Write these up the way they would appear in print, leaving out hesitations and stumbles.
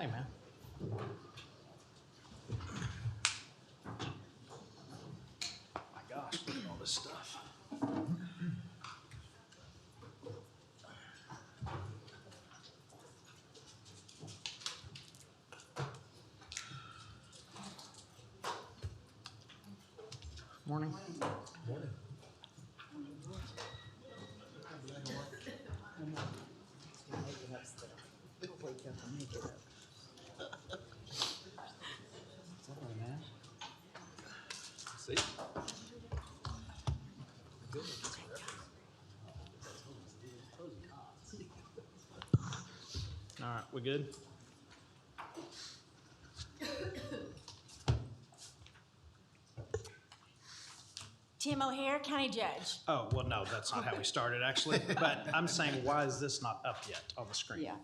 Hey, man. My gosh, look at all this stuff. Morning. Morning. Sorry, man. See? All right, we good? Tim O'Hare, County Judge. Oh, well, no, that's not how we started, actually. But I'm saying, why is this not up yet on the screen? Yeah.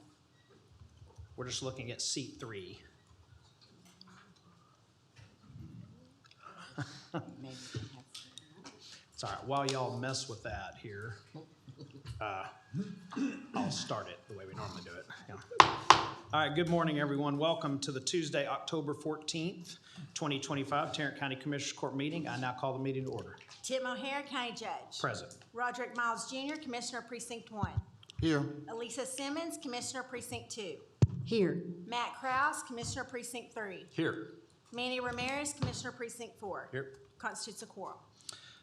We're just looking at seat 3. It's all right. While y'all mess with that here, I'll start it the way we normally do it. Yeah. All right, good morning, everyone. Welcome to the Tuesday, October 14th, 2025 Tarrant County Commissioners Court meeting. I now call the meeting to order. Tim O'Hare, County Judge. Present. Roderick Miles Jr., Commissioner Precinct 1. Here. Elisa Simmons, Commissioner Precinct 2. Here. Matt Kraus, Commissioner Precinct 3. Here. Manny Ramirez, Commissioner Precinct 4. Here. Constitutes a quorum.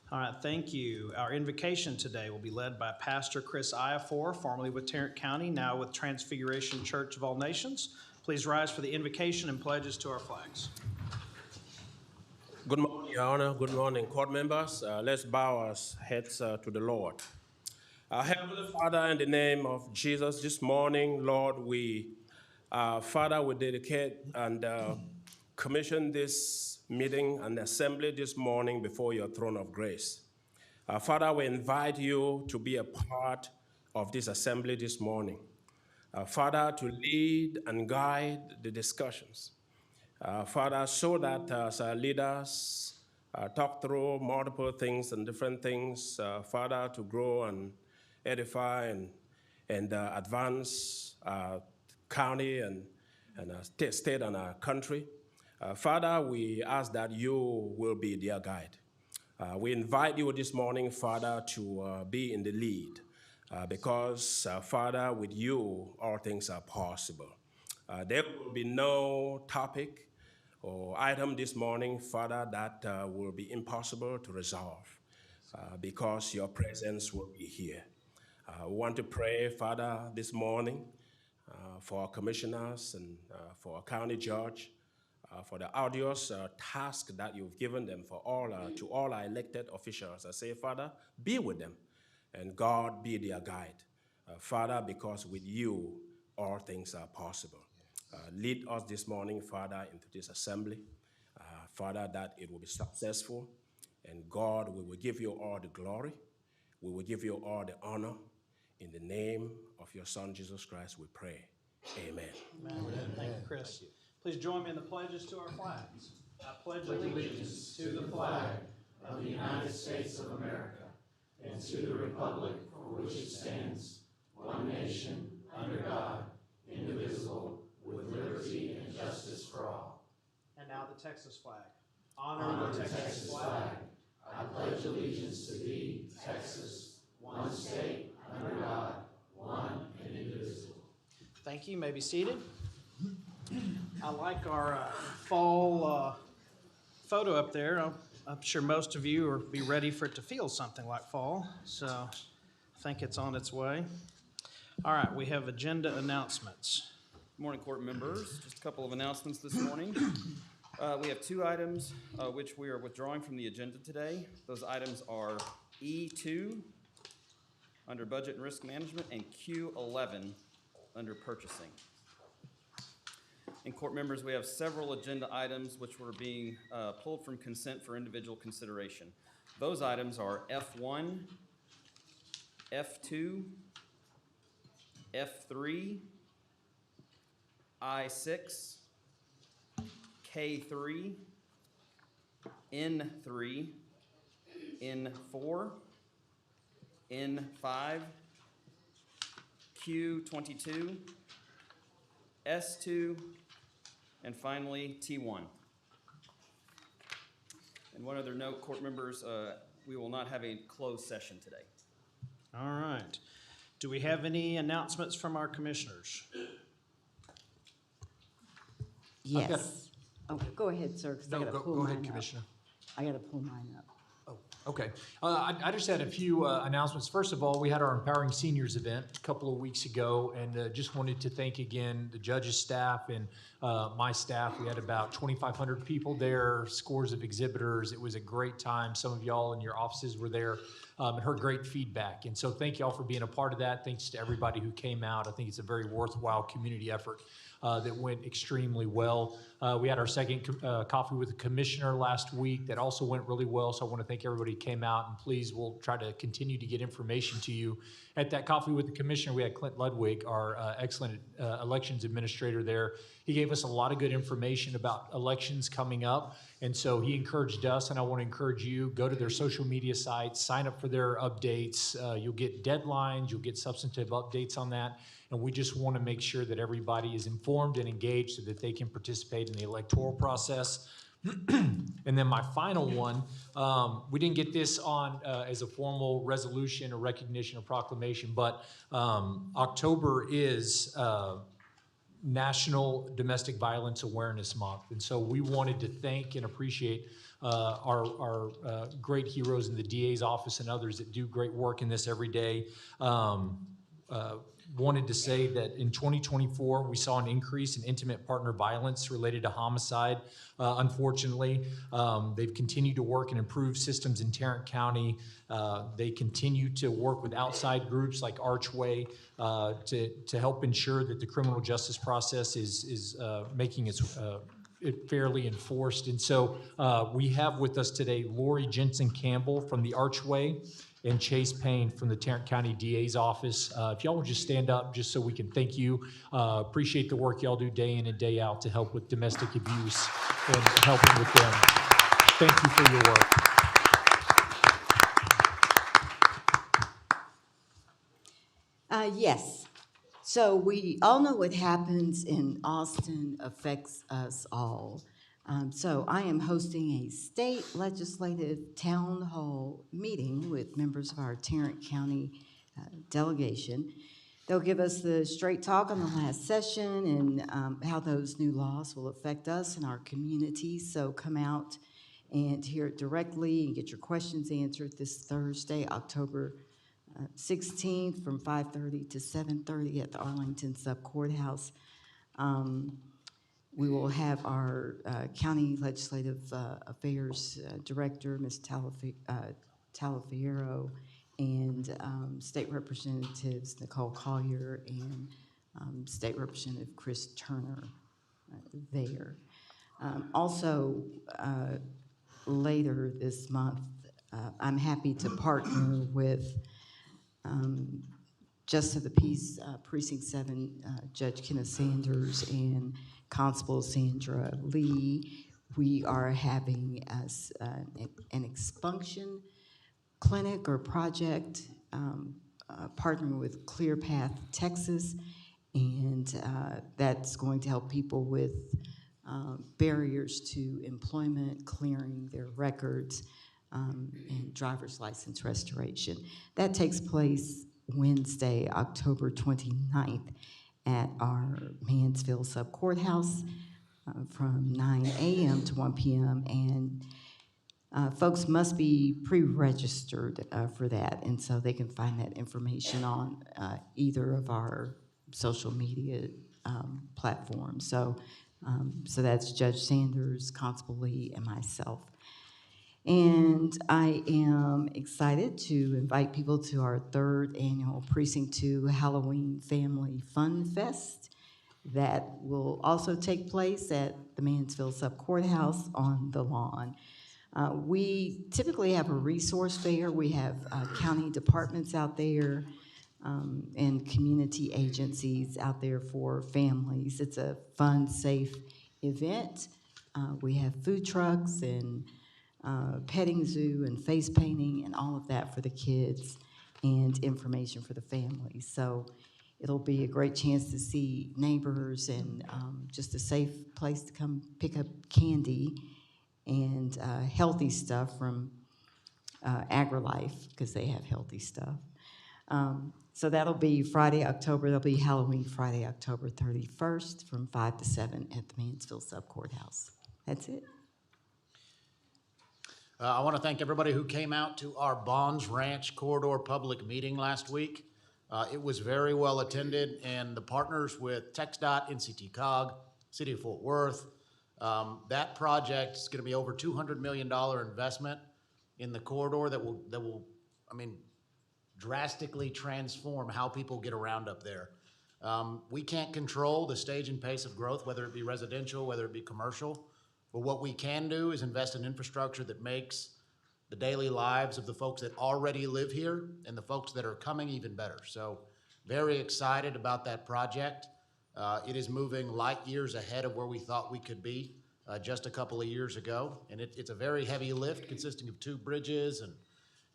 All right, thank you. Our invocation today will be led by Pastor Chris Iafor, formerly with Tarrant County, now with Transfiguration Church of All Nations. Please rise for the invocation and pledges to our flags. Good morning, Your Honor. Good morning, court members. Let's bow our heads to the Lord. Heavenly Father, in the name of Jesus, this morning, Lord, Father, we dedicate and commission this meeting and assembly this morning before your throne of grace. Father, we invite you to be a part of this assembly this morning. Father, to lead and guide the discussions. Father, so that as our leaders talk through multiple things and different things, Father, to grow and edify and advance our county and our state and our country. Father, we ask that you will be their guide. We invite you this morning, Father, to be in the lead because, Father, with you, all things are possible. There will be no topic or item this morning, Father, that will be impossible to resolve because your presence will be here. We want to pray, Father, this morning for our commissioners and for our county judge, for the arduous task that you've given them for to all our elected officials. I say, Father, be with them, and God be their guide. Father, because with you, all things are possible. Lead us this morning, Father, into this assembly. Father, that it will be successful, and God, we will give you all the glory. We will give you all the honor. In the name of your Son, Jesus Christ, we pray. Amen. Amen. Thank you, Chris. Please join me in the pledges to our flags. I pledge allegiance to the flag of the United States of America and to the republic for which it stands, one nation, under God, indivisible, with liberty and justice for all. And now the Texas flag. Honor the Texas flag. I pledge allegiance to thee, Texas, one state, under God, one and indivisible. Thank you. You may be seated. I like our fall photo up there. I'm sure most of you will be ready for it to feel something like fall, so I think it's on its way. All right, we have agenda announcements. Good morning, court members. Just a couple of announcements this morning. We have 2 items which we are withdrawing from the agenda today. Those items are E2 under Budget and Risk Management and Q11 under Purchasing. And court members, we have several agenda items which were being pulled from consent for individual consideration. Those items are F1, F2, F3, I6, K3, N3, N4, N5, Q22, S2, And finally, T1. And one other note, court members, we will not have a closed session today. All right. Do we have any announcements from our commissioners? Yes. Oh, go ahead, sir, 'cause I No, gotta pull go mine ahead, up. Commissioner. I gotta pull mine up. Okay. I just had a few announcements. First of all, we had our Empowering Seniors event a couple of weeks ago, and just wanted to thank again the judges' staff and my staff. We had about 2,500 people there, scores of exhibitors. It was a great time. Some of y'all in your offices were there and heard great feedback. And so thank y'all for being a part of that. Thanks to everybody who came out. I think it's a very worthwhile community effort that went extremely well. We had our second coffee with the commissioner last week that also went really well. So I want to thank everybody who came out, and please, we'll try to continue to get information to you. At that coffee with the commissioner, we had Clint Ludwig, our excellent elections administrator there. He gave us a lot of good information about elections coming up. And so he encouraged us, and I want to encourage you, go to their social media sites, sign up for their updates. You'll get deadlines, you'll get substantive updates on that. And we just want to make sure that everybody is informed and engaged so that they can participate in the electoral process. And then my final one, we didn't get this on as a formal resolution or recognition or proclamation, but October is National Domestic Violence Awareness Month. And so we wanted to thank and appreciate our great heroes in the DA's office and others that do great work in this every day. Wanted to say that in 2024, we saw an increase in intimate partner violence related to homicide. Unfortunately, they've continued to work and improve systems in Tarrant County. They continue to work with outside groups like Archway to help ensure that the criminal justice process is making it fairly enforced. And so we have with us today Lori Jensen Campbell from the Archway and Chase Payne from the Tarrant County DA's office. If y'all would just stand up just so we can thank you. Appreciate the work y'all do day in and day out to help with domestic abuse and helping with them. Thank you for your work. Yes. So we all know what happens in Austin affects us all. So I am hosting a state legislative town hall meeting with members of our Tarrant County delegation. They'll give us the straight talk on the last session and how those new laws will affect us and our community. So come out and hear it directly and get your questions answered this Thursday, October 16th from 5:30 to 7:30 at the Arlington Sub Courthouse. We will have our County Legislative Affairs Director, Ms. Talafiero, and State Representatives Nicole Collier and State Representative Chris Turner there. Also, later this month, I'm happy to partner with Justice of the Peace Precinct 7 Judge Kenneth Sanders and Constable Sandra Lee. We are having an expunction clinic or project partnering with Clear Path Texas, and that's going to help people with barriers to employment, clearing their records, and driver's license restoration. That takes place Wednesday, October 29th at our Mansfield Sub Courthouse from 9 a.m. to 1 p.m. And folks must be pre-registered for that, and so they can find that information on either of our social media platforms. So that's Judge Sanders, Constable Lee, and myself. And I am excited to invite people to our 3rd annual Precinct 2 Halloween Family Fun Fest that will also take place at the Mansfield Sub Courthouse on the lawn. We typically have a resource fair. We have county departments out there and community agencies out there for families. It's a fun, safe event. We have food trucks and petting zoo and face painting and all of that for the kids and information for the families. So It'll be a great chance to see neighbors and just a safe place to come pick up candy and healthy stuff from AgriLife, because they have healthy stuff. So that'll be there'll be Halloween Friday, October 31st from 5 to 7 at the Mansfield Sub-Courthouse. That's it. I want to thank everybody who came out to our Bonds Ranch Corridor public meeting last week. It was very well attended, and the partners with TxDOT, NCT COG, City of Fort Worth, that project is going to be over $200 million investment in the corridor that will, drastically transform how people get around up there. We can't control the stage and pace of growth, whether it be residential, whether it be commercial, but what we can do is invest in infrastructure that makes the daily lives of the folks that already live here and the folks that are coming even better. So very excited about that project. It is moving light years ahead of where we thought we could be just a couple of years ago. And it's a very heavy lift consisting of 2 bridges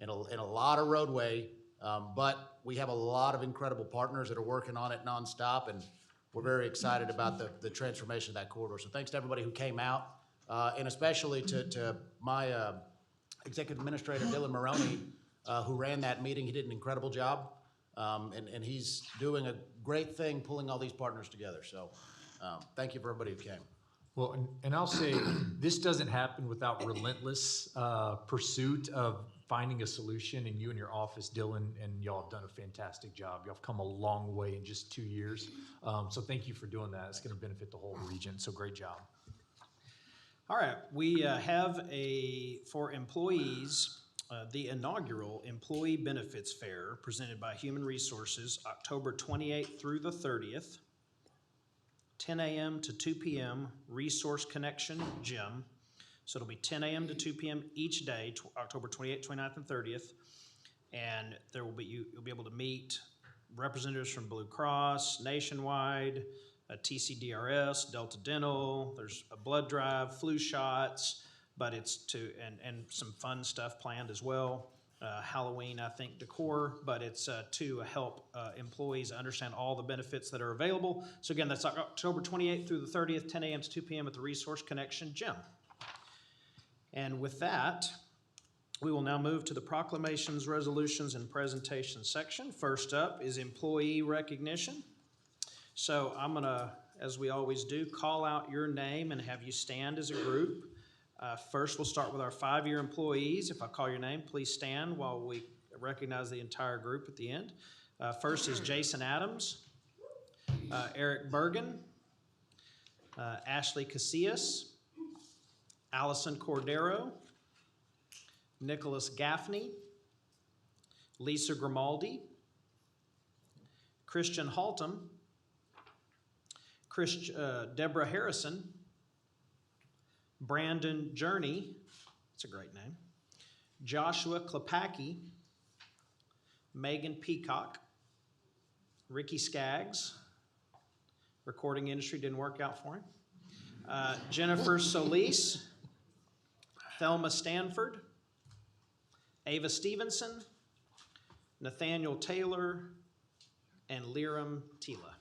and a lot of roadway. But we have a lot of incredible partners that are working on it nonstop, and we're very excited about the transformation of that corridor. So thanks to everybody who came out, and especially to my Executive Administrator, Dylan Maroney, who ran that meeting. He did an incredible job, and he's doing a great thing pulling all these partners together. So thank you for everybody who came. Well, and I'll say, this doesn't happen without relentless pursuit of finding a solution, and you and your office, Dylan, and y'all have done a fantastic job. Y'all have come a long way in just 2 years. So thank you for doing that. It's going to benefit the whole region, so great job. All right, we have for employees, the inaugural Employee Benefits Fair presented by Human Resources, October 28th through the 30th, 10 a.m. to 2 p.m., Resource Connection Gym. So it'll be 10 a.m. to 2 p.m. each day, October 28th, 29th, and 30th. And there will be you'll be able to meet representatives from Blue Cross, Nationwide, TCDRS, Delta Dental. There's a blood drive, flu shots, but it's and some fun stuff planned as well. Halloween, I think, decor, but it's to help employees understand all the benefits that are available. So again, that's October 28th through the 30th, 10 a.m. to 2 p.m. at the Resource Connection Gym. And with that, we will now move to the proclamations, resolutions, and presentations section. First up is employee recognition. So I'm gonna, as we always do, call out your name and have you stand as a group. First, we'll start with our 5-year employees. If I call your name, please stand while we recognize the entire group at the end. First is Jason Adams, Eric Bergen, Ashley Casillas, Allison Cordero, Nicholas Gaffney, Lisa Grimaldi, Christian Haltom, Deborah Harrison, Brandon Journey, that's a great name, Joshua Klepacki, Megan Peacock, Ricky Skaggs, recording industry didn't work out for him, Jennifer Solis, Thelma Stanford, Ava Stevenson, Nathaniel Taylor, and Liram Tila.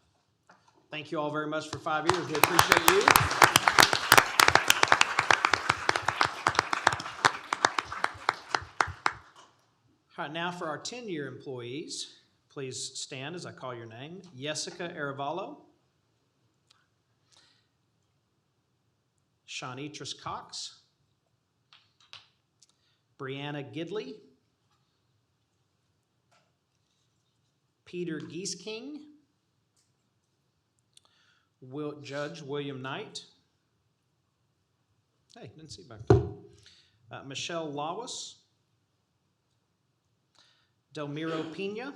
Thank you all very much for 5 years. We appreciate you. All right, now for our 10-year employees, please stand as I call your name. Jessica Aravallo, Shawnitris Cox, Brianna Gidley, Peter Giesking, Judge William Knight. Hey, didn't see you back there. Michelle Lawis, Delmiro Pena,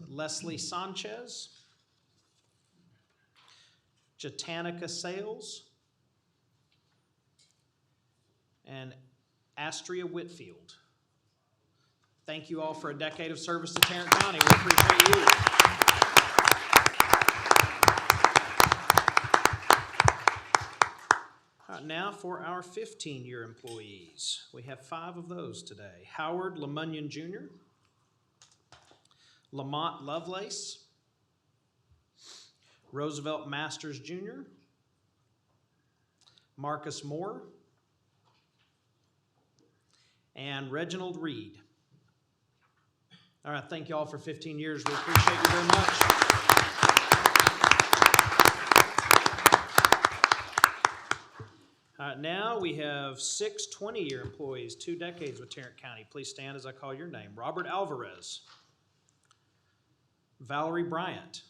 Leslie Sanchez, Jatanica Sales, and Astria Whitfield. Thank you all for a decade of service to Tarrant County. We appreciate you. All right, now for our 15-year employees. We have 5 of those today. Howard Lemunion Jr., Lamont Lovelace, Roosevelt Masters Jr., Marcus Moore, and Reginald Reed. All right, thank you all for 15 years. We appreciate you very much. All right, now we have 6 20-year employees, 2 decades with Tarrant County. Please stand as I call your name. Robert Alvarez, Valerie Bryant,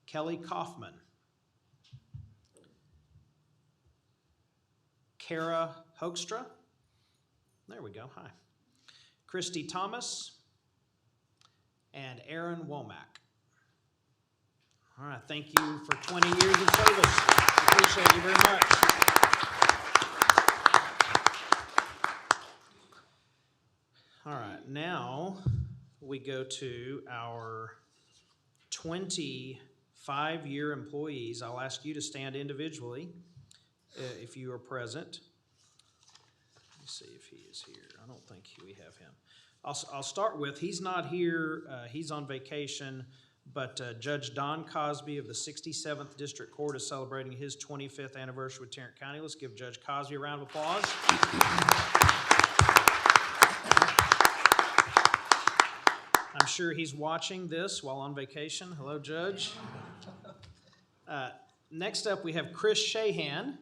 Kelly Kaufman, Kara Hoekstra. There we go, hi. Christy Thomas, and Aaron Womack. All right, thank you for 20 years of service. Appreciate you very much. All right, now we go to our 25-year employees. I'll ask you to stand individually if you are present. Let me see if he is here. I don't think we have him. I'll start with, he's not here, he's on vacation, but Judge Don Cosby of the 67th District Court is celebrating his 25th anniversary with Tarrant County. Let's give Judge Cosby a round of applause. I'm sure he's watching this while on vacation. Hello, Judge. Next up, we have Chris Shahan.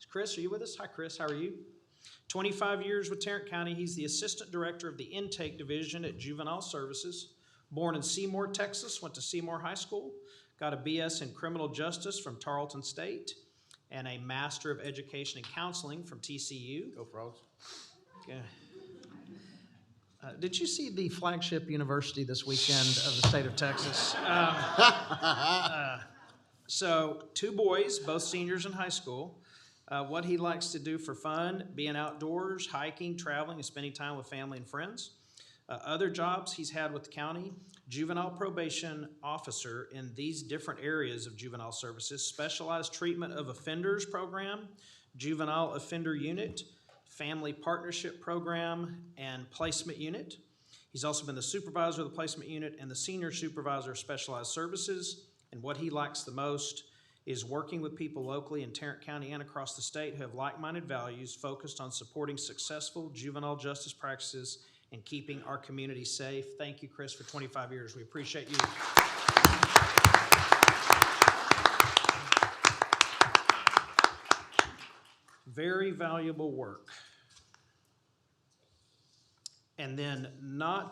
Chris, are you with us? Hi, Chris. How are you? 25 years with Tarrant County. He's the Assistant Director of the Intake Division at Juvenile Services. Born in Seymour, Texas, went to Seymour High School. Got a BS in Criminal Justice from Tarleton State and a Master of Education and Counseling from TCU. Go Frogs. Okay. Did you see the flagship university this weekend of the state of Texas? So 2 boys, both seniors in high school. What he likes to do for fun, being outdoors, hiking, traveling, and spending time with family and friends. Other jobs he's had with the county, juvenile probation officer in these different areas of juvenile services, specialized treatment of offenders program, juvenile offender unit, family partnership program, and placement unit. He's also been the supervisor of the placement unit and the senior supervisor of specialized services. And what he likes the most is working with people locally in Tarrant County and across the state who have like-minded values focused on supporting successful juvenile justice practices and keeping our community safe. Thank you, Chris, for 25 years. We appreciate you. Very valuable work. And then I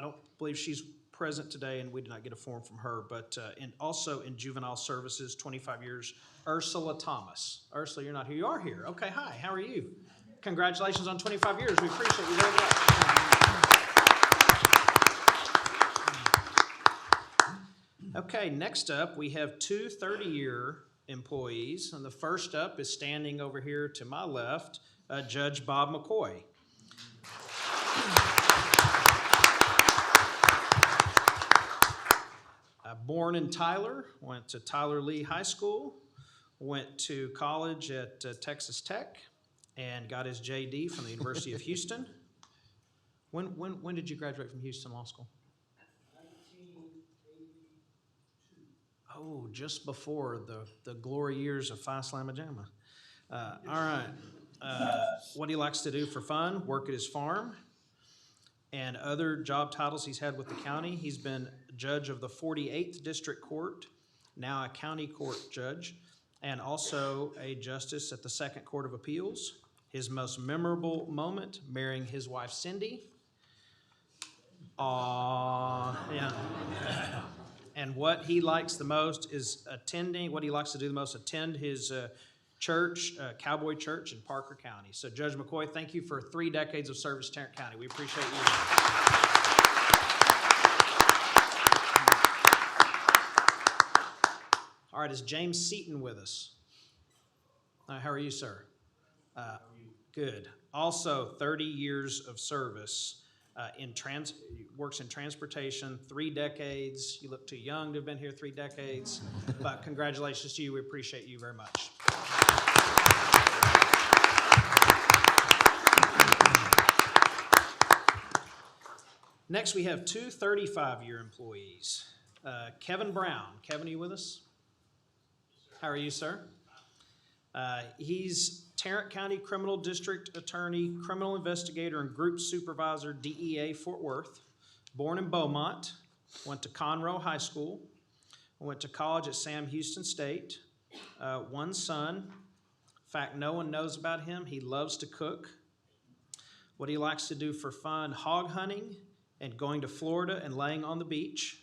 don't believe she's present today, and we did not get a form from her, but also in juvenile services, 25 years, Ursula Thomas. Ursula, you're not here. You are here. Okay, hi, how are you? Congratulations on 25 years. We appreciate you very much. Okay, next up, we have 2 30-year employees, and the first up is standing over here to my left, Judge Bob McCoy. Born in Tyler, went to Tyler Lee High School, went to college at Texas Tech, and got his JD from the University of Houston. When did you graduate from Houston Law School? 1982. Oh, just before the glory years of Phi Slamma Jamma. All right. What he likes to do for fun, work at his farm, and other job titles he's had with the county. He's been judge of the 48th District Court, now a county court judge, and also a justice at the 2nd Court of Appeals. His most memorable moment, marrying his wife Cindy. Yeah. And what he likes the most is attend his church, Cowboy Church in Parker County. So Judge McCoy, thank you for 3 decades of service to Tarrant County. We appreciate you. All right, is James Seaton with us? How are you, sir? Good. Also, 30 years of service works in transportation, 3 decades. You look too young to have been here 3 decades, but congratulations to you. We appreciate you very much. Next, we have two 35-year employees. Kevin Brown. Kevin, are you with us? How are you, sir? He's Tarrant County Criminal District Attorney, Criminal Investigator, and Group Supervisor, DEA, Fort Worth. Born in Beaumont, went to Conroe High School, went to college at Sam Houston State. One son. In fact, no one knows about him. He loves to cook. What he likes to do for fun, hog hunting and going to Florida and laying on the beach.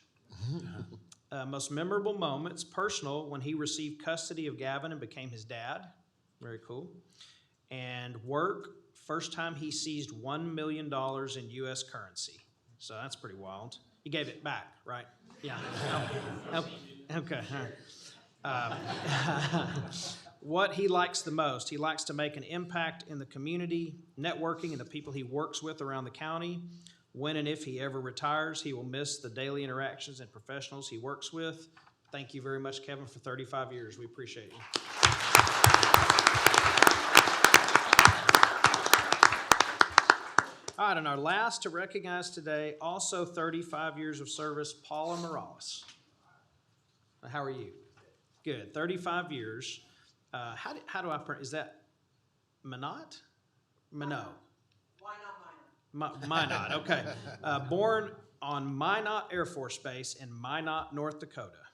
Most memorable moments, personal, when he received custody of Gavin and became his dad. Very cool. And work, first time he seized $1 million in U.S. currency. So that's pretty wild. He gave it back, right? Yeah. Oh, okay. What he likes the most, he likes to make an impact in the community, networking, and the people he works with around the county. When and if he ever retires, he will miss the daily interactions and professionals he works with. Thank you very much, Kevin, for 35 years. We appreciate you. All right, and our last to recognize today, also 35 years of service, Paula Morales. How are you? Good, 35 years. How do I pronounce, is that Minot? Minot. Minot, okay. Born on Minot Air Force Base in Minot, North Dakota.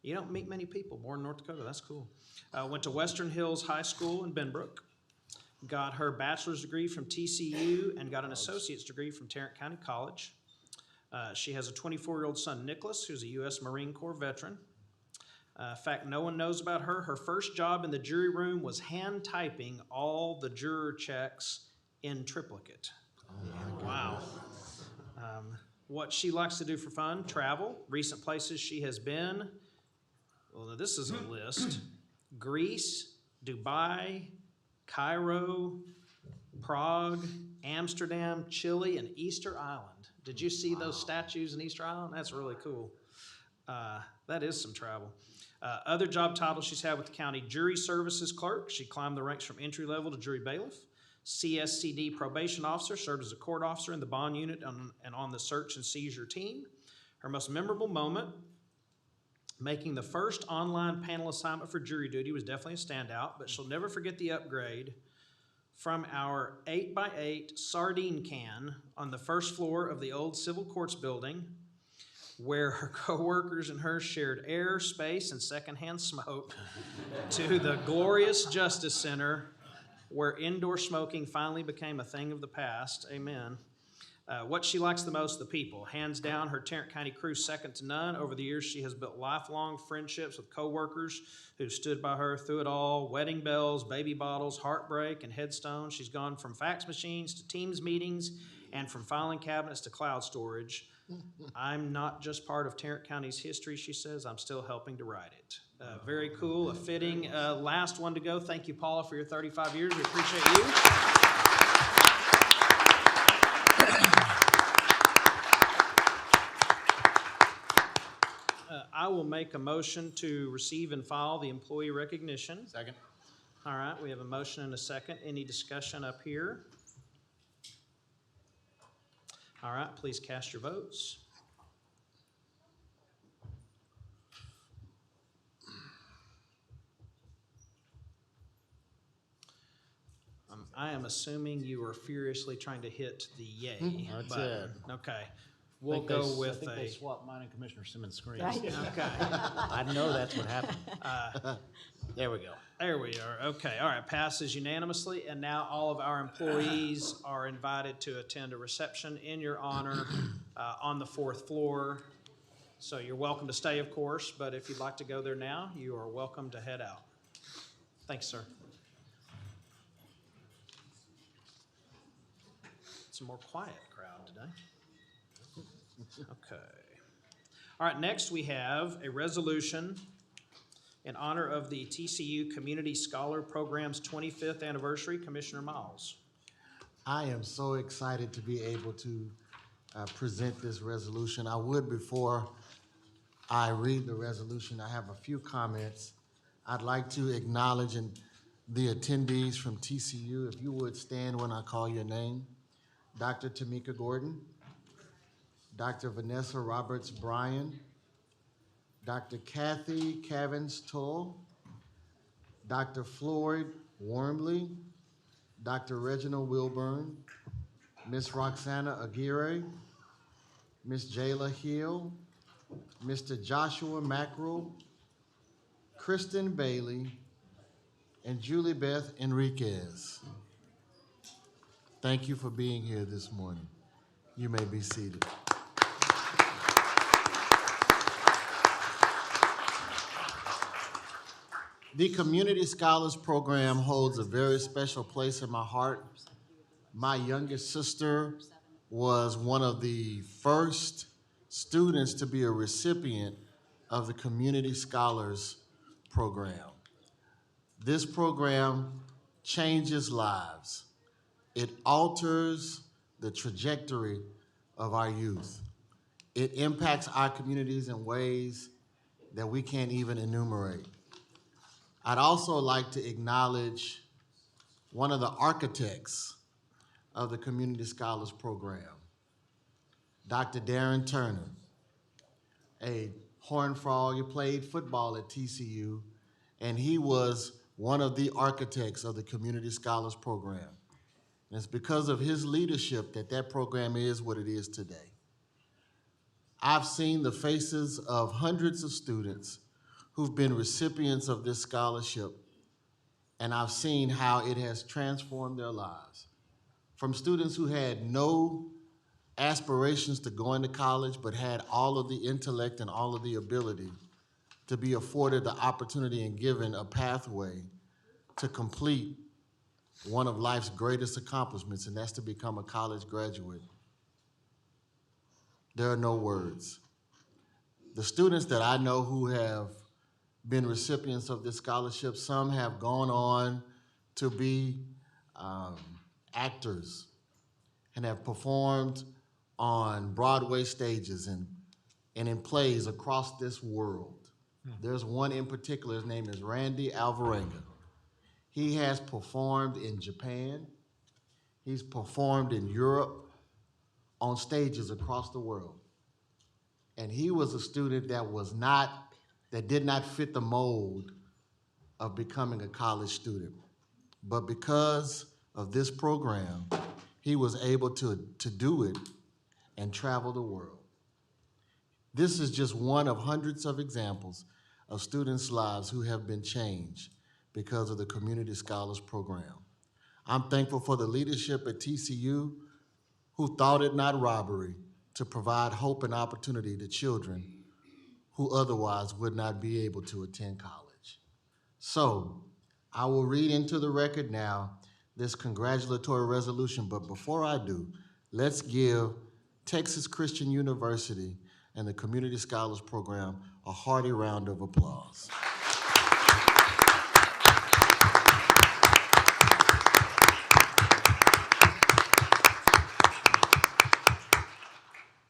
You don't meet many people born in North Dakota, that's cool. Went to Western Hills High School in Benbrook. Got her bachelor's degree from TCU and got an associate's degree from Tarrant County College. She has a 24-year-old son, Nicholas, who's a U.S. Marine Corps veteran. In fact, no one knows about her. Her first job in the jury room was hand typing all the juror checks in triplicate. Oh, wow. What she likes to do for fun, travel. Recent places she has been, well, this is a list. Greece, Dubai, Cairo, Prague, Amsterdam, Chile, and Easter Island. Did you see those statues in Easter Island? That's really cool. That is some travel. Other job titles she's had with the county: jury services clerk. She climbed the ranks from entry level to jury bailiff. CSCD probation officer, served as a court officer in the bond unit and on the search and seizure team. Her most memorable moment, making the first online panel assignment for jury duty, was definitely a standout, but she'll never forget the upgrade from our 8x8 sardine can on the first floor of the old civil courts building, where her coworkers and her shared air, space, and secondhand smoke, to the glorious Justice Center, where indoor smoking finally became a thing of the past. Amen. What she likes the most, the people. Hands down, her Tarrant County crew second to none. Over the years, she has built lifelong friendships with coworkers who stood by her through it all. Wedding bells, baby bottles, heartbreak, and headstones. She's gone from fax machines to Teams meetings and from filing cabinets to cloud storage. I'm not just part of Tarrant County's history, she says. I'm still helping to write it. Very cool, a fitting last one to go. Thank you, Paula, for your 35 years. We appreciate you. I will make a motion to receive and file the employee recognition. Second. All right, we have a motion and a second. Any discussion up here? All right, please cast your votes. I am assuming you are furiously trying to hit the yay That's button. it. Okay, we'll go with I think they a, swapped mine and Commissioner Simmons' screens. okay, I know that's what happened. There we go. there we are. Okay, all right, passes unanimously, and now all of our employees are invited to attend a reception in your honor on the 4th floor. So you're welcome to stay, of course, but if you'd like to go there now, you are welcome to head out. Thanks, sir. It's a more quiet crowd today. Okay. All right, next we have a resolution in honor of the TCU Community Scholar Program's 25th anniversary. Commissioner Miles. I am so excited to be able to present this resolution. I would, before I read the resolution, I have a few comments. I'd like to acknowledge the attendees from TCU. If you would stand when I call your name. Dr. Tamika Gordon, Dr. Vanessa Roberts Bryan, Dr. Kathy Cavins-Toll, Dr. Floyd Wormley, Dr. Reginald Wilburn, Ms. Roxana Aguirre, Ms. Jayla Hill, Mr. Joshua Mackerel, Kristen Bailey, and Julie Beth Enriquez. Thank you for being here this morning. You may be seated. The Community Scholars Program holds a very special place in my heart. My youngest sister was one of the first students to be a recipient of the Community Scholars Program. This program changes lives. It alters the trajectory of our youth. It impacts our communities in ways that we can't even enumerate. I'd also like to acknowledge one of the architects of the Community Scholars Program, Dr. Darren Turner, a Horned Frog. He played football at TCU, and he was one of the architects of the Community Scholars Program. And it's because of his leadership that that program is what it is today. I've seen the faces of hundreds of students who've been recipients of this scholarship, and I've seen how it has transformed their lives. From students who had no aspirations to go into college, but had all of the intellect and all of the ability to be afforded the opportunity and given a pathway to complete one of life's greatest accomplishments, and that's to become a college graduate. There are no words. The students that I know who have been recipients of this scholarship, some have gone on to be actors and have performed on Broadway stages and in plays across this world. There's one in particular, his name is Randy Alvarenga. He has performed in Japan, he's performed in Europe, on stages across the world. And he was a student that did not fit the mold of becoming a college student. But because of this program, he was able to do it and travel the world. This is just one of hundreds of examples of students' lives who have been changed because of the Community Scholars Program. I'm thankful for the leadership at TCU who thought it not robbery to provide hope and opportunity to children who otherwise would not be able to attend college. So I will read into the record now this congratulatory resolution, but before I do, let's give Texas Christian University and the Community Scholars Program a hearty round of applause.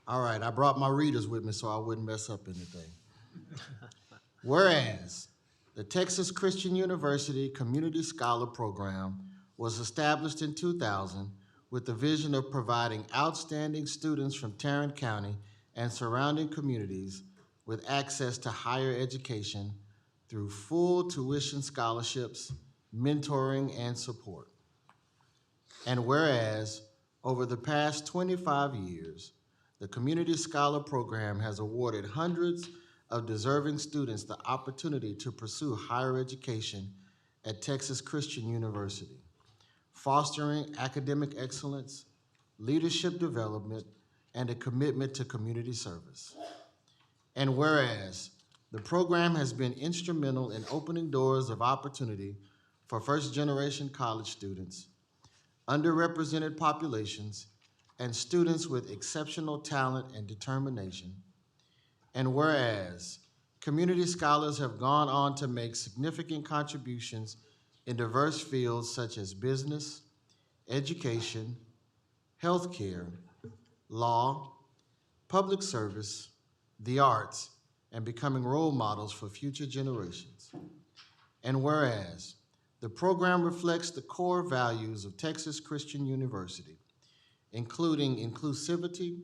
All right, I brought my readers with me so I wouldn't mess up anything. Whereas the Texas Christian University Community Scholar Program was established in 2000 with the vision of providing outstanding students from Tarrant County and surrounding communities with access to higher education through full tuition scholarships, mentoring, and support. And whereas over the past 25 years, the Community Scholar Program has awarded hundreds of deserving students the opportunity to pursue higher education at Texas Christian University, fostering academic excellence, leadership development, and a commitment to community service. And whereas the program has been instrumental in opening doors of opportunity for first-generation college students, underrepresented populations, and students with exceptional talent and determination. And whereas community scholars have gone on to make significant contributions in diverse fields such as business, education, healthcare, law, public service, the arts, and becoming role models for future generations. And whereas the program reflects the core values of Texas Christian University, including inclusivity,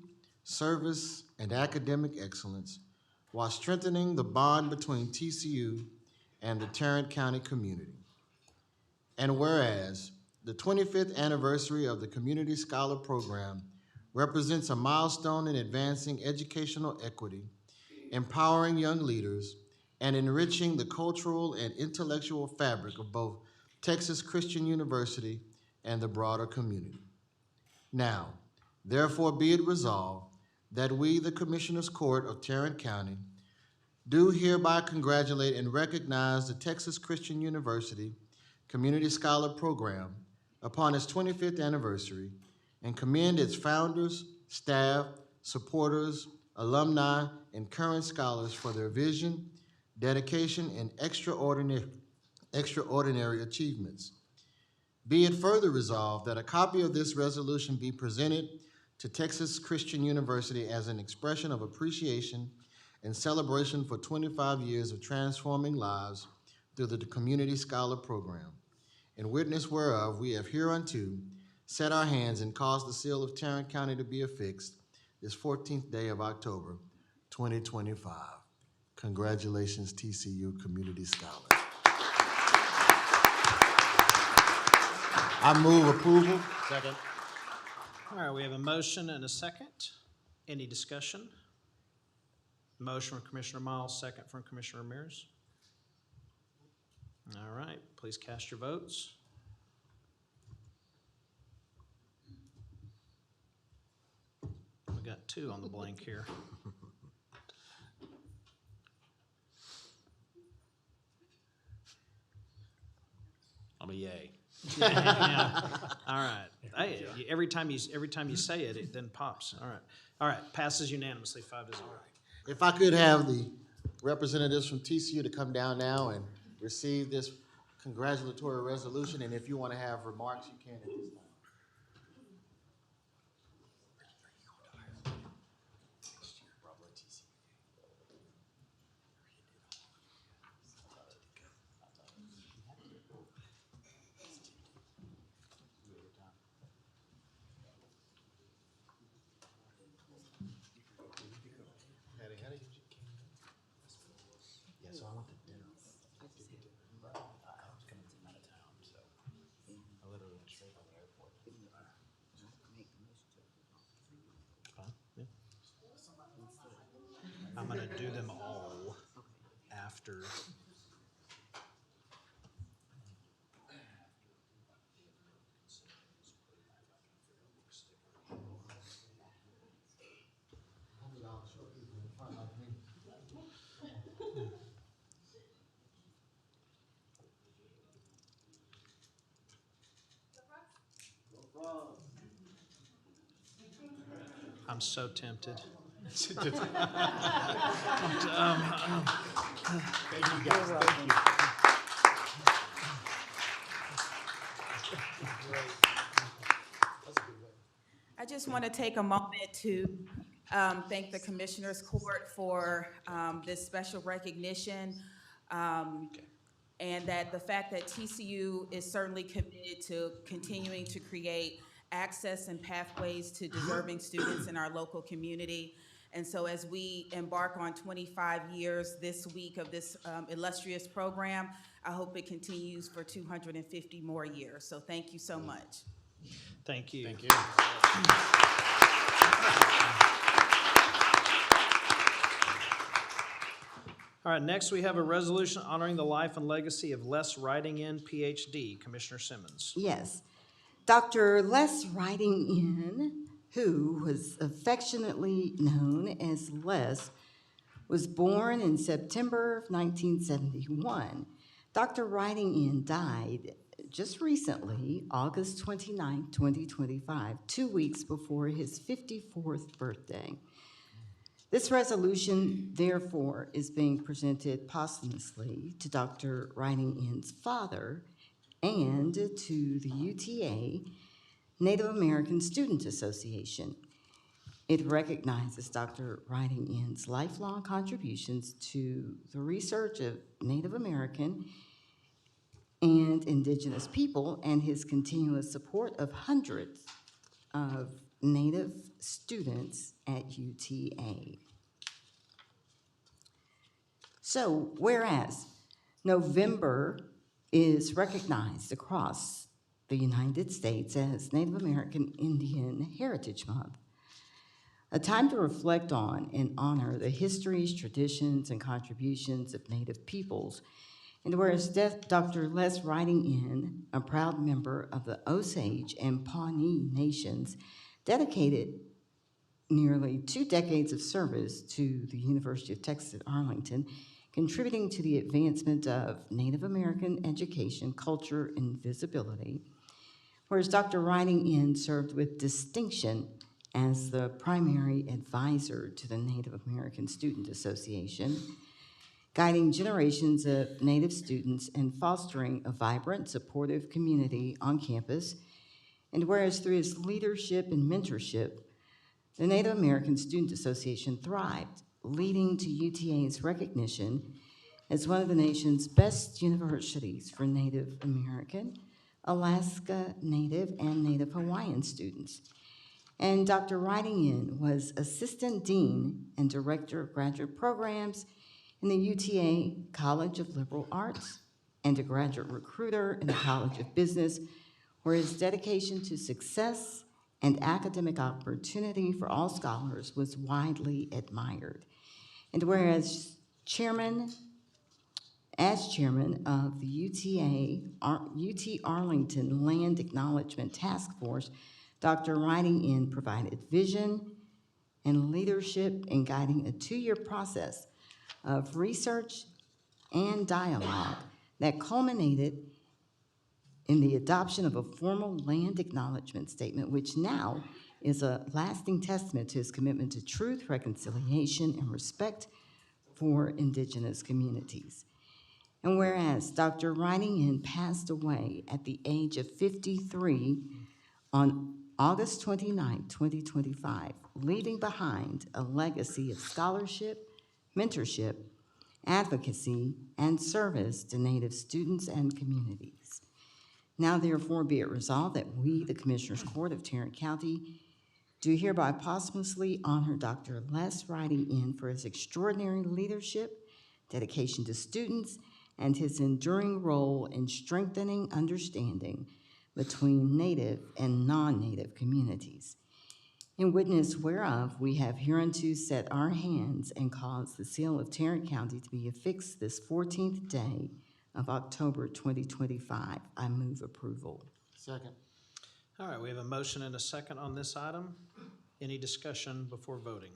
service, and academic excellence while strengthening the bond between TCU and the Tarrant County community. And whereas the 25th anniversary of the Community Scholar Program represents a milestone in advancing educational equity, empowering young leaders, and enriching the cultural and intellectual fabric of both Texas Christian University and the broader community. Now, therefore be it resolved that we, the Commissioners Court of Tarrant County, do hereby congratulate and recognize the Texas Christian University Community Scholar Program upon its 25th anniversary and commend its founders, staff, supporters, alumni, and current scholars for their vision, dedication, and extraordinary achievements. Be it further resolved that a copy of this resolution be presented to Texas Christian University as an expression of appreciation and celebration for 25 years of transforming lives through the Community Scholar Program. In witness whereof, we have hereunto set our hands and caused the seal of Tarrant County to be affixed this 14th day of October, 2025. Congratulations, TCU Community Scholars. I move approval. Second. All right, we have a motion and a second. Any discussion? Motion from Commissioner Miles, second from Commissioner Ramirez. All right, please cast your votes. We got 2 on the blank here. I'm a yay. Yeah. All right. Hey, every time you say it, it then pops. All right. Passes unanimously, 5-0. If I could have the representatives from TCU to come down now and receive this congratulatory resolution, and if you want to have remarks, you can at this time. I'm going to do them all after. I'm so tempted. I just want to take a moment to thank the Commissioners Court for this special recognition, and that the fact that TCU is certainly committed to continuing to create access and pathways to deserving students in our local community. And so as we embark on 25 years this week of this illustrious program, I hope it continues for 250 more years. So thank you so much. Thank you. Thank you. All right, next we have a resolution honoring the life and legacy of Les Riding In, PhD. Commissioner Simmons. Yes. Dr. Les Riding In, who was affectionately known as Les, was born in September of 1971. Dr. Riding In died just recently, August 29, 2025, 2 weeks before his 54th birthday. This resolution, therefore, is being presented posthumously to Dr. Riding In's father and to the UTA Native American Student Association. It recognizes Dr. Riding In's lifelong contributions to the research of Native American and indigenous people and his continuous support of hundreds of Native students at UTA. So, whereas November is recognized across the United States as Native American Indian Heritage Month, a time to reflect on and honor the histories, traditions, and contributions of Native peoples. And whereas Dr. Les Riding In, a proud member of the Osage and Pawnee nations, dedicated nearly 2 decades of service to the University of Texas at Arlington, contributing to the advancement of Native American education, culture, and visibility. Whereas Dr. Riding In served with distinction as the primary advisor to the Native American Student Association, guiding generations of Native students and fostering a vibrant, supportive community on campus. And whereas through his leadership and mentorship, the Native American Student Association thrived, leading to UTA's recognition as one of the nation's best universities for Native American, Alaska Native, and Native Hawaiian students. And Dr. Riding In was Assistant Dean and Director of Graduate Programs in the UTA College of Liberal Arts and a graduate recruiter in the College of Business, where his dedication to success and academic opportunity for all scholars was widely admired. And whereas chairman of the UT Arlington Land Acknowledgement Task Force, Dr. Riding In provided vision and leadership in guiding a 2-year process of research and dialogue that culminated in the adoption of a formal land acknowledgement statement, which now is a lasting testament to his commitment to truth, reconciliation, and respect for Indigenous communities. And whereas Dr. Riding In passed away at the age of 53 on August 29, 2025, leaving behind a legacy of scholarship, mentorship, advocacy, and service to Native students and communities. Now therefore be it resolved that we, the Commissioners Court of Tarrant County, do hereby posthumously honor Dr. Les Riding In for his extraordinary leadership, dedication to students, and his enduring role in strengthening understanding between Native and non-Native communities. In witness whereof, we have hereunto set our hands and caused the seal of Tarrant County to be affixed this 14th day of October 2025. I move approval. Second. All right, we have a motion and a second on this item. Any discussion before voting?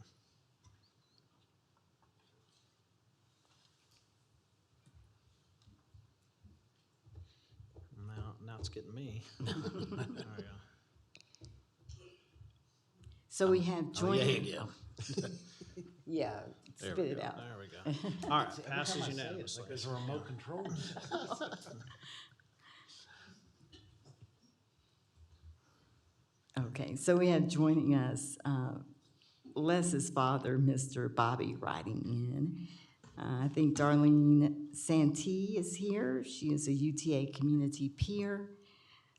Now it's getting me. There we go. So we have Oh, joint. yeah. Yeah, There spit we it go. out. There we go. All right, passes unanimously. There's a remote control. Okay, so we have joining us Les's father, Mr. Bobby Riding In. I think Darlene Santee is here. She is a UTA community peer.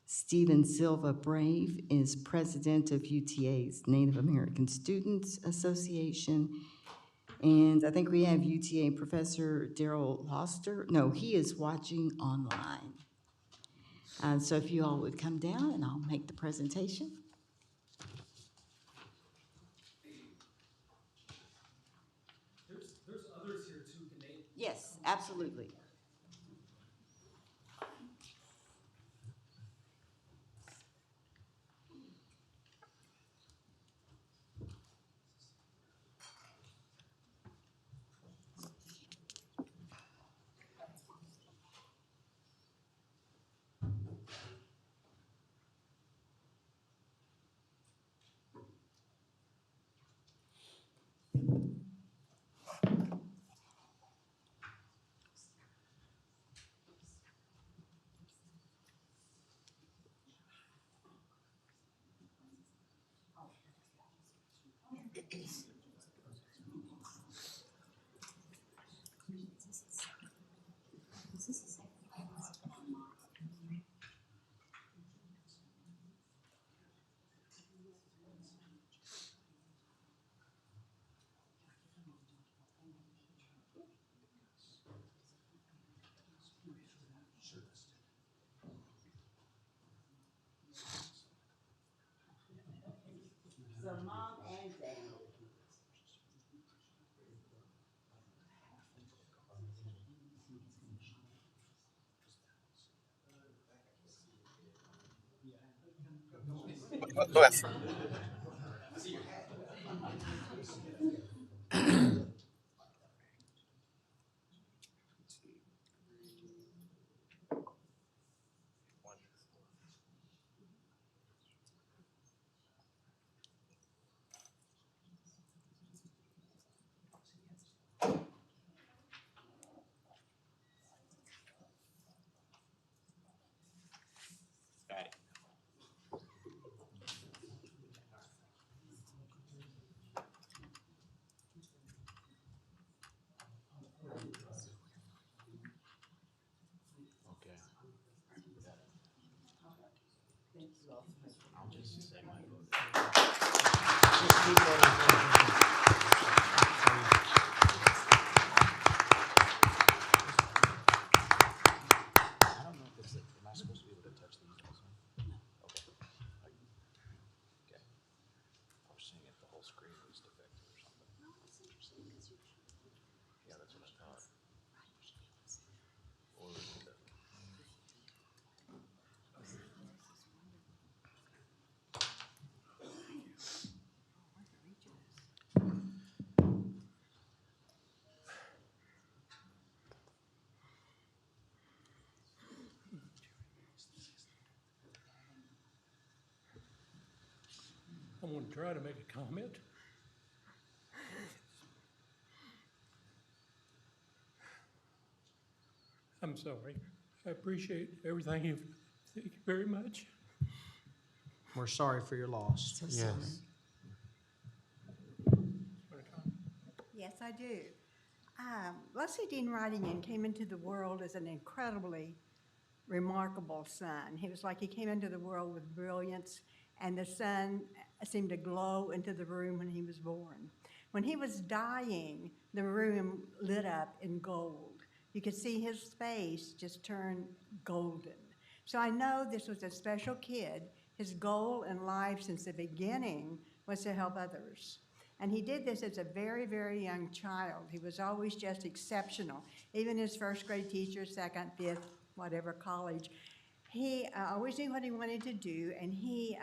Stephen Silva Brave is president of UTA's Native American Students Association. And I think we have UTA Professor Daryl Loster. No, he is watching online. So if you all would come down and I'll make the presentation. There's others here too, can they? Yes, absolutely. I want to try to make a comment. I'm sorry. I appreciate everything you've, thank you very much. We're sorry for your loss. Yes. Yes, I do. Leslie Dean Wrightingham came into the world as an incredibly remarkable son. He was like he came into the world with brilliance, and the sun seemed to glow into the room when he was born. When he was dying, the room lit up in gold. You could see his face just turn golden. So I know this was a special kid. His goal in life since the beginning was to help others. And he did this as a very, very young child. He was always just exceptional. Even his first grade teacher, second, fifth, whatever college, he always knew what he wanted to do, and he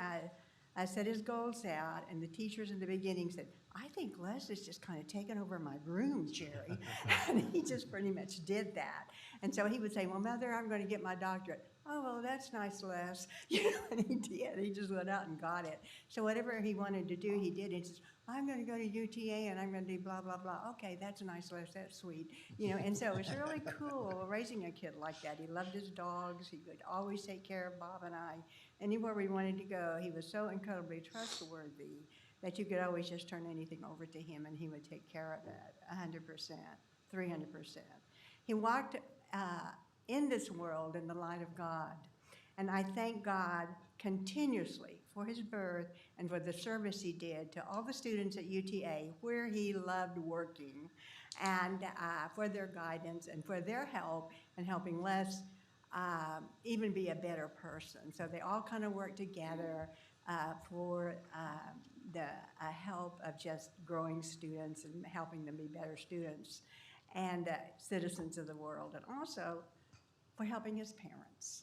set his goals out, and the teachers in the beginning said, I think Les is just kind of taking over my room, Jerry. And he just pretty much did that. And so he would say, well, Mother, I'm going to get my doctorate. Oh, well, that's nice, Les. You know, and he did. He just went out and got it. So whatever he wanted to do, he did. He says, I'm going to go to UTA and I'm going to do blah, blah, blah. Okay, that's nice, Les. That's sweet. You know, and so it's really cool raising a kid like that. He loved his dogs. He would always take care of Bob and I. Anywhere we wanted to go, he was so incredibly trustworthy that you could always just turn anything over to him and he would take care of it 100%, 300%. He walked in this world in the light of God. And I thank God continuously for his birth and for the service he did to all the students at UTA where he loved working, and for their guidance and for their help in helping Les even be a better person. So they all kind of work together for the help of just growing students and helping them be better students and citizens of the world, and also for helping his parents.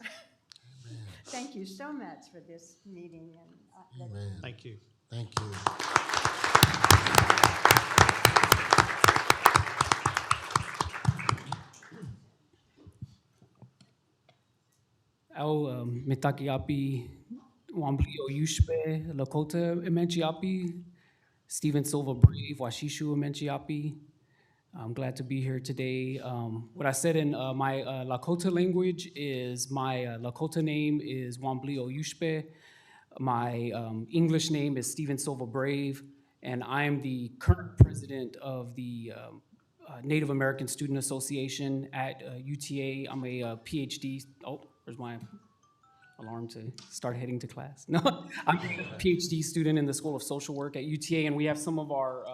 Thank you so much for this meeting. And Amen. Thank you. Thank you. Au metaki api Wambli o Yushpe, Lakota emenchi api, Stephen Silva Brave, Washishu emenchi api. I'm glad to be here today. What I said in my Lakota language is my Lakota name is Wambli o Yushpe. My English name is Stephen Silva Brave, and I'm the current president of the Native American Student Association at UTA. I'm a PhD. Oh, there's my alarm to start heading to class. No, I'm a PhD student in the School of Social Work at UTA, and we have some of our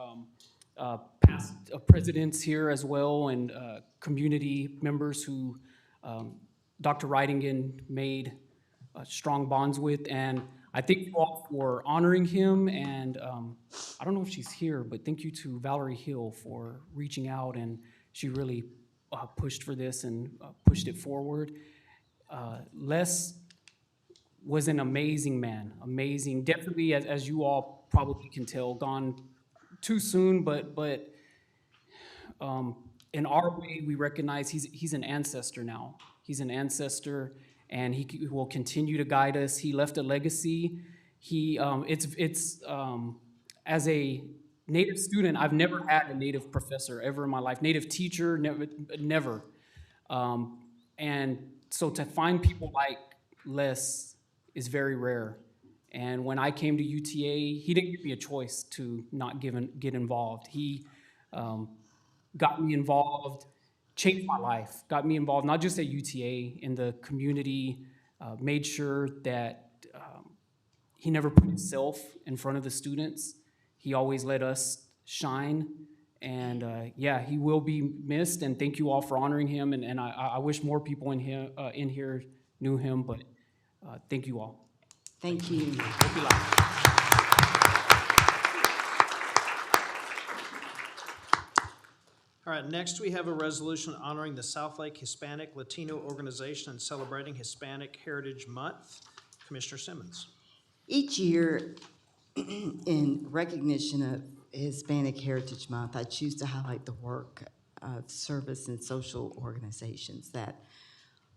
past presidents here as well, and community members who Dr. Wrightingham made strong bonds with. And I thank you all for honoring him, and I don't know if she's here, but thank you to Valerie Hill for reaching out, and she really pushed for this and pushed it forward. Les was an amazing man, amazing. Definitely, as you all probably can tell, gone too soon, but in our way, we recognize he's an ancestor now. He's an ancestor, and he will continue to guide us. He left a legacy. As a Native student, I've never had a Native professor ever in my life. Native teacher, never. And so to find people like Les is very rare. And when I came to UTA, he didn't give me a choice to not get involved. He got me involved, changed my life, got me involved not just at UTA, in the community, made sure that he never put himself in front of the students. He always let us shine. And he will be missed. And thank you all for honoring him. And I wish more people in here knew him, but thank you all. Thank you. Hope you like. All right, next we have a resolution honoring the Southlake Hispanic Latino Organization and celebrating Hispanic Heritage Month. Commissioner Simmons. Each year, in recognition of Hispanic Heritage Month, I choose to highlight the work of service and social organizations that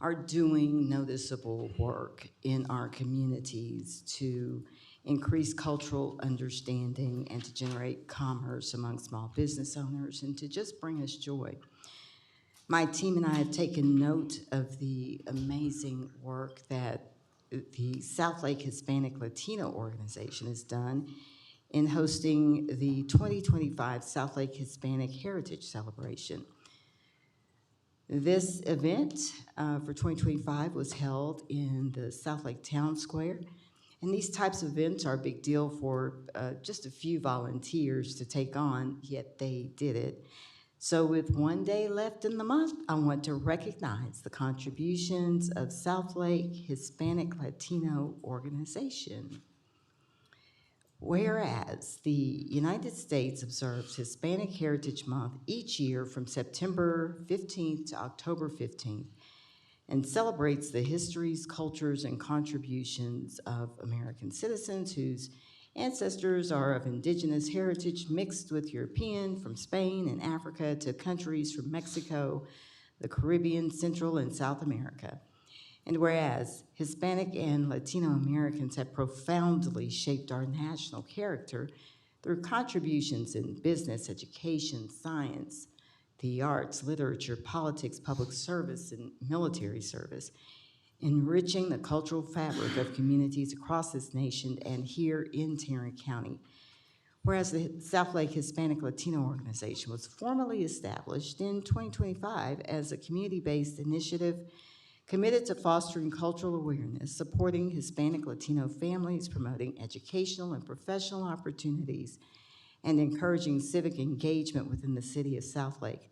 are doing noticeable work in our communities to increase cultural understanding and to generate commerce among small business owners and to just bring us joy. My team and I have taken note of the amazing work that the Southlake Hispanic Latino Organization has done in hosting the 2025 Southlake Hispanic Heritage Celebration. This event for 2025 was held in the Southlake Town Square. And these types of events are a big deal for just a few volunteers to take on, yet they did it. So with one day left in the month, I want to recognize the contributions of Southlake Hispanic Latino Organization. Whereas the United States observes Hispanic Heritage Month each year from September 15th to October 15th, and celebrates the histories, cultures, and contributions of American citizens whose ancestors are of indigenous heritage mixed with European, from Spain and Africa to countries from Mexico, the Caribbean, Central, and South America. And whereas Hispanic and Latino Americans have profoundly shaped our national character through contributions in business, education, science, the arts, literature, politics, public service, and military service, enriching the cultural fabric of communities across this nation and here in Tarrant County. Whereas the Southlake Hispanic Latino Organization was formally established in 2025 as a community-based initiative committed to fostering cultural awareness, supporting Hispanic Latino families, promoting educational and professional opportunities, and encouraging civic engagement within the city of Southlake.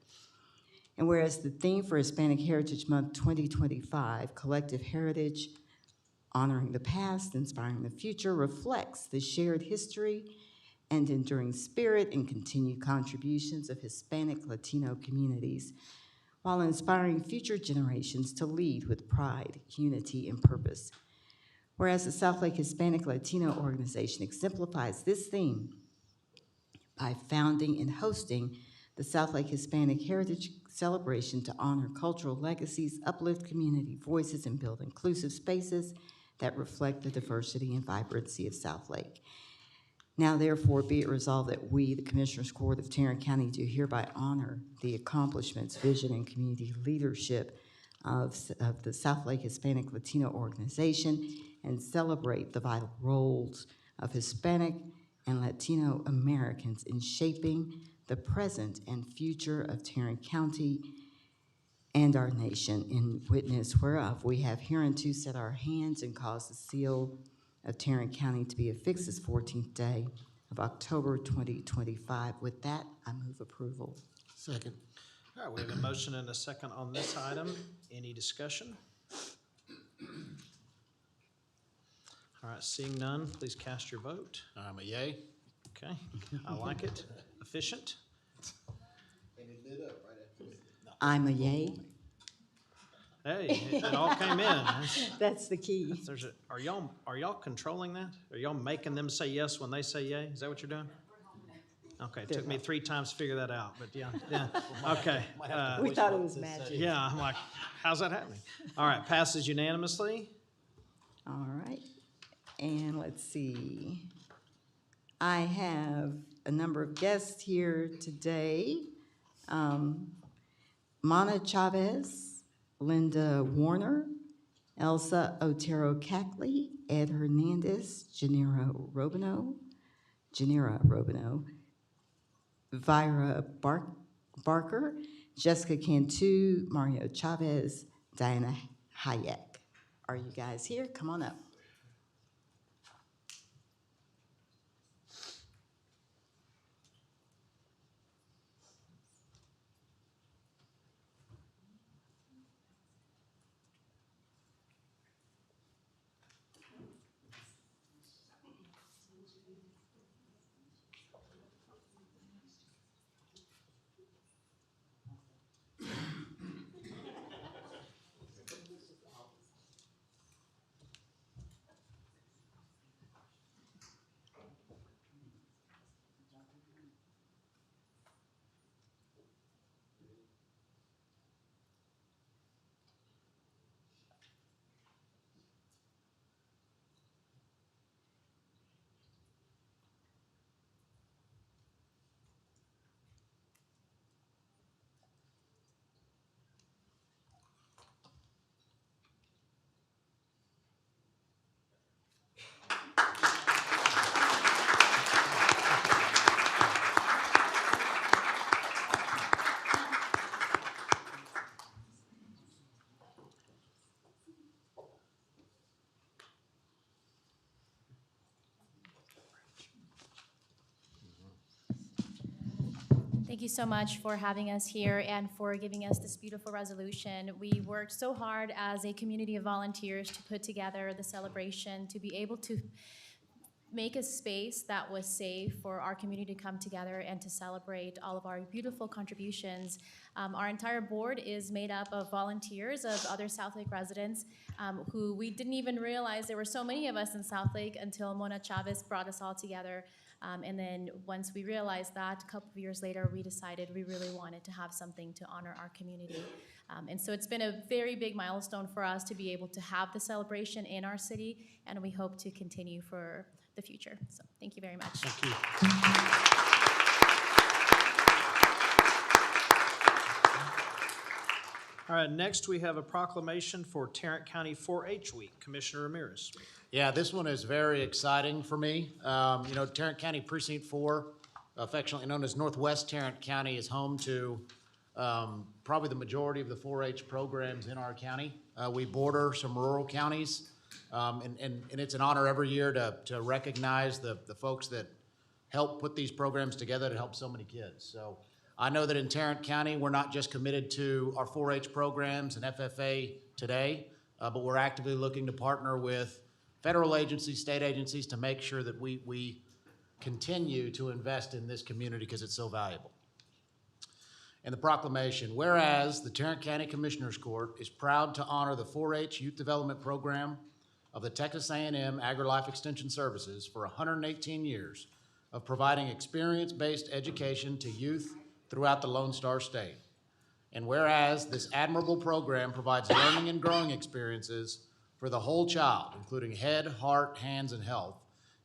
And whereas the theme for Hispanic Heritage Month 2025, Collective Heritage, Honoring the Past, Inspiring the Future, reflects the shared history and enduring spirit and continued contributions of Hispanic Latino communities, while inspiring future generations to lead with pride, unity, and purpose. Whereas the Southlake Hispanic Latino Organization exemplifies this theme by founding and hosting the Southlake Hispanic Heritage Celebration to honor cultural legacies, uplift community voices, and build inclusive spaces that reflect the diversity and vibrancy of Southlake. Now therefore be it resolved that we, the Commissioners Court of Tarrant County, do hereby honor the accomplishments, vision, and community leadership of the Southlake Hispanic Latino Organization and celebrate the vital roles of Hispanic and Latino Americans in shaping the present and future of Tarrant County and our nation. In witness whereof, we have hereunto set our hands and caused the seal of Tarrant County to be affixed this 14th day of October 2025. With that, I move approval. Second. All right, we have a motion and a second on this item. Any discussion? All right, seeing none, please cast your vote. I'm a yay. Okay, I like it. Efficient. And it lit up right after. I'm a yay. Hey, it all came in. That's the key. Are y'all controlling that? Are y'all making them say yes when they say yay? Is that what you're doing? Okay, it took me 3 times to figure that out, but yeah, okay. We thought it was magic. Yeah, I'm like, how's that happening? All right, passes unanimously. All right, and let's see. I have a number of guests here today. Mana Chavez, Linda Warner, Elsa Otero Cackley, Ed Hernandez, Janira Robino, Vira Barker, Jessica Cantu, Mario Chavez, Diana Hayek. Are you guys here? Come on up. Thank you so much for having us here and for giving us this beautiful resolution. We worked so hard as a community of volunteers to put together the celebration, to be able to make a space that was safe for our community to come together and to celebrate all of our beautiful contributions. Our entire board is made up of volunteers, of other Southlake residents, who we didn't even realize there were so many of us in Southlake until Mona Chavez brought us all together. And then once we realized that, a couple of years later, we decided we really wanted to have something to honor our community. And so it's been a very big milestone for us to be able to have the celebration in our city, and we hope to continue for the future. So thank you very much. Thank you. All right, next we have a proclamation for Tarrant County 4-H Week. Commissioner Ramirez. Yeah, this one is very exciting for me. You know, Tarrant County Precinct 4, affectionately known as Northwest Tarrant County, is home to probably the majority of the 4-H programs in our county. We border some rural counties, and it's an honor every year to recognize the folks that help put these programs together to help so many kids. So I know that in Tarrant County, we're not just committed to our 4-H programs and FFA today, but we're actively looking to partner with federal agencies, state agencies, to make sure that we continue to invest in this community because it's so valuable. And the proclamation, whereas the Tarrant County Commissioners Court is proud to honor the 4-H Youth Development Program of the Texas A&M AgriLife Extension Services for 118 years of providing experience-based education to youth throughout the Lone Star State. And whereas this admirable program provides learning and growing experiences for the whole child, including head, heart, hands, and health,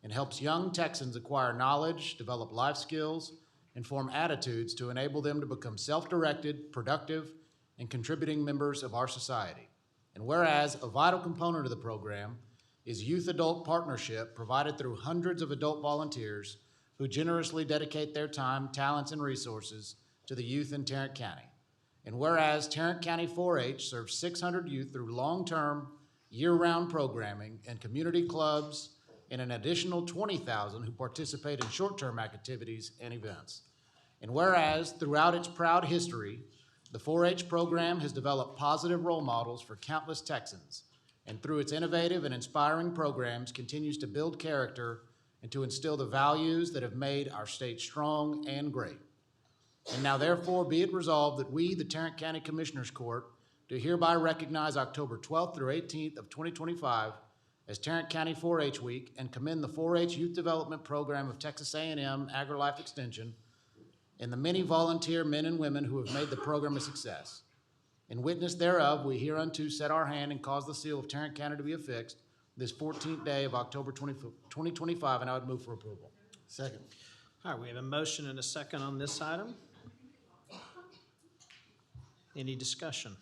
and helps young Texans acquire knowledge, develop life skills, and form attitudes to enable them to become self-directed, productive, and contributing members of our society. And whereas a vital component of the program is youth-adult partnership provided through hundreds of adult volunteers who generously dedicate their time, talents, and resources to the youth in Tarrant County. And whereas Tarrant County 4-H serves 600 youth through long-term, year-round programming and community clubs, and an additional 20,000 who participate in short-term activities and events. And whereas throughout its proud history, the 4-H program has developed positive role models for countless Texans, and through its innovative and inspiring programs continues to build character and to instill the values that have made our state strong and great. And now therefore be it resolved that we, the Tarrant County Commissioners Court, to hereby recognize October 12th through 18th of 2025 as Tarrant County 4-H Week and commend the 4-H Youth Development Program of Texas A&M AgriLife Extension and the many volunteer men and women who have made the program a success. In witness thereof, we hereunto set our hand and cause the seal of Tarrant County to be affixed this 14th day of October 2025, and I would move for approval. Second. All right, we have a motion and a second on this item. Any discussion?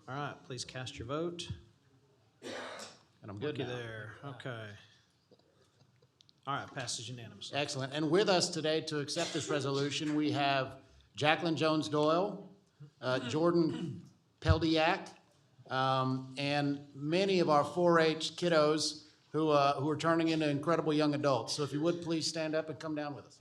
All right, please cast your vote. And I'm good Looky now. there, okay. All right, passes unanimously. Excellent. And with us today to accept this resolution, we have Jacqueline Jones Doyle, Jordan Peldiak, and many of our 4-H kiddos who are turning into incredible young adults. So if you would, please stand up and come down with us.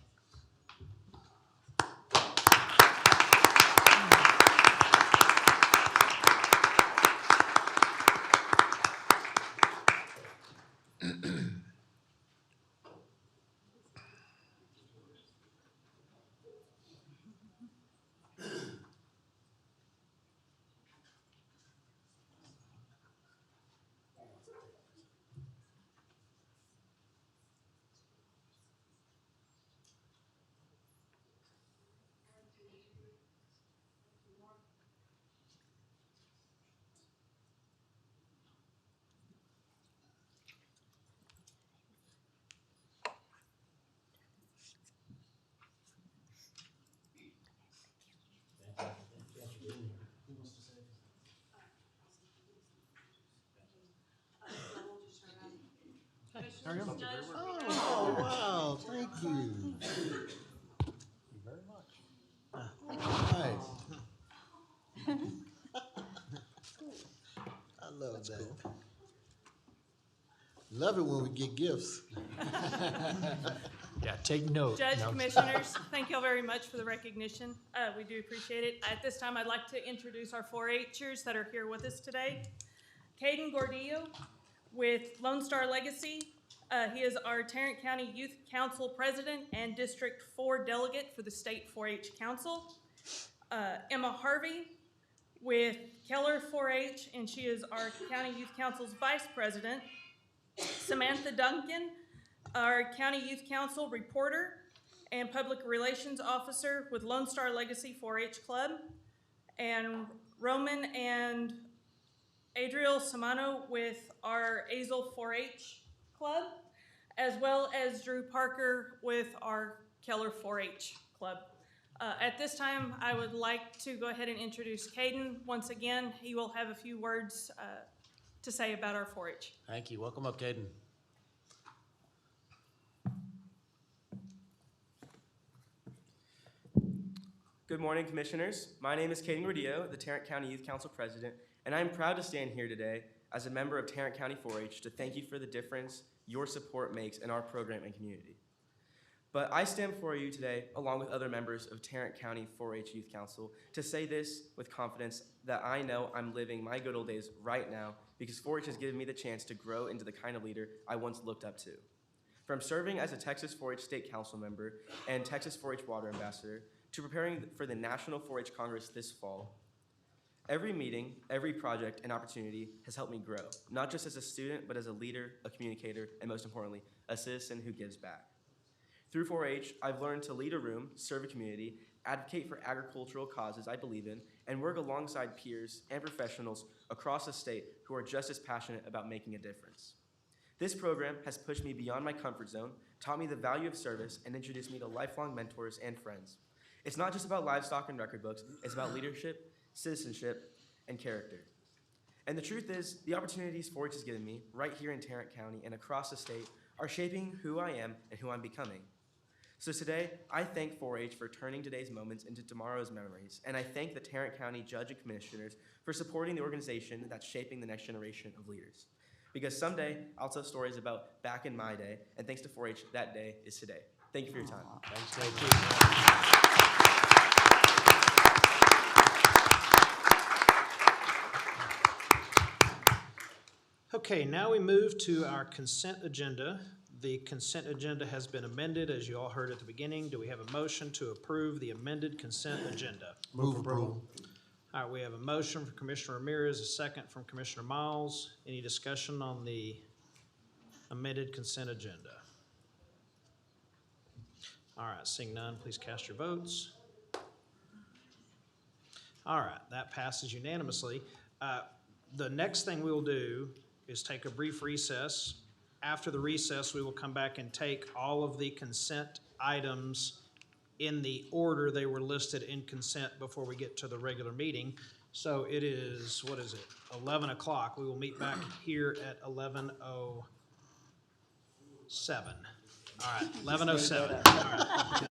Oh, wow, thank you. Very much. Nice. I love that. Love it when we get gifts. Yeah, take note. Judge, No. Commissioners, thank you all very much for the recognition. We do appreciate it. At this time, I'd like to introduce our 4-H'ers that are here with us today. Caden Gordillo with Lone Star Legacy. He is our Tarrant County Youth Council President and District 4 Delegate for the State 4-H Council. Emma Harvey with Keller 4-H, and she is our County Youth Council's Vice President. Samantha Duncan, our County Youth Council Reporter and Public Relations Officer with Lone Star Legacy 4-H Club. And Roman and Adriel Samano with our Azel 4-H Club, as well as Drew Parker with our Keller 4-H Club. At this time, I would like to go ahead and introduce Caden. Once again, he will have a few words to say about our 4-H. Thank you. Welcome up, Caden. Good morning, Commissioners. My name is Caden Gordillo, the Tarrant County Youth Council President, and I am proud to stand here today as a member of Tarrant County 4-H to thank you for the difference your support makes in our program and community. But I stand before you today, along with other members of Tarrant County 4-H Youth Council, to say this with confidence that I know I'm living my good old days right now because 4-H has given me the chance to grow into the kind of leader I once looked up to. From serving as a Texas 4-H State Council member and Texas 4-H Water Ambassador, to preparing for the National 4-H Congress this fall, every meeting, every project, and opportunity has helped me grow, not just as a student, but as a leader, a communicator, and most importantly, a citizen who gives back. Through 4-H, I've learned to lead a room, serve a community, advocate for agricultural causes I believe in, and work alongside peers and professionals across the state who are just as passionate about making a difference. This program has pushed me beyond my comfort zone, taught me the value of service, and introduced me to lifelong mentors and friends. It's not just about livestock and record books, it's about leadership, citizenship, and character. And the truth is, the opportunities 4-H has given me, right here in Tarrant County and across the state, are shaping who I am and who I'm becoming. So today, I thank 4-H for turning today's moments into tomorrow's memories, and I thank the Tarrant County Judge and Commissioners for supporting the organization that's shaping the next generation of leaders. Because someday, I'll tell stories about back in my day, and thanks to 4-H, that day is today. Thank you for your time. Thanks, Caden. Okay, now we move to our consent agenda. The consent agenda has been amended, as you all heard at the beginning. Do we have a motion to approve the amended consent agenda? Move approval. All right, we have a motion from Commissioner Ramirez, a second from Commissioner Miles. Any discussion on the amended consent agenda? All right, seeing none, please cast your votes. All right, that passes unanimously. The next thing we will do is take a brief recess. After the recess, we will come back and take all of the consent items in the order they were listed in consent before we get to the regular meeting. So it is, what is it, 11 o'clock. We will meet back here at 11:07. All right, 11:07. All right.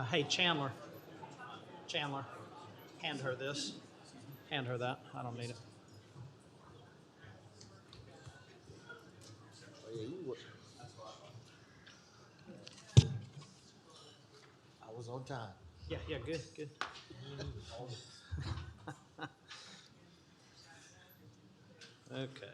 Hey, Chandler, hand her this. Hand her that. I don't need it. I was on time. Yeah, good, good. Okay.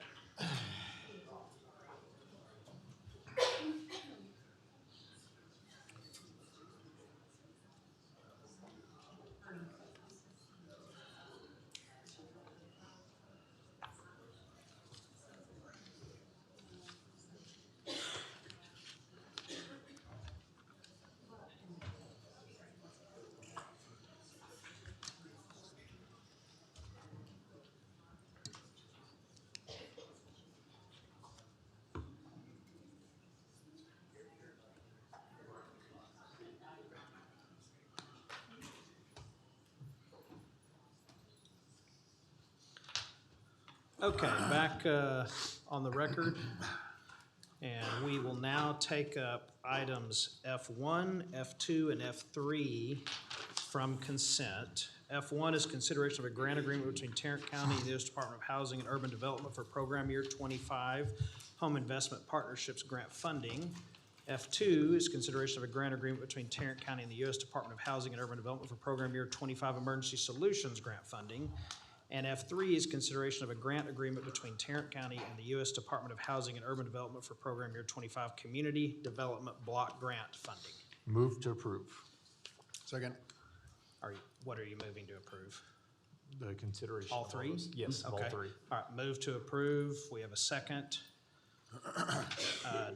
Okay, back on the record. And we will now take up items F1, F2, and F3 from consent. F1 is consideration of a grant agreement between Tarrant County and the U.S. Department of Housing and Urban Development for program year 25 Home Investment Partnerships grant funding. F2 is consideration of a grant agreement between Tarrant County and the U.S. Department of Housing and Urban Development for program year 25 Emergency Solutions grant funding. And F3 is consideration of a grant agreement between Tarrant County and the U.S. Department of Housing and Urban Development for program year 25 Community Development Block Grant funding. Move to approve. Second. What are you moving to approve? The consideration. All of three? those. Yes, of all Okay. three. All right, move to approve. We have a second.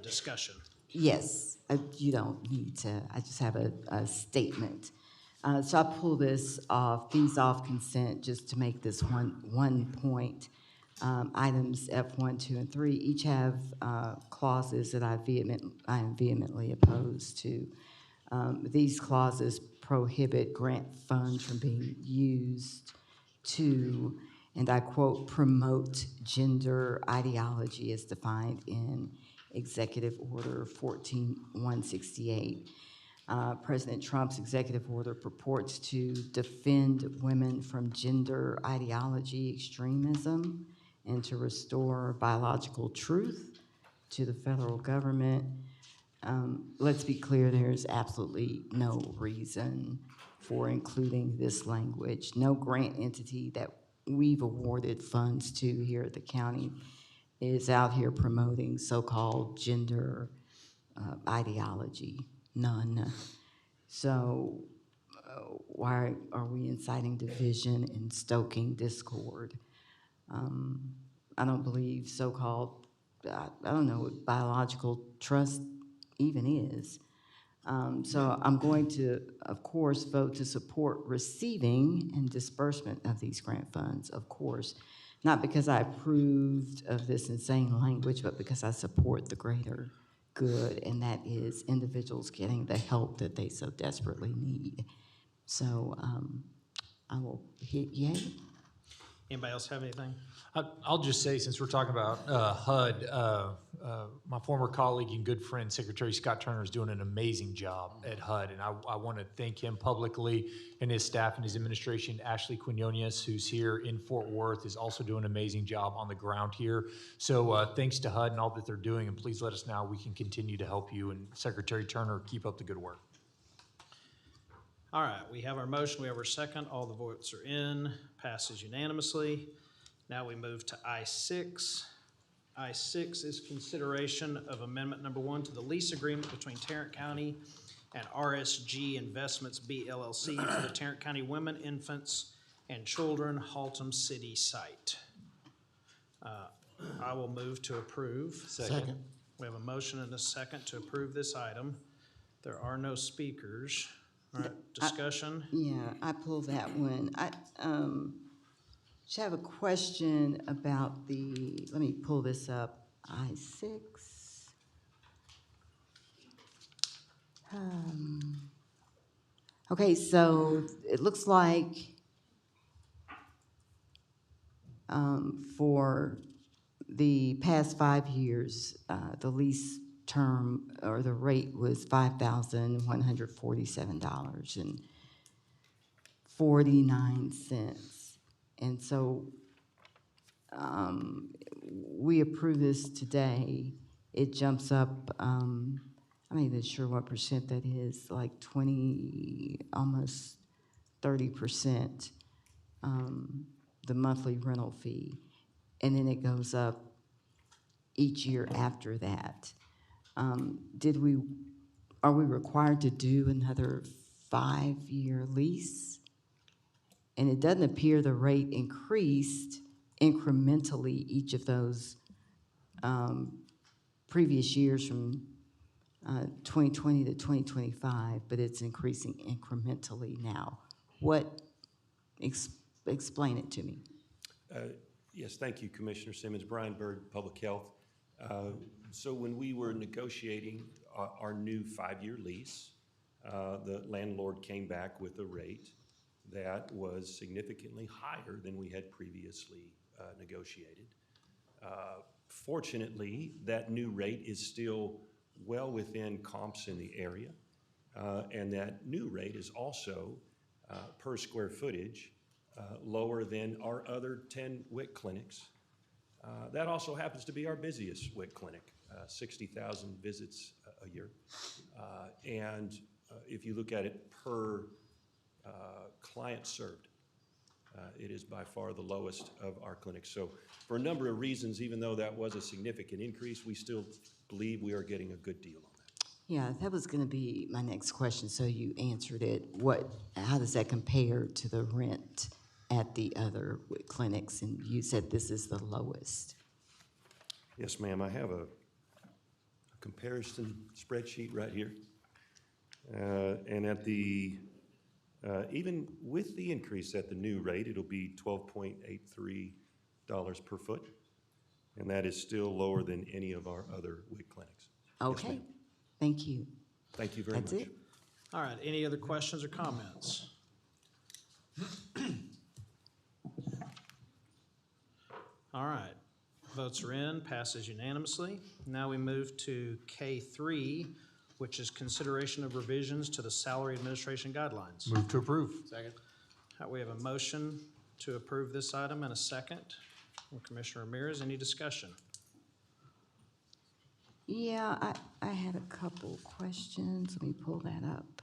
Discussion. Yes, you don't need to, I just have a statement. So I pull this off, these off consent, just to make this one point. Items F1, 2, and 3 each have clauses that I am vehemently opposed to. These clauses prohibit grant funds from being used to, and I quote, promote gender ideology as defined in Executive Order 14168. President Trump's executive order purports to defend women from gender ideology extremism and to restore biological truth to the federal government. Let's be clear, there's absolutely no reason for including this language. No grant entity that we've awarded funds to here at the county is out here promoting so-called gender ideology. None. So why are we inciting division and stoking discord? I don't believe so-called, I don't know what biological trust even is. So I'm going to, of course, vote to support receiving and disbursement of these grant funds, of course. Not because I approved of this insane language, but because I support the greater good, and that is individuals getting the help that they so desperately need. So I will hit yay. Anybody else have anything? I'll just say, since we're talking about HUD, my former colleague and good friend, Secretary Scott Turner, is doing an amazing job at HUD, and I want to thank him publicly, and his staff and his administration. Ashley Quinones, who's here in Fort Worth, is also doing an amazing job on the ground here. So thanks to HUD and all that they're doing, and please let us know how we can continue to help you. And Secretary Turner, keep up the good work. All right, we have our motion, we have our second. All the votes are in, passes unanimously. Now we move to I-6. I-6 is consideration of amendment number 1 to the lease agreement between Tarrant County and RSG Investments B LLC for the Tarrant County Women, Infants, and Children Haltom City site. I will move to approve. Second. We have a motion and a second to approve this item. There are no speakers. All right, discussion? Yeah, I pulled that one. I just have a question about let me pull this up, I-6. Okay, so it looks like for the past 5 years, the lease term, or the rate was $5,147.49. And so we approve this today, it jumps up, I'm not even sure what percent that is, like 20, almost 30%, the monthly rental fee. And then it goes up each year after that. Are we required to do another 5-year lease? And it doesn't appear the rate increased incrementally each of those previous years from 2020 to 2025, but it's increasing incrementally now. Explain it to me. Yes, thank you, Commissioner Simmons. Brian Bird, Public Health. So when we were negotiating our new 5-year lease, the landlord came back with a rate that was significantly higher than we had previously negotiated. Fortunately, that new rate is still well within comps in the area, and that new rate is also per square footage lower than our other 10 WIC clinics. That also happens to be our busiest WIC clinic, 60,000 visits a year. And if you look at it per client served, it is by far the lowest of our clinics. So for a number of reasons, even though that was a significant increase, we still believe we are getting a good deal on that. Yeah, that was gonna be my next question, so you answered it. How does that compare to the rent at the other clinics? And you said this is the lowest. Yes, ma'am, I have a comparison spreadsheet right here. And at the, even with the increase at the new rate, it'll be $12.83 per foot. And that is still lower than any of our other WIC clinics. Okay, Yes, ma'am. thank you. Thank you very much. That's it. All right, any other questions or comments? All right, votes are in, passes unanimously. Now we move to K3, which is consideration of revisions to the salary administration guidelines. Move to approve. Second. We have a motion to approve this item and a second from Commissioner Ramirez. Any discussion? Yeah, I had a couple questions. Let me pull that up.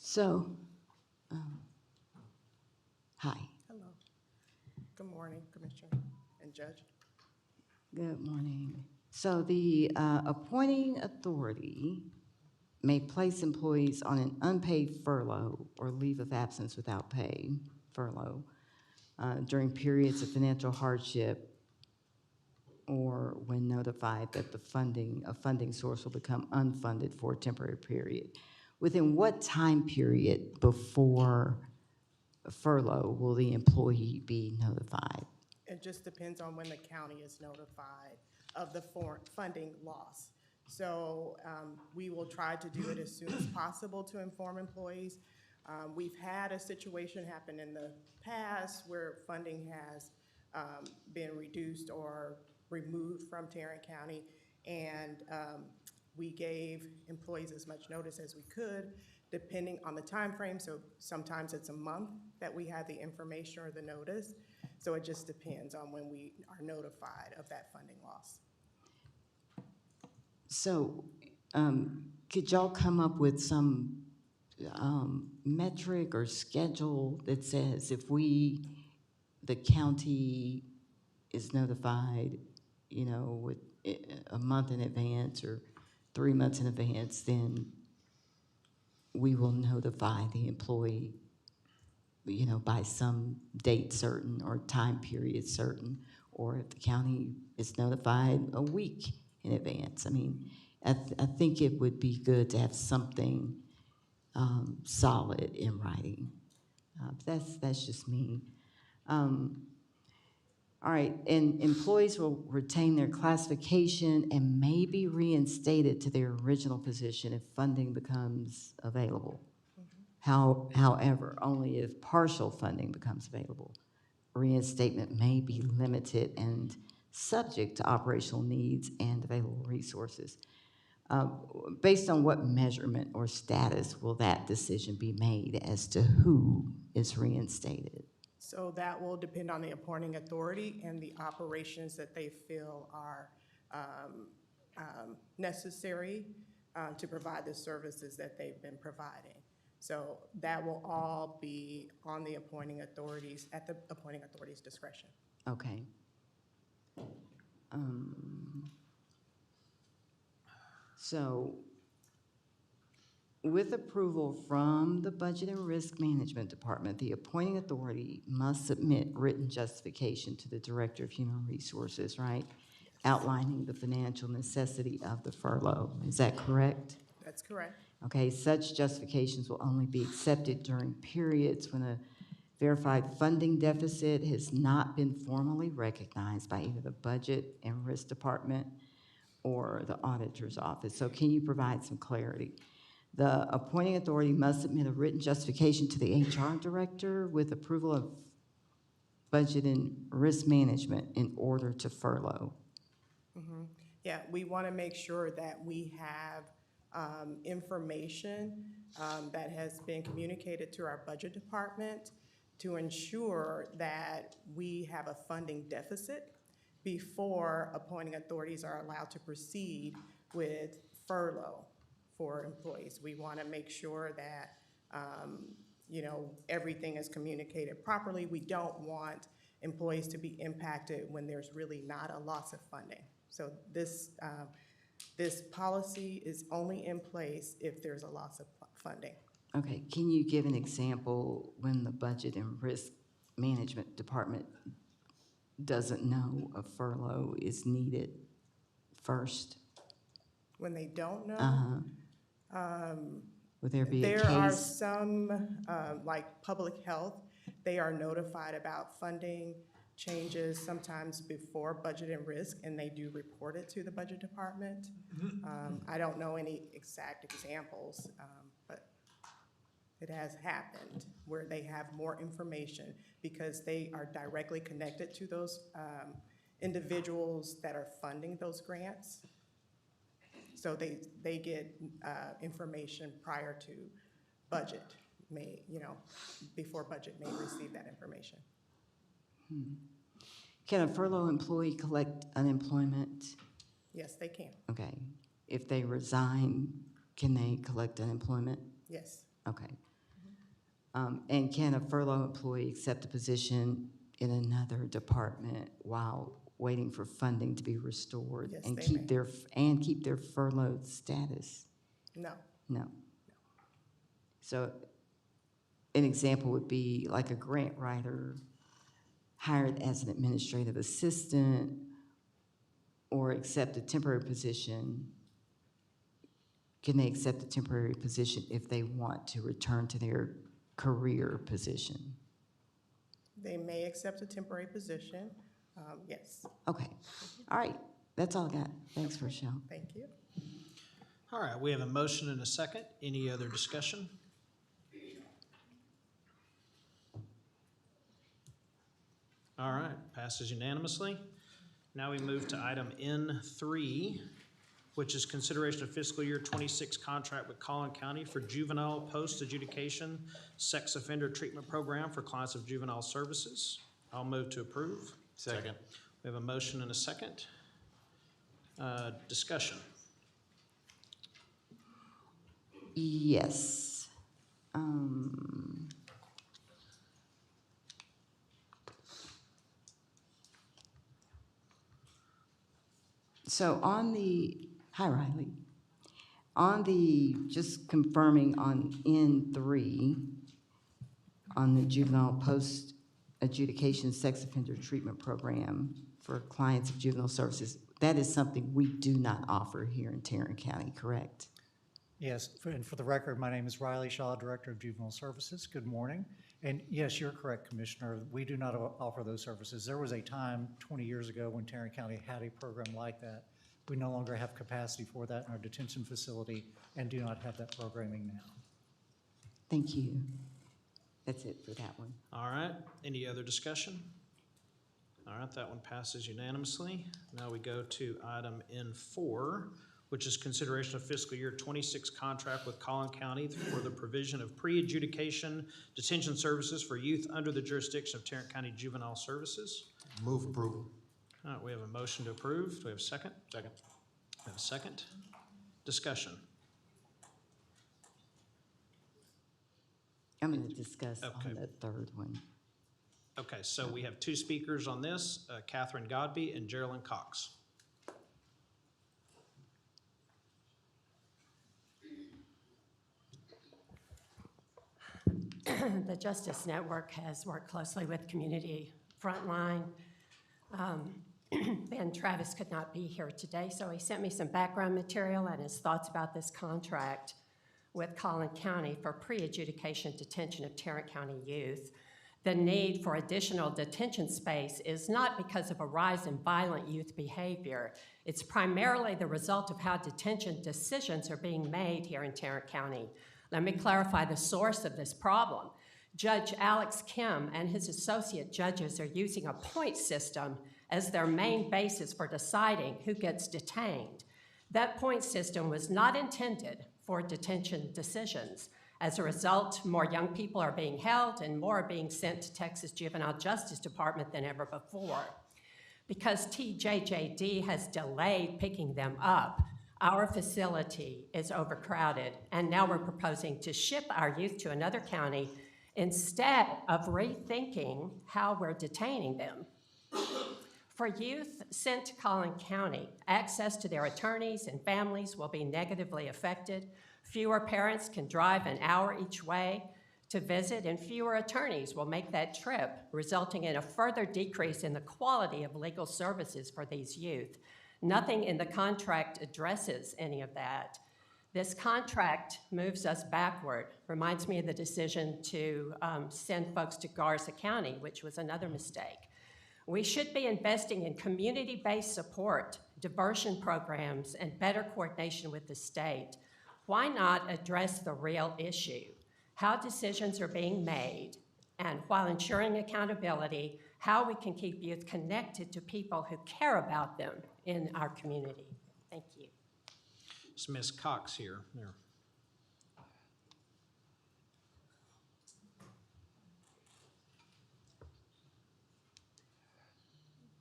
So, hi. Hello. Good morning, Commissioner and Judge. Good morning. So the appointing authority may place employees on an unpaid furlough or leave of absence without pay, furlough, during periods of financial hardship or when notified that a funding source will become unfunded for a temporary period. Within what time period before a furlough will the employee be notified? It just depends on when the county is notified of the funding loss. So we will try to do it as soon as possible to inform employees. We've had a situation happen in the past where funding has been reduced or removed from Tarrant County, and we gave employees as much notice as we could, depending on the time frame. So sometimes it's a month that we have the information or the notice. So it just depends on when we are notified of that funding loss. So could y'all come up with some metric or schedule that says if the county is notified, you know, with a month in advance or 3 months in advance, then we will notify the employee, you know, by some date certain or time period certain, or if the county is notified a week in advance. I mean, I think it would be good to have something solid in writing. That's just me. All right, and employees will retain their classification and may be reinstated to their original position if funding becomes available. However, only if partial funding becomes available. Reinstatement may be limited and subject to operational needs and available resources. Based on what measurement or status will that decision be made as to who is reinstated? So that will depend on the appointing authority and the operations that they feel are necessary to provide the services that they've been providing. So that will all be on the appointing authorities, at the appointing authority's discretion. Okay. So, with approval from the Budget and Risk Management Department, the appointing authority must submit written justification to the Director of Human Resources, right? Outlining the financial necessity of the furlough. Is that correct? That's correct. Okay, such justifications will only be accepted during periods when a verified funding deficit has not been formally recognized by either the Budget and Risk Department or the Auditor's Office. So can you provide some clarity? The appointing authority must submit a written justification to the HR Director with approval of Budget and Risk Management in order to furlough. Yeah, we want to make sure that we have information that has been communicated to our budget department to ensure that we have a funding deficit before appointing authorities are allowed to proceed with furlough for employees. We want to make sure that everything is communicated properly. We don't want employees to be impacted when there's really not a loss of funding. So this policy is only in place if there's a loss of funding. Okay, can you give an example when the Budget and Risk Management Department doesn't know a furlough is needed first? When they don't know? Would there be a case? There are some, like public health, they are notified about funding changes sometimes before budget and risk, and they do report it to the budget department. I don't know any exact examples, but it has happened where they have more information because they are directly connected to those individuals that are funding those grants. So they get information prior to budget before budget may receive that information. Can a furlough employee collect unemployment? Yes, they can. Okay. If they resign, can they collect unemployment? Yes. Okay. And can a furlough employee accept a position in another department while waiting for funding to be restored? Yes, and they keep may. keep their furloughed status? No. No. So an example would be like a grant writer hired as an administrative assistant or accept a temporary position. Can they accept a temporary position if they want to return to their career position? They may accept a temporary position, yes. Okay. All right. That's all I got. Thanks, Rochelle. Thank you. All right, we have a motion and a second. Any other discussion? All right, passes unanimously. Now we move to item N3, which is consideration of fiscal year 26 contract with Collin County for juvenile post-adjudication sex offender treatment program for clients of juvenile services. I'll move to approve. Second. We have a motion and a second. Discussion. Yes. So on the, hi Riley, on the, just confirming on N3, on the juvenile post-adjudication sex offender treatment program for clients of juvenile services, that is something we do not offer here in Tarrant County, correct? Yes, and for the record, my name is Riley Shaw, Director of Juvenile Services. Good morning. And yes, you're correct, Commissioner. We do not offer those services. There was a time 20 years ago when Tarrant County had a program like that. We no longer have capacity for that in our detention facility and do not have that programming now. Thank you. That's it for that one. All right, any other discussion? All right, that one passes unanimously. Now we go to item N4, which is consideration of fiscal year 26 contract with Collin County for the provision of pre-adjudication detention services for youth under the jurisdiction of Tarrant County Juvenile Services. Move approval. All right, we have a motion to approve. Do we have a second? Second. We have a second. Discussion. I'm going to discuss Okay. on the third one. Okay, so we have two speakers on this, Catherine Godby and Geraldine Cox. The Justice Network has worked closely with Community Frontline. Ben Travis could not be here today, so he sent me some background material and his thoughts about this contract with Collin County for pre-adjudication detention of Tarrant County youth. The need for additional detention space is not because of a rise in violent youth behavior. It's primarily the result of how detention decisions are being made here in Tarrant County. Let me clarify the source of this problem. Judge Alex Kim and his associate judges are using a point system as their main basis for deciding who gets detained. That point system was not intended for detention decisions. As a result, more young people are being held and more are being sent to Texas Juvenile Justice Department than ever before. Because TJJD has delayed picking them up, our facility is overcrowded, and now we're proposing to ship our youth to another county instead of rethinking how we're detaining them. For youth sent to Collin County, access to their attorneys and families will be negatively affected. Fewer parents can drive an hour each way to visit, and fewer attorneys will make that trip, resulting in a further decrease in the quality of legal services for these youth. Nothing in the contract addresses any of that. This contract moves us backward. Reminds me of the decision to send folks to Garza County, which was another mistake. We should be investing in community-based support, diversion programs, and better coordination with the state. Why not address the real issue, how decisions are being made, and while ensuring accountability, how we can keep youth connected to people who care about them in our community. Thank you. Is Ms. Cox here? There.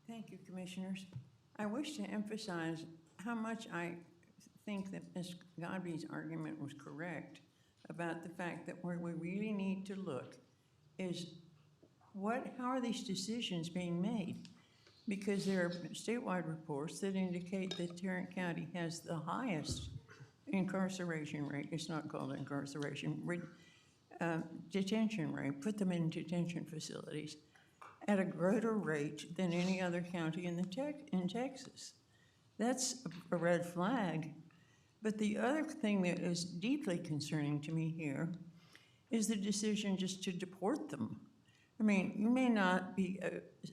Thank you, Commissioners. I wish to emphasize how much I think that Ms. Godby's argument was correct about the fact that where we really need to look is how are these decisions being made? Because there are statewide reports that indicate that Tarrant County has the highest incarceration rate. It's not called incarceration, detention rate. Put them in detention facilities at a greater rate than any other county in Texas. That's a red flag. But the other thing that is deeply concerning to me here is the decision just to deport them. I mean, you may not be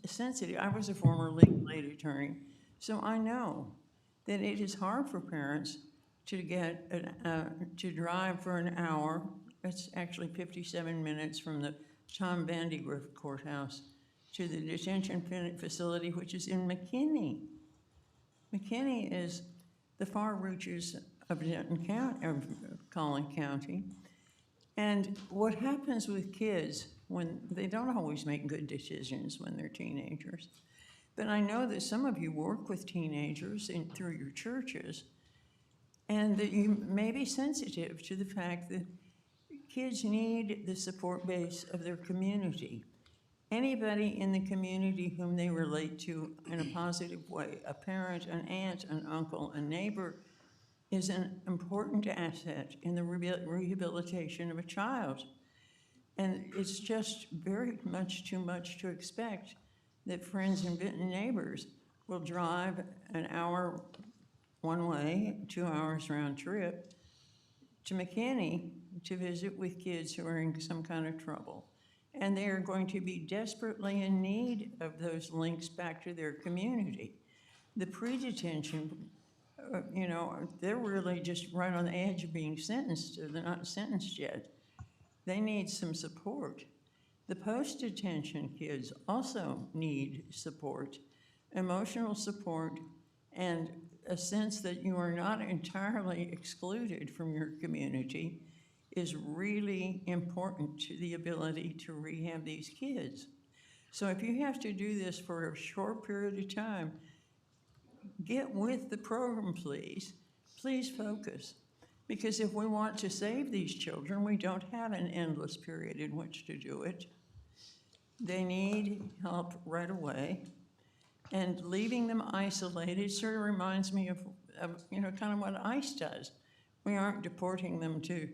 sensitive. I was a former legal aid attorney, so I know that it is hard for parents to get to drive for an hour. It's actually 57 minutes from the Tom Vandegrift Courthouse to the detention facility, which is in McKinney. McKinney is the far reaches of Collin County. And what happens with kids when they don't always make good decisions when they're teenagers. But I know that some of you work with teenagers through your churches, and that you may be sensitive to the fact that kids need the support base of their community. Anybody in the community whom they relate to in a positive way, a parent, an aunt, an uncle, a neighbor, is an important asset in the rehabilitation of a child. And it's just very much too much to expect that friends and neighbors will drive an hour one way, 2 hours round trip, to McKinney to visit with kids who are in some kind of trouble. And they are going to be desperately in need of those links back to their community. The pre-detention, they're really just right on the edge of being sentenced, or they're not sentenced yet. They need some support. The post-detention kids also need support, emotional support, and a sense that you are not entirely excluded from your community is really important to the ability to rehab these kids. So if you have to do this for a short period of time, get with the program, please. Please focus. Because if we want to save these children, we don't have an endless period in which to do it. They need help right away. And leaving them isolated sort of reminds me of kind of what ICE does. We aren't deporting them to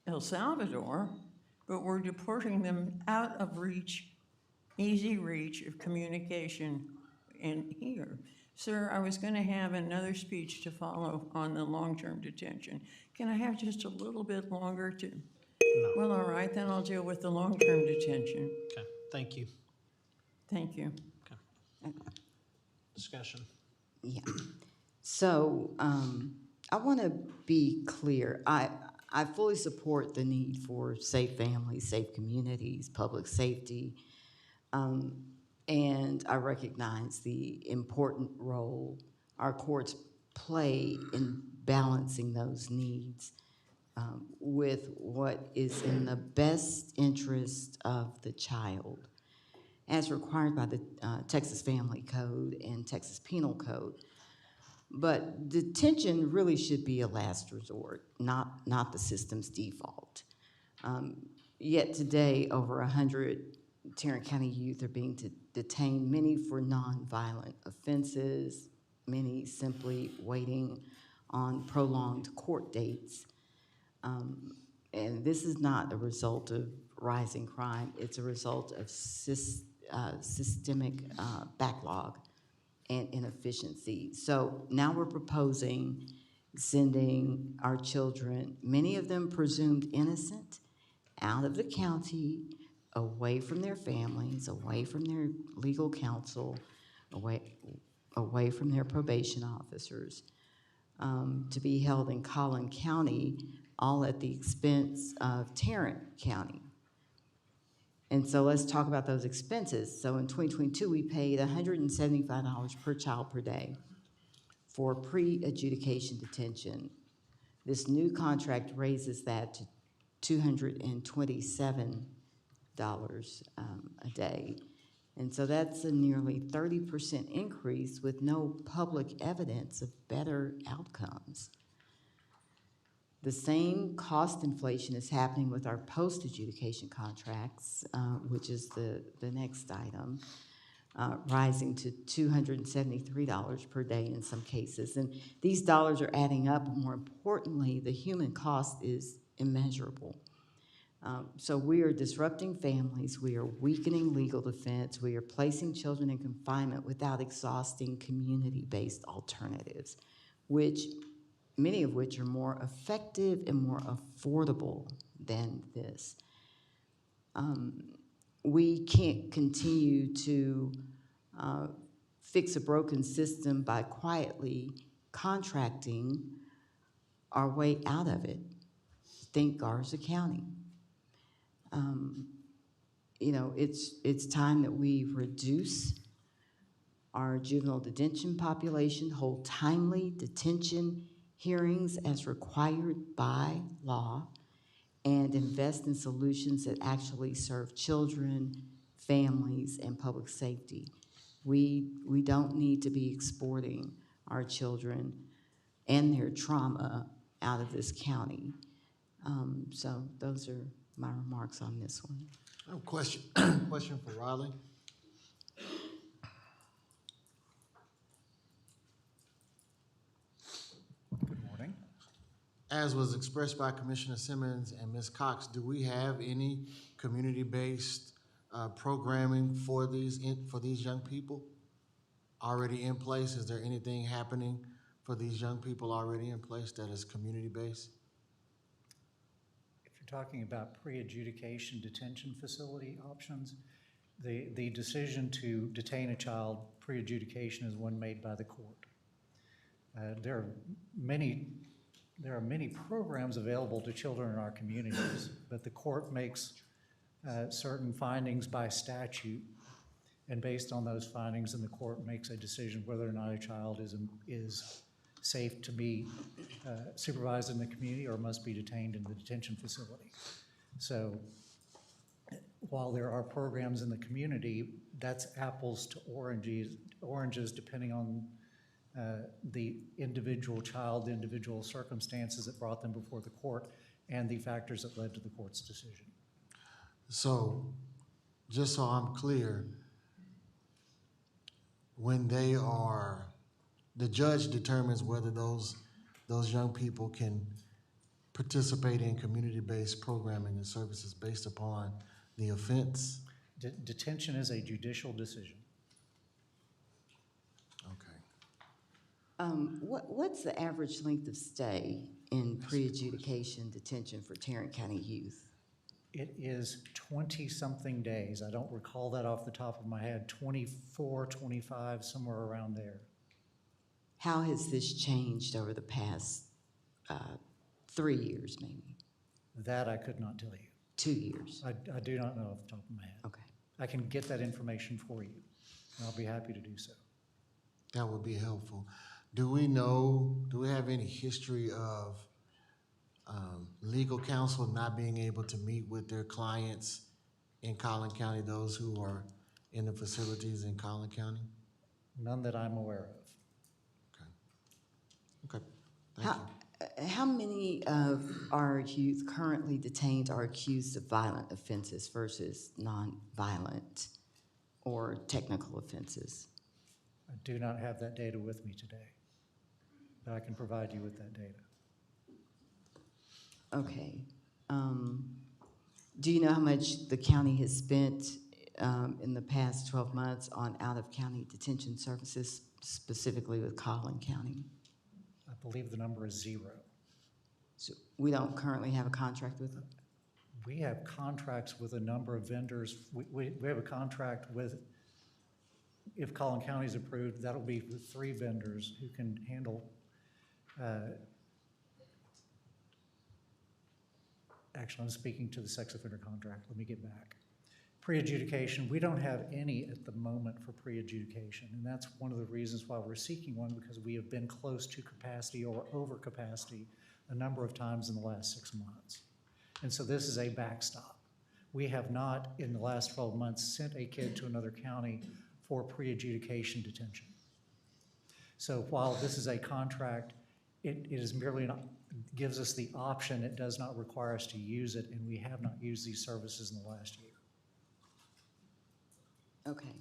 El Salvador, but we're deporting them out of reach, easy reach of communication in here. Sir, I was going to have another speech to follow on the long-term detention. Can I have just a little bit longer to? No. Well, all right, then I'll deal with the long-term detention. Okay, thank you. Thank you. Discussion. Yeah. So I want to be clear. I fully support the need for safe families, safe communities, public safety, and I recognize the important role our courts play in balancing those needs with what is in the best interest of the child, as required by the Texas Family Code and Texas Penal Code. But detention really should be a last resort, not the system's default. Yet today, over 100 Tarrant County youth are being detained, many for nonviolent offenses, many simply waiting on prolonged court dates. And this is not a result of rising crime, it's a result of systemic backlog and inefficiency. So now we're proposing sending our children, many of them presumed innocent, out of the county, away from their families, away from their legal counsel, away from their probation officers, to be held in Collin County, all at the expense of Tarrant County. And so let's talk about those expenses. So in 2022, we paid $175 per child per day for pre-adjudication detention. This new contract raises that to $227 a day. And so that's a nearly 30% increase with no public evidence of better outcomes. The same cost inflation is happening with our post-adjudication contracts, which is the next item, rising to $273 per day in some cases. And these dollars are adding up. More importantly, the human cost is immeasurable. So we are disrupting families, we are weakening legal defense, we are placing children in confinement without exhausting community-based alternatives, many of which are more effective and more affordable than this. We can't continue to fix a broken system by quietly contracting our way out of it. Think Garza County. It's time that we reduce our juvenile detention population, hold timely detention hearings as required by law, and invest in solutions that actually serve children, families, and public safety. We don't need to be exporting our children and their trauma out of this county. So those are my remarks on this one. I have a question, question for Riley. Good morning. As was expressed by Commissioner Simmons and Ms. Cox, do we have any community-based programming for these young people already in place? Is there anything happening for these young people already in place that is community-based? you're talking about pre-adjudication detention facility options, the decision to detain a child pre-adjudication is one made by the court. There are many programs available to children in our communities, but the court makes certain findings by statute, and based on those findings, then the court makes a decision whether or not a child is safe to be supervised in the community or must be detained in the detention facility. So while there are programs in the community, that's apples to oranges depending on the individual child, the individual circumstances that brought them before the court, and the factors that led to the court's decision. So, just so I'm clear, when the judge determines whether those young people can participate in community-based programming and services based upon the offense? Detention is a judicial decision. Okay. What's the average length of stay in pre-adjudication detention for Tarrant County youth? It is 20-something days. I don't recall that off the top of my head, 24, 25, somewhere around there. How has this changed over the past 3 years, maybe? That I could not tell you. 2 years? I do not know off the top of my head. Okay. I can get that information for you, and I'll be happy to do so. That would be helpful. Do we have any history of legal counsel not being able to meet with their clients in Collin County, those who are in the facilities in Collin County? None that I'm aware of. Okay, thank you. How many of our youth currently detained are accused of violent offenses versus non-violent or technical offenses? I do not have that data with me today, but I can provide you with that data. Okay. Do you know how much the county has spent in the past 12 months on out-of-county detention services, specifically with Collin County? I believe the number is 0. So we don't currently have a contract with them? We have contracts with a number of vendors. We have a contract with, if Collin County is approved, that'll be with 3 vendors who can handle, actually, I'm speaking to the sex offender contract. Let me get back. Pre-adjudication, we don't have any at the moment for pre-adjudication, and that's one of the reasons why we're seeking one, because we have been close to capacity or over capacity a number of times in the last 6 months. And so this is a backstop. We have not, in the last 12 months, sent a kid to another county for pre-adjudication detention. So while this is a contract, it is merely gives us the option. It does not require us to use it, and we have not used these services in the last year. Okay.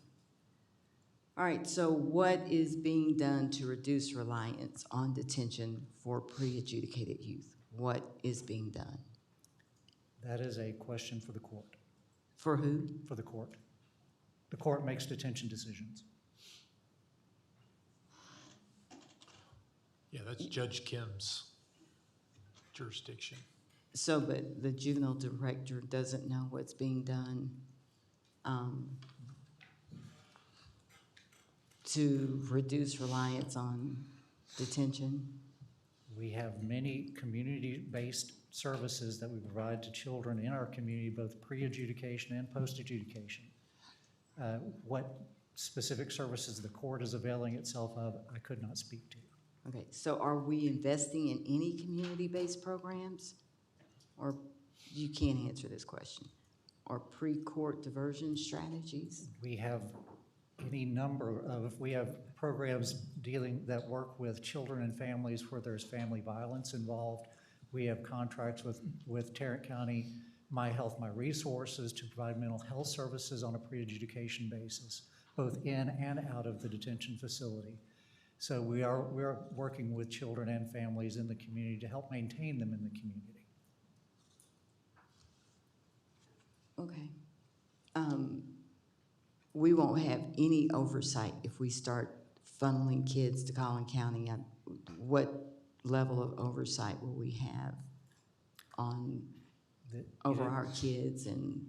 All right, so what is being done to reduce reliance on detention for pre-adjudicated youth? What is being done? That is a question for the court. For who? For the court. The court makes detention decisions. Yeah, that's Judge Kim's jurisdiction. So, but the juvenile director doesn't know what's being done to reduce reliance on detention? We have many community-based services that we provide to children in our community, both pre-adjudication and post-adjudication. What specific services the court is availing itself of, I could not speak to. Okay, so are we investing in any community-based programs? Or you can't answer this question? Or pre-court diversion strategies? We have we have programs that work with children and families where there's family violence involved. We have contracts with Tarrant County, My Health, My Resources to provide mental health services on a pre-adjudication basis, both in and out of the detention facility. So we are working with children and families in the community to help maintain them in the community. Okay. We won't have any oversight if we start funneling kids to Collin County. What level of oversight will we have on over our kids and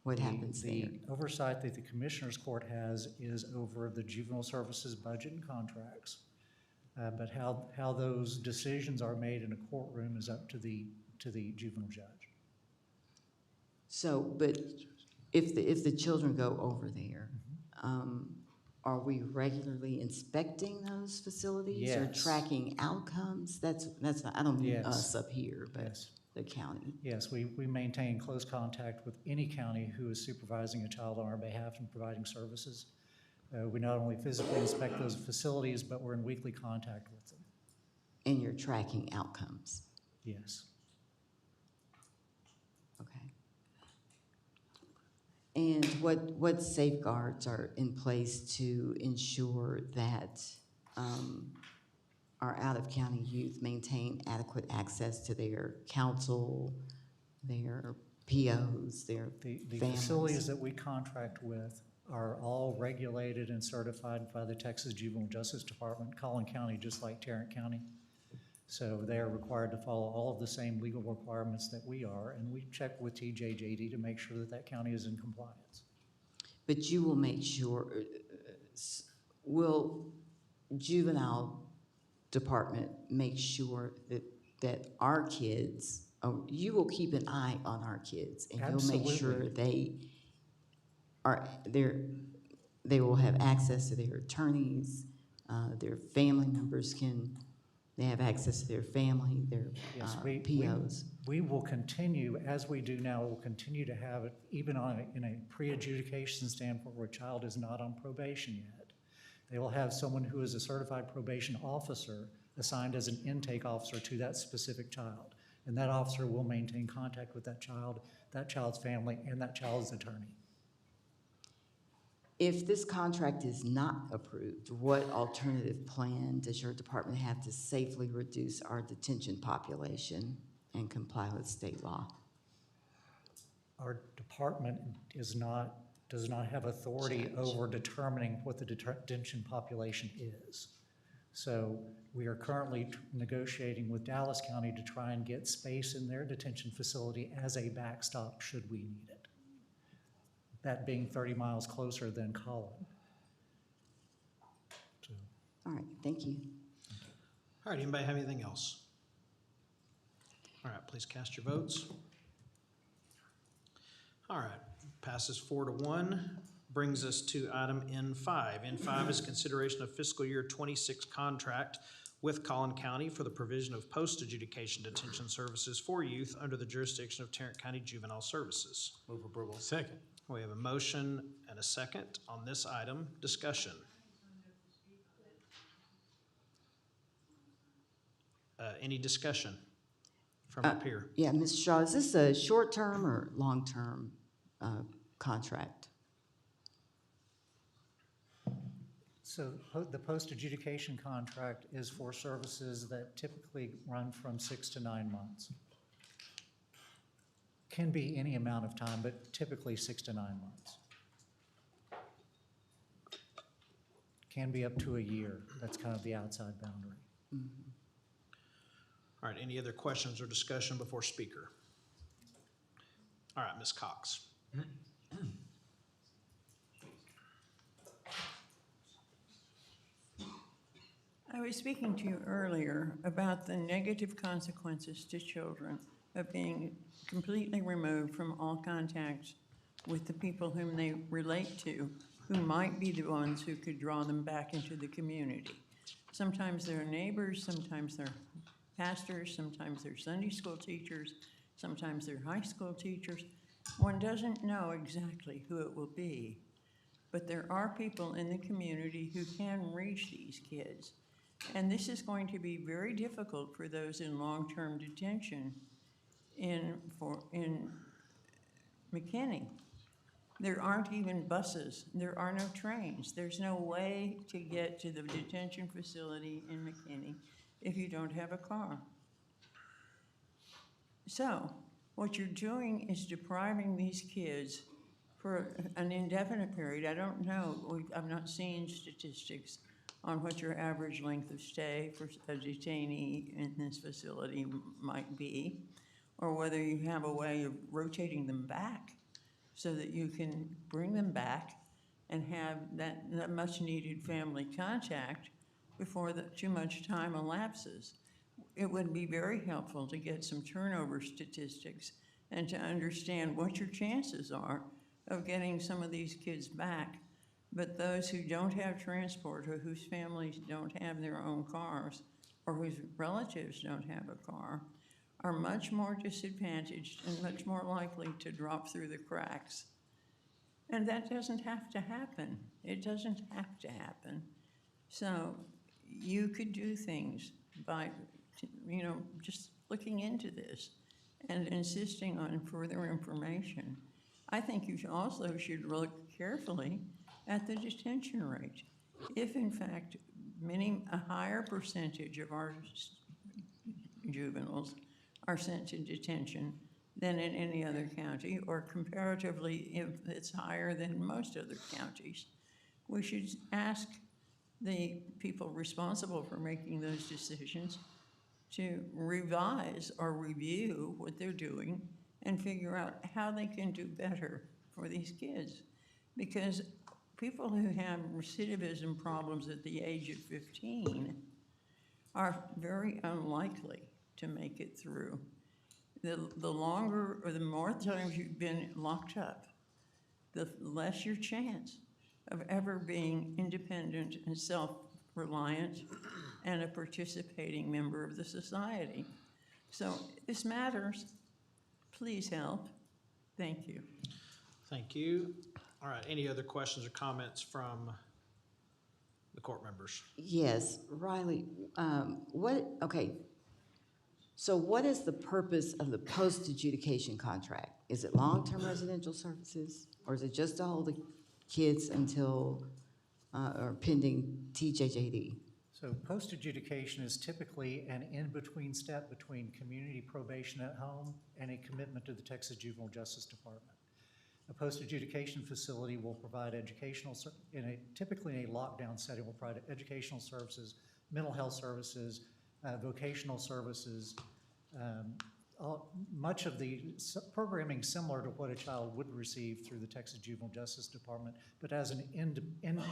what happens there? The oversight that the Commissioners Court has is over the juvenile services budget and contracts. But how those decisions are made in a courtroom is up to the juvenile judge. So, but if the children go over there, are we regularly inspecting those facilities or Yes. tracking outcomes? That's not, I don't mean Yes. us up here, but Yes. the county. Yes, we maintain close contact with any county who is supervising a child on our behalf and providing services. We not only physically inspect those facilities, but we're in weekly contact with them. And you're tracking outcomes. Yes. Okay. And what safeguards are in place to ensure that our out-of-county youth maintain adequate access to their counsel, their POs, their The families? facilities that we contract with are all regulated and certified by the Texas Juvenile Justice Department, Collin County, just like Tarrant County. So they are required to follow all of the same legal requirements that we are, and we check with TJJD to make sure that that county is in compliance. But you will make sure, will juvenile department make sure that our kids, you will keep an eye on our kids, and you'll make sure Absolutely. they will have access to their attorneys, their family members they have access to their family, their Yes, POs. we will continue, as we do now, we'll continue to have it, even in a pre-adjudication standpoint where a child is not on probation yet. They will have someone who is a certified probation officer assigned as an intake officer to that specific child. And that officer will maintain contact with that child's family, and that child's attorney. If this contract is not approved, what alternative plan does your department have to safely reduce our detention population and comply with state law? Our department does not have authority over determining what the detention population is. So we are currently negotiating with Dallas County to try and get space in their detention facility as a backstop should we need it. That being 30 miles closer than Collin. All right, thank you. All right, anybody have anything else? All right, please cast your votes. All right, passes 4-1. Brings us to item N5. N5 is consideration of fiscal year 26 contract with Collin County for the provision of post-adjudication detention services for youth under the jurisdiction of Tarrant County Juvenile Services. Move approval. Second. We have a motion and a second on this item. Discussion. Any discussion from up here? Yeah, Ms. Shaw, is this a short-term or long-term contract? So the post-adjudication contract is for services that typically run from 6 to 9 months. Can be any amount of time, but typically 6 to 9 months. Can be up to a year. That's kind of the outside boundary. All right, any other questions or discussion before speaker? All right, Ms. Cox. I was speaking to you earlier about the negative consequences to children of being completely removed from all contact with the people whom they relate to, who might be the ones who could draw them back into the community. Sometimes they're neighbors, sometimes they're pastors, sometimes they're Sunday school teachers, sometimes they're high school teachers. One doesn't know exactly who it will be, but there are people in the community who can reach these kids. And this is going to be very difficult for those in long-term detention in McKinney. There aren't even buses. There are no trains. There's no way to get to the detention facility in McKinney if you don't have a car. So what you're doing is depriving these kids for an indefinite period. I don't know. I've not seen statistics on what your average length of stay for a detainee in this facility might be, or whether you have a way of rotating them back so that you can bring them back and have that much-needed family contact before too much time elapses. It would be very helpful to get some turnover statistics and to understand what your chances are of getting some of these kids back. But those who don't have transport, or whose families don't have their own cars, or whose relatives don't have a car, are much more disadvantaged and much more likely to drop through the cracks. And that doesn't have to happen. It doesn't have to happen. So you could do things by, just looking into this and insisting on further information. I think you also should look carefully at the detention rate. If in fact a higher percentage of our juveniles are sent to detention than in any other county, or comparatively if it's higher than most other counties, we should ask the people responsible for making those decisions to revise or review what they're doing and figure out how they can do better for these kids. Because people who have recidivism problems at the age of 15 are very unlikely to make it through. The longer or the more times you've been locked up, the less your chance of ever being independent and self-reliant and a participating member of the society. So this matters. Please help. Thank you. Thank you. All right, any other questions or comments from the court members? Yes, Riley, so what is the purpose of the post-adjudication contract? Is it long-term residential services, or is it just to hold the kids until, or pending TJJD? So post-adjudication is typically an in-between step between community probation at home and a commitment to the Texas Juvenile Justice Department. A post-adjudication facility will provide educational, typically in a lockdown setting, will provide educational services, mental health services, vocational services, much of the programming similar to what a child would receive through the Texas Juvenile Justice Department, but as an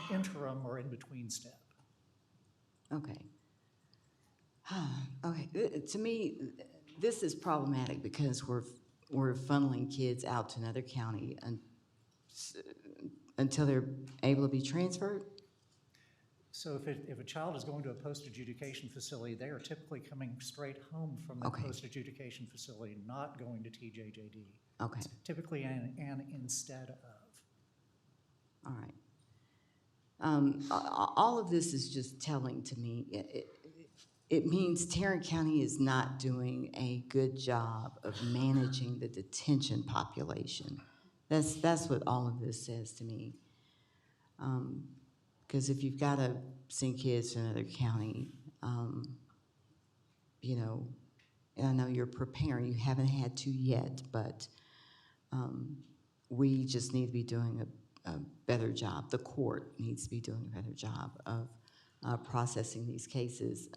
interim or in-between step. Okay. Okay, to me, this is problematic because we're funneling kids out to another county until they're able to be transferred? So if a child is going to a post-adjudication facility, they are typically coming straight home from the post-adjudication facility, not going to TJJD. Okay. It's typically an instead of. All right. All of this is just telling to me, it means Tarrant County is not doing a good job of managing the detention population. That's what all of this says to me. Because if you've got to send kids to another county, you know, and I know you're preparing, you haven't had to yet, but we just need to be doing a better job. The court needs to be doing a better job of processing these cases.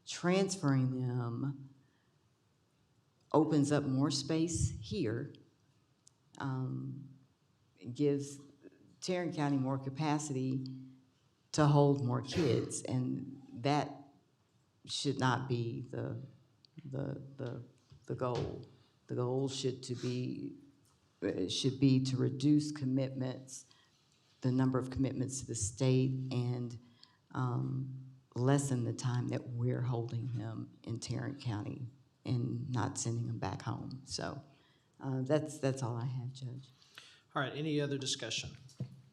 Transferring them opens up more space here. It gives Tarrant County more capacity to hold more kids, and that should not be the goal. The goal should be to reduce commitments, the number of commitments to the state, and lessen the time that we're holding them in Tarrant County and not sending them back home. So that's all I have, Judge. All right, any other discussion?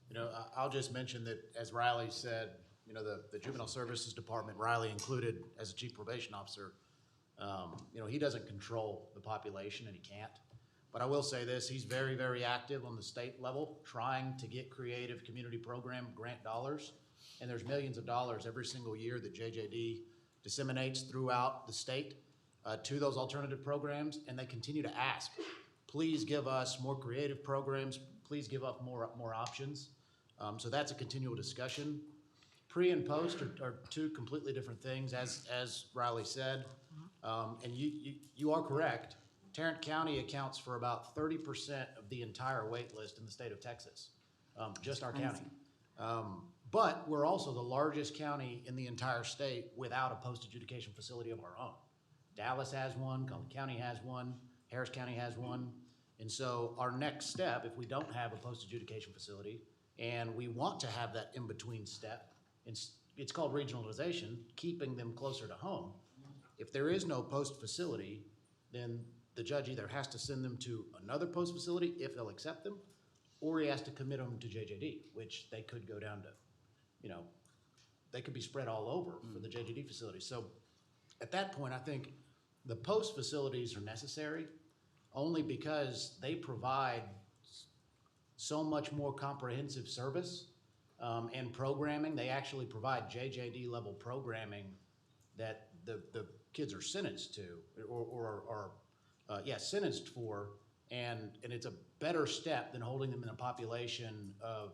You know, I'll just mention that, as Riley said, you know, the Juvenile Services Department, Riley included as a chief probation officer, you know, he doesn't control the population, and he can't. But I will say this, he's very, very active on the state level, trying to get creative community program grant dollars. And there's millions of dollars every single year that JJD disseminates throughout the state to those alternative programs, and they continue to ask, please give us more creative programs, please give us more options. So that's a continual discussion. pre and post are two completely different things, as Riley said. And you are correct. Tarrant County accounts for about 30% of the entire wait list in the state of Texas, just our county. But we're also the largest county in the entire state without a post-adjudication facility of our own. Dallas has one, Cullen County has one, Harris County has one. And so our next step, if we don't have a post-adjudication facility, and we want to have that in-between step, it's called regionalization, keeping them closer to home. If there is no post facility, then the judge either has to send them to another post facility if they'll accept them, or he has to commit them to JJD, which they could go down to, they could be spread all over for the JJD facility. So at that point, I think the post facilities are necessary only because they provide so much more comprehensive service and programming. They actually provide JJD level programming that the kids are sentenced to or sentenced for, and it's a better step than holding them in a population of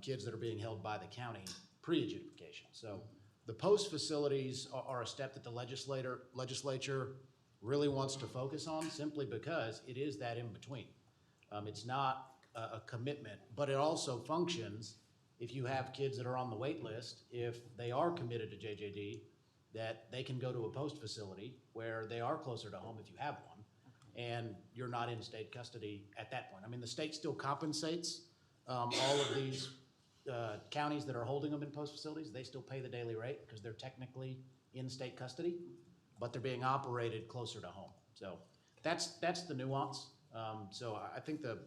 kids that are being held by the county pre-adjudication. So the post facilities are a step that the legislature really wants to focus on, simply because it is that in between. It's not a commitment, but it also functions if you have kids that are on the wait list, if they are committed to JJD, that they can go to a post facility where they are closer to home if you have one, and you're not in state custody at that point. I mean, the state still compensates all of these counties that are holding them in post facilities. They still pay the daily rate because they're technically in state custody, but they're being operated closer to home. So that's the nuance. So I think the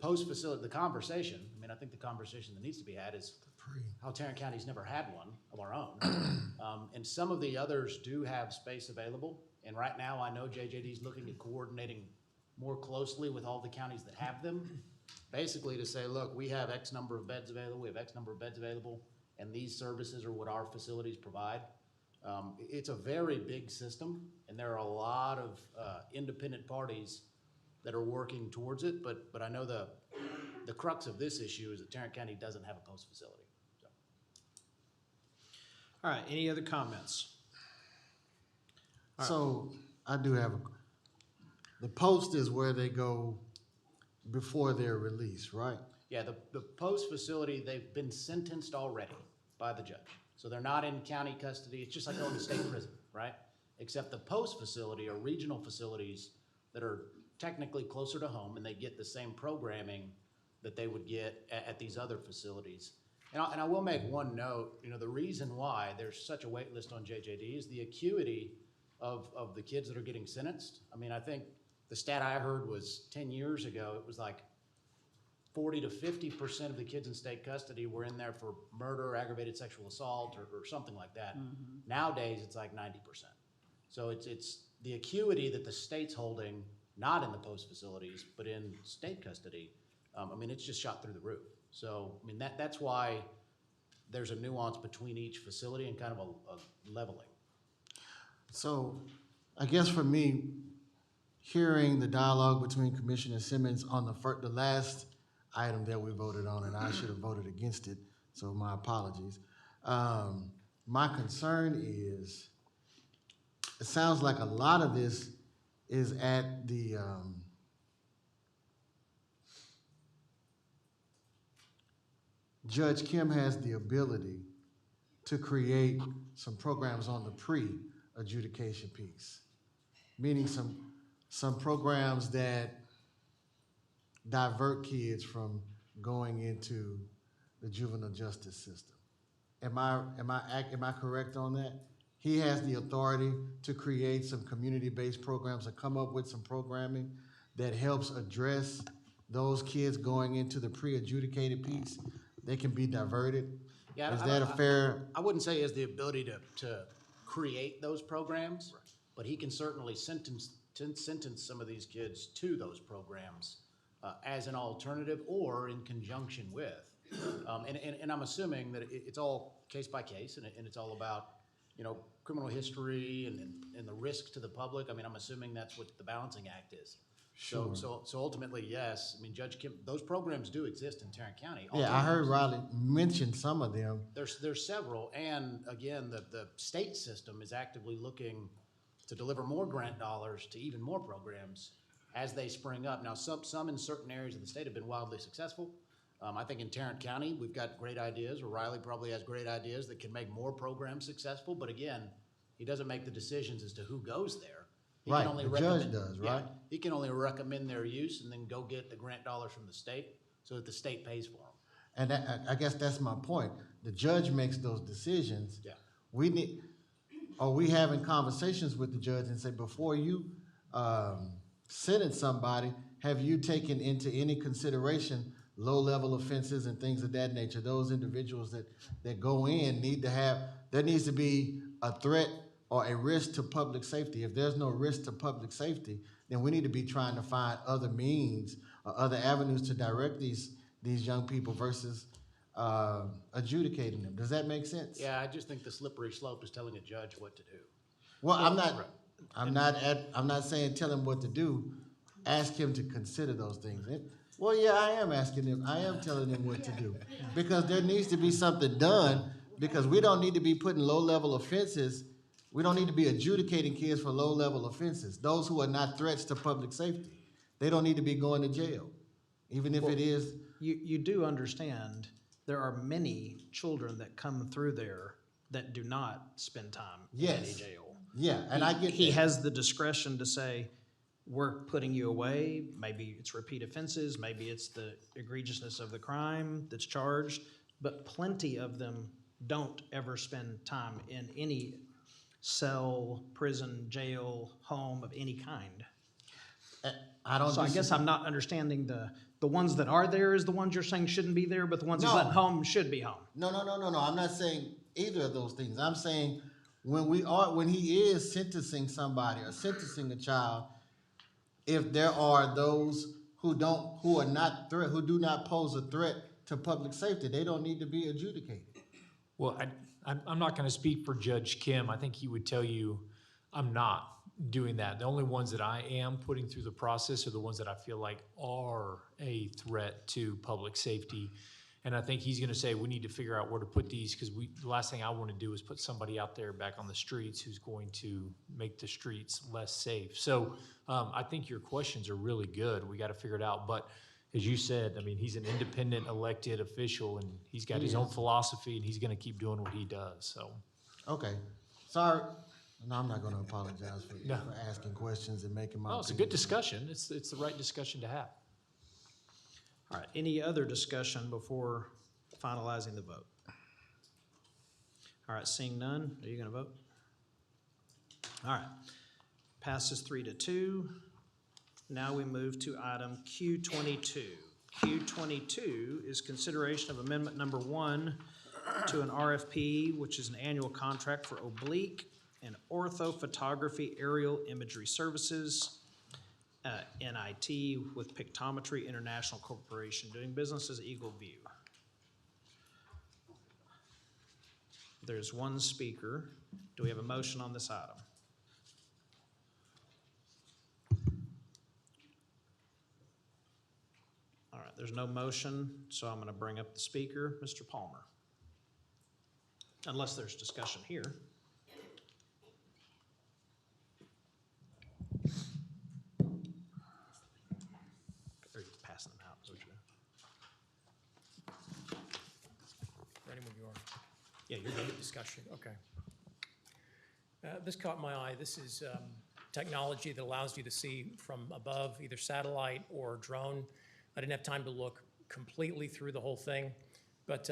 post facility, the conversation that needs to be had is how Tarrant County's never had one of our own. And some of the others do have space available. And right now, I know JJD's looking at coordinating more closely with all the counties that have them, basically to say, look, we have X number of beds available, and these services are what our facilities provide. It's a very big system, and there are a lot of independent parties that are working towards it, but I know the crux of this issue is that Tarrant County doesn't have a post facility. So. All right, any other comments? So I do have the post is where they go before they're released, right? Yeah, the post facility, they've been sentenced already by the judge. So they're not in county custody. It's just like going to state prison, right? Except the post facility are regional facilities that are technically closer to home, and they get the same programming that they would get at these other facilities. And I will make one note, the reason why there's such a wait list on JJD is the acuity of the kids that are getting sentenced. I mean, I think the stat I heard was 10 years ago, it was like 40 to 50% of the kids in state custody were in there for murder, aggravated sexual assault, or something like that. Mm-hmm. Nowadays, it's like 90%. So it's the acuity that the state's holding, not in the post facilities, but in state custody. It's just shot through the roof. So, that's why there's a nuance between each facility and kind of a leveling. So I guess for me, hearing the dialogue between Commissioner Simmons on the last item that we voted on, and I should have voted against it, so my apologies. My concern is, it sounds like a lot of this is at the Judge Kim has the ability to create some programs on the pre-adjudication piece, meaning some programs that divert kids from going into the juvenile justice system. Am I correct on that? He has the authority to create some community-based programs and come up with some programming that helps address those kids going into the pre-adjudicated piece. They can be diverted. Yeah, is that a fair? I wouldn't say he has the ability to create those programs, but he can certainly sentence some of these kids to those programs as an alternative or in conjunction with. And I'm assuming that it's all case by case, and it's all about criminal history and the risk to the public. I'm assuming that's what the balancing act is. Sure. So ultimately, yes, I mean, Judge Kim, those programs do exist in Tarrant County. Yeah, I heard Riley mention some of them. There's several, and again, the state system is actively looking to deliver more grant dollars to even more programs as they spring up. Now, some in certain areas of the state have been wildly successful. I think in Tarrant County, we've got great ideas, or Riley probably has great ideas that can make more programs successful, but again, he doesn't make the decisions as to who goes there. He can Right, only the recommend- judge does, yeah, right? he can only recommend their use and then go get the grant dollars from the state so that the state pays for them. And I guess that's my point. The judge makes those decisions. Yeah. Are we having conversations with the judge and say, before you sentence somebody, have you taken into any consideration low-level offenses and things of that nature? Those individuals that go in there needs to be a threat or a risk to public safety. If there's no risk to public safety, then we need to be trying to find other means or other avenues to direct these young people versus adjudicating them. Does that make sense? Yeah, I just think the slippery slope is telling a judge what to do. Well, I'm not saying tell him what to do. Ask him to consider those things. Well, yeah, I am asking him. I am telling him what to do because there needs to be something done. Because we don't need to be putting low-level offenses. We don't need to be adjudicating kids for low-level offenses. Those who are not threats to public safety, they don't need to be going to jail, even if it is. You do understand there are many children that come through there that do not spend time in any Yes. jail. Yeah, and I get He that. has the discretion to say, we're putting you away. Maybe it's repeat offenses, maybe it's the egregiousness of the crime that's charged, but plenty of them don't ever spend time in any cell, prison, jail, home of any kind. I don't. So I guess I'm not understanding the ones that are there is the ones you're saying shouldn't be there, but the ones he's No. letting home should be home. No. I'm not saying either of those things. I'm saying when he is sentencing somebody or sentencing a child, if there are those who do not pose a threat to public safety, they don't need to be adjudicated. Well, I'm not going to speak for Judge Kim. I think he would tell you I'm not doing that. The only ones that I am putting through the process are the ones that I feel like are a threat to public safety. And I think he's going to say we need to figure out where to put these because the last thing I want to do is put somebody out there back on the streets who's going to make the streets less safe. So I think your questions are really good. We got to figure it out. But as you said, I mean, he's an independent elected official and he's got his own philosophy and he's going to keep doing what he does. So. Okay, sorry. No, I'm not going to apologize for No. asking questions and making my. No, it's a good discussion. It's the right discussion to have. All right, any other discussion before finalizing the vote? All right, seeing none, are you gonna vote? All right, passes 3-2. Now we move to item Q22. Q22 is consideration of amendment number 1 to an RFP, which is an annual contract for oblique and orthophotography aerial imagery services, NIT, with Pictometry International Corporation, doing business as Eagle View. There's one speaker. Do we have a motion on this item? All right, there's no motion, so I'm going to bring up the speaker, Mr. Palmer. Unless there's discussion here. Or you're passing them out, is what you're doing. Ready when you are. Yeah, you're good. Discussion, okay. This caught my eye. This is technology that allows you to see from above, either satellite or drone. I didn't have time to look completely through the whole thing, but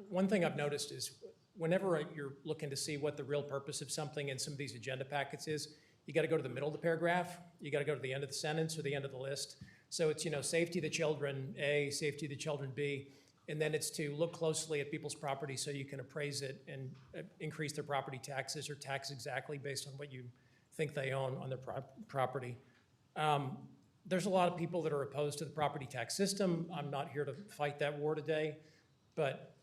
one thing I've noticed is whenever you're looking to see what the real purpose of something in some of these agenda packets is, you got to go to the middle of the paragraph, you got to go to the end of the sentence or the end of the list. So it's, safety of the children, A, safety of the children, B, and then it's to look closely at people's property so you can appraise it and increase their property taxes or tax exactly based on what you think they own on their property. There's a lot of people that are opposed to the property tax system. I'm not here to fight that war today, but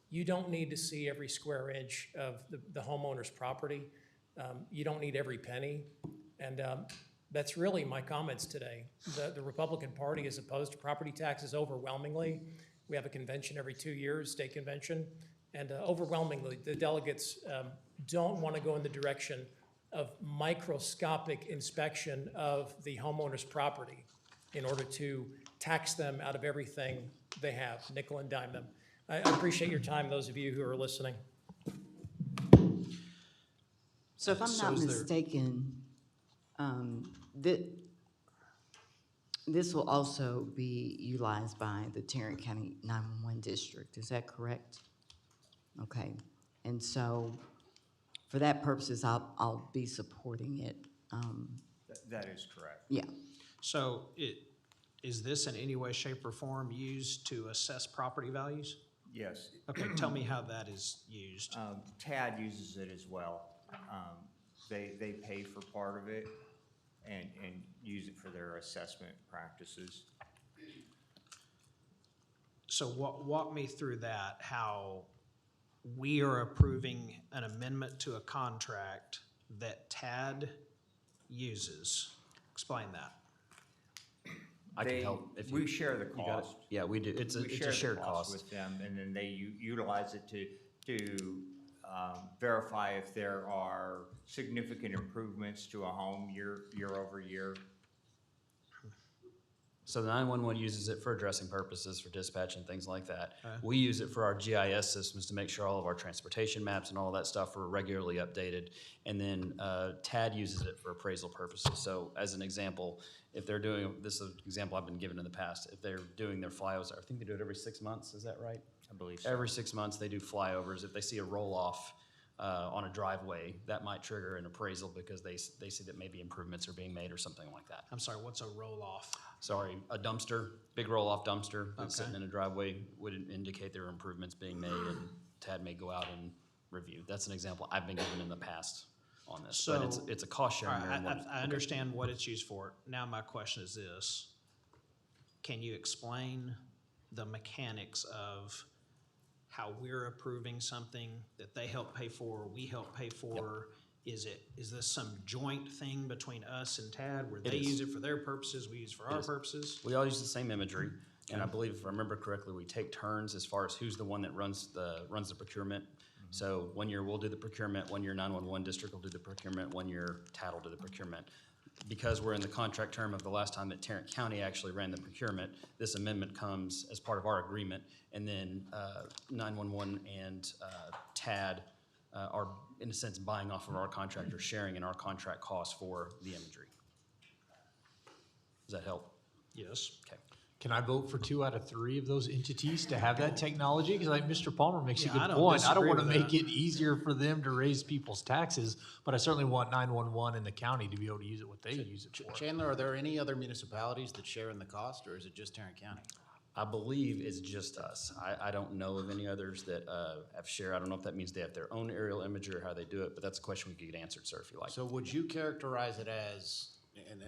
you don't need to see every square inch of the homeowner's property. You don't need every penny. And That's really my comments today. The Republican Party is opposed to property taxes overwhelmingly. We have a convention every 2 years, state convention, and overwhelmingly, the delegates don't want to go in the direction of microscopic inspection of the homeowner's property in order to tax them out of everything they have, nickel and dime them. I appreciate your time, those of you who are listening. So if I'm So not is there- mistaken, this will also be utilized by the Tarrant County 911 District, is that correct? Okay, and so for that purposes, I'll be supporting it. That is correct. Yeah. So is this in any way, shape, or form used to assess property values? Yes. Okay, tell me how that is used. TAD uses it as well. They pay for part of it and use it for their assessment practices. So walk me through that, how we are approving an amendment to a contract that TAD uses. Explain that. I can help. We share the cost. Yeah, we do. It's a share the shared cost. with them, and then they utilize it to verify if there are significant improvements to a home year over year. So the 911 uses it for addressing purposes, for dispatch and things like that. Okay. We use it for our GIS systems to make sure all of our transportation maps and all that stuff are regularly updated. And then TAD uses it for appraisal purposes. So as an example, if they're doing, this is an example I've been given in the past, if they're doing their flyovers, I think they do it every 6 months, is that right? I believe so. Every 6 months, they do flyovers. If they see a roll-off on a driveway, that might trigger an appraisal because they see that maybe improvements are being made or something like that. I'm sorry, what's a roll-off? Sorry, a dumpster, big roll-off dumpster that's Okay. sitting in a driveway would indicate there are improvements being made, and TAD may go out and review. That's an example I've been given in the past on this, but it's a cost sharing. All right, I understand what it's used for. Now my question is this: can you explain the mechanics of how we're approving something that they help pay for, we help pay for? Yep. Is this some joint thing between us and TAD where they use it for their purposes, we use it for our purposes? We all use the same imagery, and I believe, if I remember correctly, we take turns as far as who's the one that runs the procurement. So 1 year we'll do the procurement, 1 year 911 district will do the procurement, 1 year TAD will do the procurement. Because we're in the contract term of the last time that Tarrant County actually ran the procurement, this amendment comes as part of our agreement, and then 911 and TAD are, in a sense, buying off of our contract or sharing in our contract costs for the imagery. Does that help? Yes. Okay. Can I vote for 2 out of 3 of those entities to have that technology? Because like Mr. Palmer makes a Yeah, good I don't point. I don't disagree want to with make that. it easier for them to raise people's taxes, but I certainly want 911 in the county to be able to use it what they use it for. Chandler, are there any other municipalities that share in the cost, or is it just Tarrant County? I believe it's just us. I don't know of any others that have shared. I don't know if that means they have their own aerial imagery or how they do it, but that's a question we could get answered, sir, if you like. So would you characterize it as, and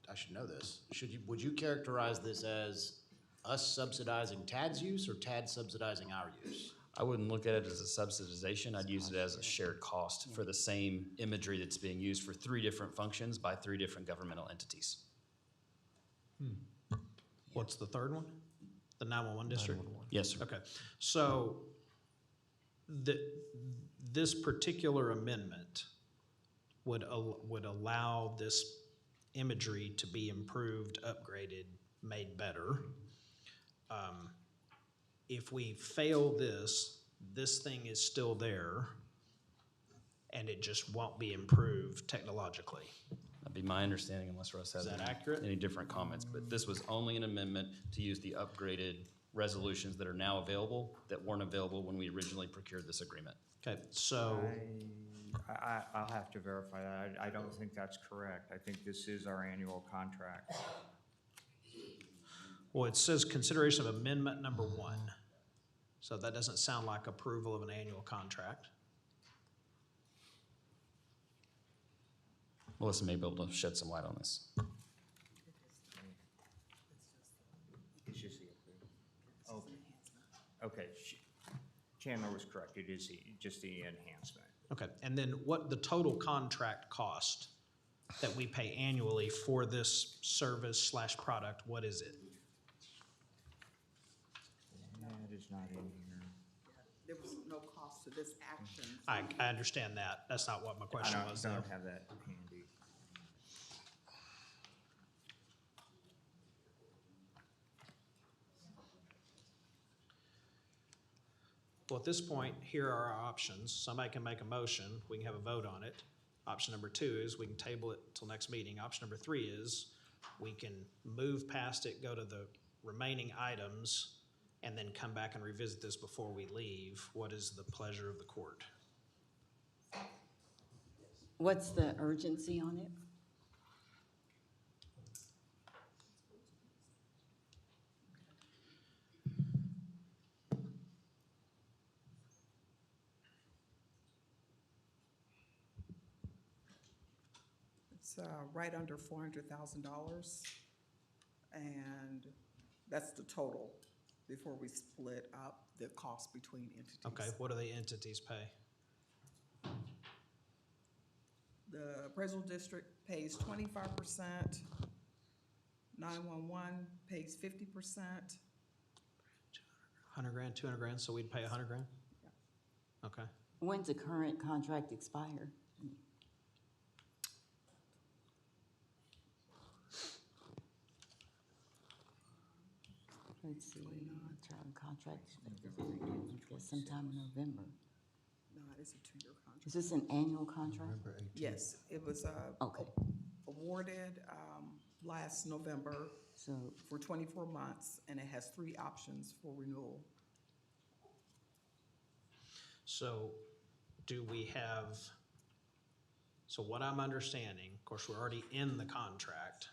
I should know this, would you characterize this as us subsidizing TAD's use or TAD subsidizing our use? I wouldn't look at it as a subsidization. I'd use it as a shared cost for the same imagery that's being used for 3 different functions by 3 different governmental entities. What's the third one? The 911 district? Yes, sir. Okay, so this particular amendment would allow this imagery to be improved, upgraded, made better. If we fail this thing is still there, and it just won't be improved technologically. That'd be my understanding unless Russ has Is that any, accurate? any different comments. But this was only an amendment to use the upgraded resolutions that are now available that weren't available when we originally procured this agreement. Okay, so I'll have to verify that. I don't think that's correct. I think this is our annual contract. well, it says consideration of amendment number 1. So that doesn't sound like approval of an annual contract. Melissa may be able to shed some light on this. It's just the approval. Okay, Chandler was correct. It is just the enhancement. Okay, and then what the total contract cost that we pay annually for this service/product, what is it? That is not in here. There was no cost to this action. I understand that. That's not what my question was, I though. don't have that handy. Well, at this point, here are our options. Somebody can make a motion, we can have a vote on it. Option number 2 is we can table it till next meeting. Option number 3 is we can move past it, go to the remaining items, and then come back and revisit this before we leave. What is the pleasure of the court? What's the urgency on it? It's right under $400,000, and that's the total before we split up the cost between entities. Okay, what do the entities pay? The appraisal district pays 25%, 911 pays 50%. 100 grand, 200 grand, so we'd pay 100 grand? Okay. When's the current contract expire? Let's see, term contract, I guess sometime in November. No, it's a 2-year contract. Is this an annual contract? Yes, it was Okay. awarded last November So, for 24 months, and it has 3 options for renewal. So do we have, so what I'm understanding, of course, we're already in the contract.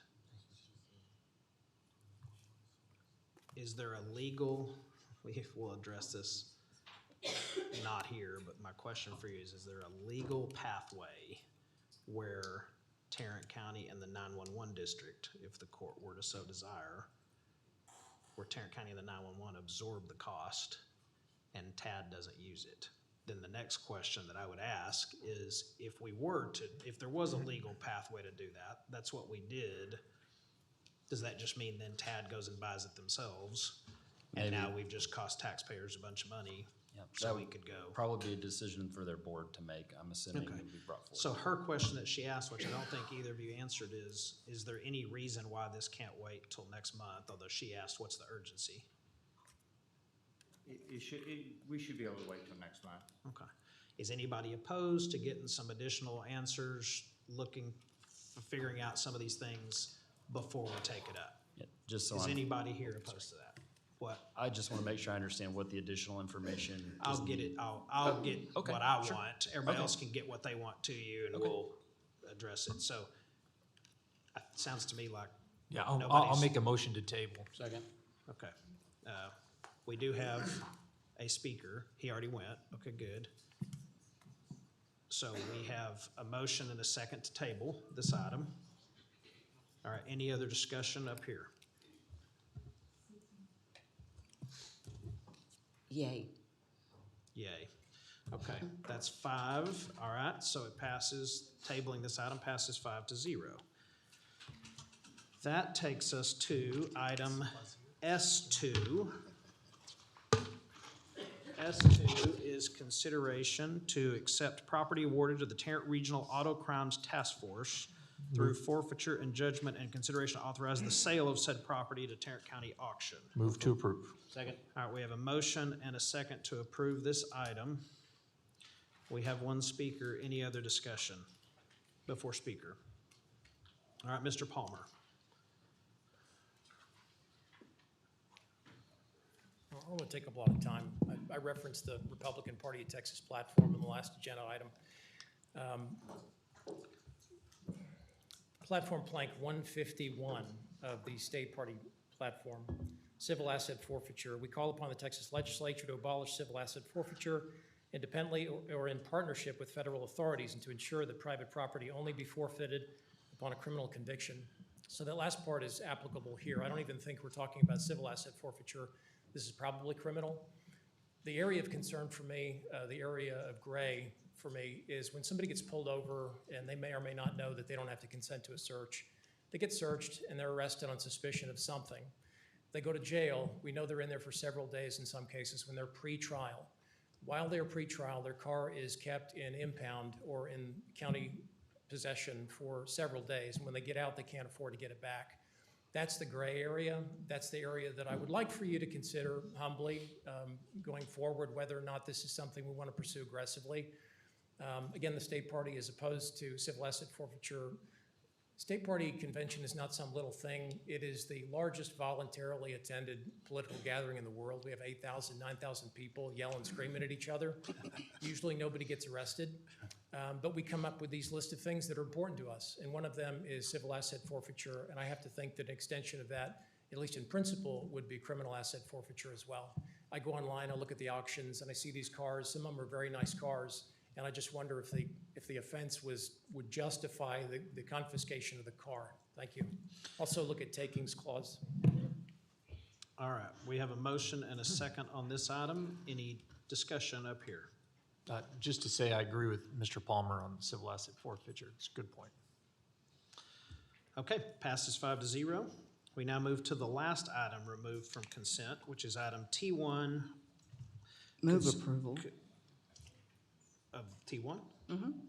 Is there a legal, we will address this not here, but my question for you is there a legal pathway where Tarrant County and the 911 district, if the court were to so desire, where Tarrant County and the 911 absorb the cost and TAD doesn't use it? Then the next question that I would ask is if we were to, if there was a legal pathway to do that, that's what we did. Does that just mean then TAD goes and buys it themselves? And Maybe. now we've just cost taxpayers a bunch of money Yep, so that we would could go. probably be a decision for their board to make, I'm assuming Okay. it would be brought forward. So her question that she asked, which I don't think either of you answered, is there any reason why this can't wait till next month? Although she asked, what's the urgency? We should be able to wait till next month. Okay. Is anybody opposed to getting some additional answers, figuring out some of these things before we take it up? Yeah, just so Is I'm, anybody here opposed to that? What? I just want to make sure I understand what the additional information. I'll is get needed. it, I'll get Okay, what I sure. want. Everybody Okay. else can get what they want to you and Okay. we'll address it. So, it sounds to me like Yeah, I'll nobody's- make a motion to table. Second. Okay. We do have a speaker. He already went. Okay, good. So we have a motion and a second to table this item. All right, any other discussion up here? yay. Yay. Okay, that's 5. All right, so it passes, tabling this item passes 5-0. That takes us to item S2. S2 is consideration to accept property awarded to the Tarrant Regional Auto Crimes Task Force through forfeiture and judgment and consideration to authorize the sale of said property to Tarrant County auction. Move to approve. Second. All right, we have a motion and a second to approve this item. We have one speaker. Any other discussion before speaker? All right, Mr. Palmer. I don't want to take up a lot of time. I referenced the Republican Party of Texas platform in the last agenda item. Platform plank 151 of the state party platform, civil asset forfeiture. We call upon the Texas legislature to abolish civil asset forfeiture independently or in partnership with federal authorities and to ensure that private property only be forfeited upon a criminal conviction. So that last part is applicable here. I don't even think we're talking about civil asset forfeiture. This is probably criminal. The area of concern for me, the area of gray for me, is when somebody gets pulled over and they may or may not know that they don't have to consent to a search. They get searched and they're arrested on suspicion of something. They go to jail. We know they're in there for several days in some cases when they're pre-trial. While they're pre-trial, their car is kept in impound or in county possession for several days. And when they get out, they can't afford to get it back. That's the gray area. That's the area that I would like for you to consider humbly going forward, whether or not this is something we want to pursue aggressively. Again, the state party is opposed to civil asset forfeiture. State party convention is not some little thing. It is the largest voluntarily attended political gathering in the world. We have 8,000, 9,000 people yelling and screaming at each other. Usually nobody gets arrested, but we come up with these list of things that are important to us. And one of them is civil asset forfeiture. And I have to think that an extension of that, at least in principle, would be criminal asset forfeiture as well. I go online, I look at the auctions, and I see these cars. Some of them are very nice cars. And I just wonder if the offense would justify the confiscation of the car. Thank you. Also look at takings clause. All right, we have a motion and a second on this item. Any discussion up here? Just to say, I agree with Mr. Palmer on civil asset forfeiture. It's a good point. Okay, passes 5-0. We now move to the last item removed from consent, which is item T1. Move approval. Of T1?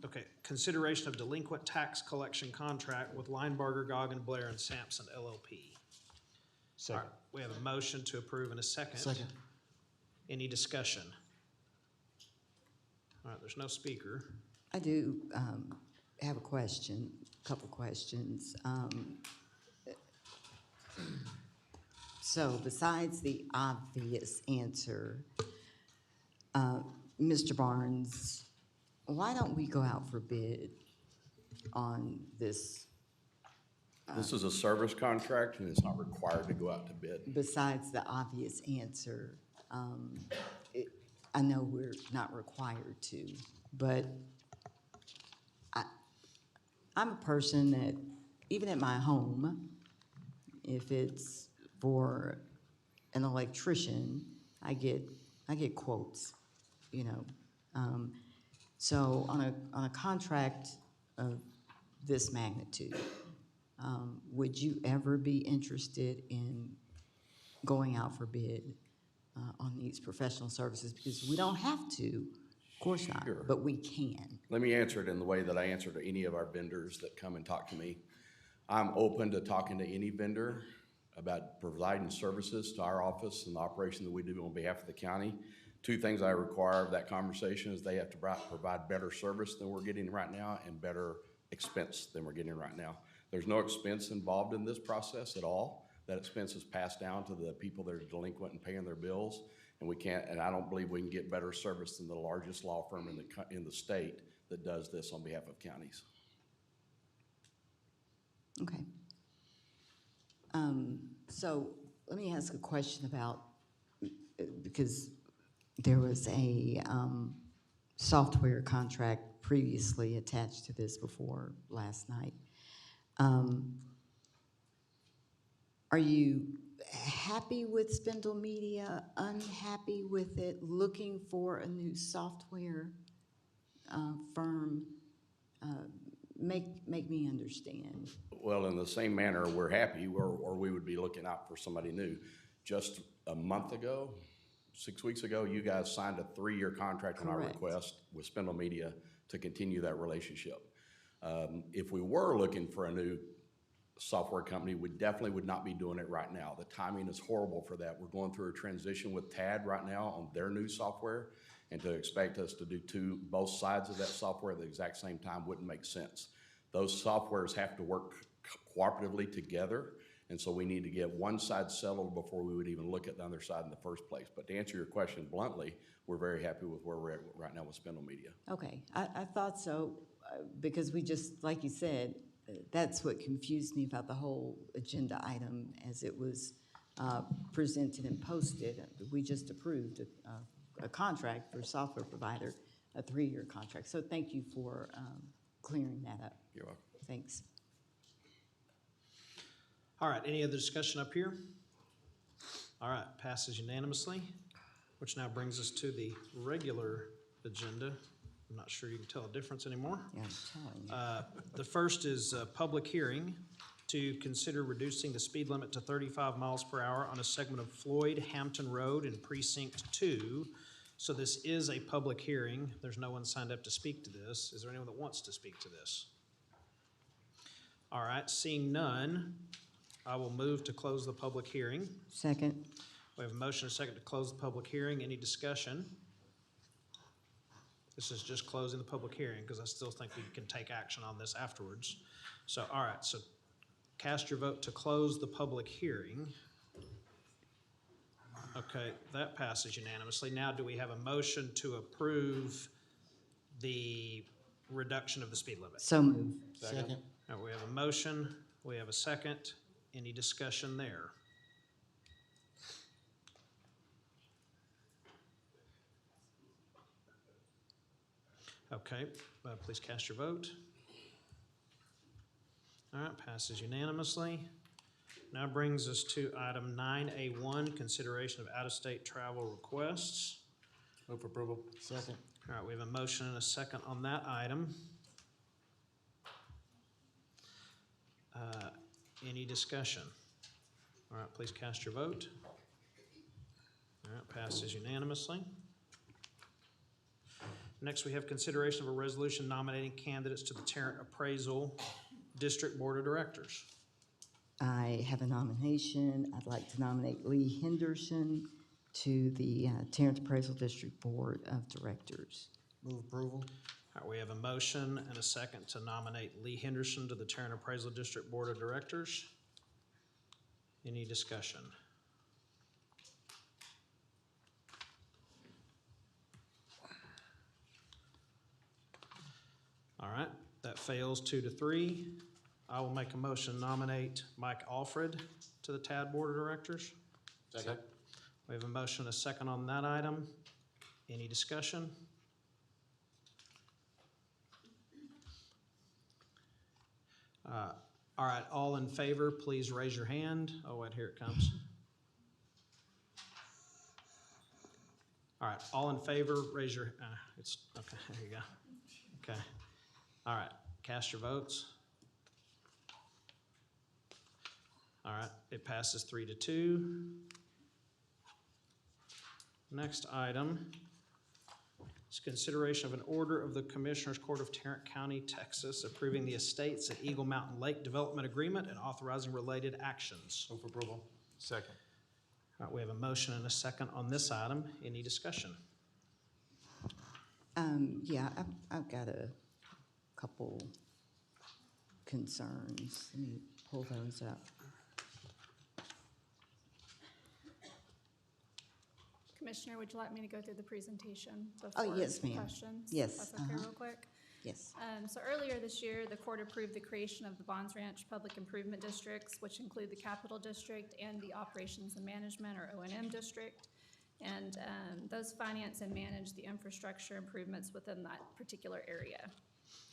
Okay, consideration of delinquent tax collection contract with Linebarger, Goggin, Blair, and Sampson LLP. Second. All right, we have a motion to approve in a second. Second. Any discussion? All right, there's no speaker. I do have a question, a couple questions. So besides the obvious answer, Mr. Barnes, why don't we go out for bid on this? This is a service contract and it's not required to go out to bid. Besides the obvious answer, I know we're not required to, but I'm a person that, even at my home, if it's for an electrician, I get quotes, you know. So on a contract of this magnitude, would you ever be interested in going out for bid on these professional services? Because we don't have to, of course not, Sure. but we can. Let me answer it in the way that I answer to any of our vendors that come and talk to me. I'm open to talking to any vendor about providing services to our office and the operation that we do on behalf of the county. Two things I require of that conversation is they have to provide better service than we're getting right now and better expense than we're getting right now. There's no expense involved in this process at all. That expense is passed down to the people that are delinquent and paying their bills. And I don't believe we can get better service than the largest law firm in the state that does this on behalf of counties. Okay. So let me ask a question about, because there was a software contract previously attached to this before last night. Are you happy with Spindle Media, unhappy with it, looking for a new software firm? Make me understand. Well, in the same manner, we're happy, or we would be looking out for somebody new. Just a month ago, 6 weeks ago, you guys signed a 3-year contract on our Correct. request with Spindle Media to continue that relationship. If we were looking for a new software company, we definitely would not be doing it right now. The timing is horrible for that. We're going through a transition with TAD right now on their new software, and to expect us to do both sides of that software at the exact same time wouldn't make sense. Those softwares have to work cooperatively together, and so we need to get one side settled before we would even look at the other side in the first place. But to answer your question bluntly, we're very happy with where we're at right now with Spindle Media. Okay, I thought so, because we just, like you said, that's what confused me about the whole agenda item as it was presented and posted. We just approved a contract for a software provider, a 3-year contract. So thank you for clearing that up. You're welcome. Thanks. All right, any other discussion up here? All right, passes unanimously. which now brings us to the regular agenda. I'm not sure you can tell a difference anymore. Yeah, I'm telling you. The first is a public hearing to consider reducing the speed limit to 35 miles per hour on a segment of Floyd Hampton Road in Precinct 2. So this is a public hearing. There's no one signed up to speak to this. Is there anyone that wants to speak to this? All right, seeing none, I will move to close the public hearing. Second. We have a motion and a second to close the public hearing. Any discussion? This is just closing the public hearing because I still think we can take action on this afterwards. So, all right, so cast your vote to close the public hearing. Okay, that passes unanimously. Now, do we have a motion to approve the reduction of the speed limit? So moved. Second. All right, we have a motion, we have a second. Any discussion there? Okay, please cast your vote. All right, passes unanimously. Now brings us to item 9A1, consideration of out-of-state travel requests. Move for approval. Second. All right, we have a motion and a second on that item. Any discussion? All right, please cast your vote. All right, passes unanimously. Next, we have consideration of a resolution nominating candidates to the Tarrant Appraisal District Board of Directors. I have a nomination. I'd like to nominate Lee Henderson to the Tarrant Appraisal District Board of Directors. Move approval. All right, we have a motion and a second to nominate Lee Henderson to the Tarrant Appraisal District Board of Directors. Any discussion? All right, that fails 2-3. I will make a motion to nominate Mike Alfred to the TAD Board of Directors. Second. We have a motion and a second on that item. Any discussion? All right, all in favor, please raise your hand. Oh, wait, here it comes. All right, all in favor, raise your, it's, okay, there you go. Okay. All right, cast your votes. All right, it passes 3-2. Next item is consideration of an order of the Commissioners Court of Tarrant County, Texas, approving the Estates at Eagle Mountain Lake Development Agreement and authorizing related actions. Move for approval. Second. All right, we have a motion and a second on this item. Any discussion? Yeah, I've got a couple concerns. Let me pull those up. Commissioner, would you like me to go through the presentation Oh, before yes, ma'am. questions? Yes, That's okay, real quick? Yes. So earlier this year, the court approved the creation of the Bonds Ranch Public Improvement Districts, which include the Capital District and the Operations and Management, or O&M District. And those finance and manage the infrastructure improvements within that particular area.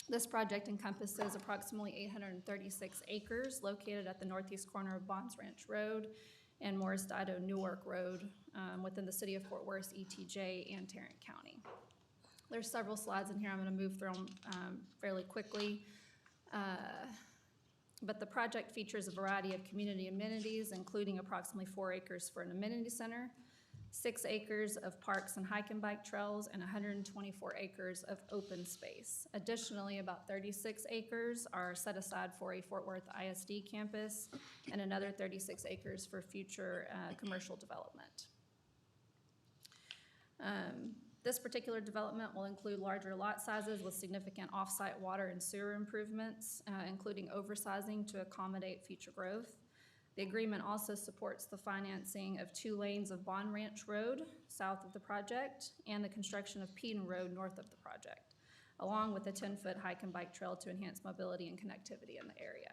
This project encompasses approximately 836 acres located at the northeast corner of Bonds Ranch Road and Morris Dido Newark Road within the city of Fort Worth, ETJ, and Tarrant County. There's several slides in here. I'm going to move through them fairly quickly. But the project features a variety of community amenities, including approximately 4 acres for an amenity center, 6 acres of parks and hike and bike trails, and 124 acres of open space. Additionally, about 36 acres are set aside for a Fort Worth ISD campus and another 36 acres for future commercial development. This particular development will include larger lot sizes with significant off-site water and sewer improvements, including oversizing to accommodate future growth. The agreement also supports the financing of 2 lanes of Bond Ranch Road south of the project and the construction of Peden Road north of the project, along with a 10-foot hike and bike trail to enhance mobility and connectivity in the area.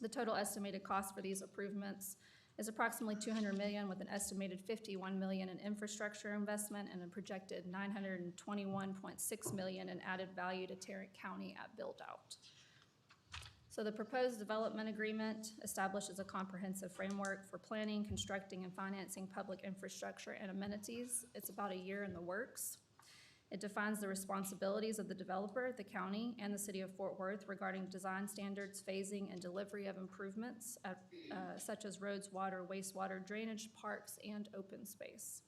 The total estimated cost for these improvements is approximately $200 million, with an estimated $51 million in infrastructure investment and a projected $921.6 million in added value to Tarrant County at build-out. So the proposed development agreement establishes a comprehensive framework for planning, constructing, and financing public infrastructure and amenities. It's about a year in the works. It defines the responsibilities of the developer, the county, and the city of Fort Worth regarding design standards, phasing, and delivery of improvements such as roads, water, wastewater, drainage, parks, and open space.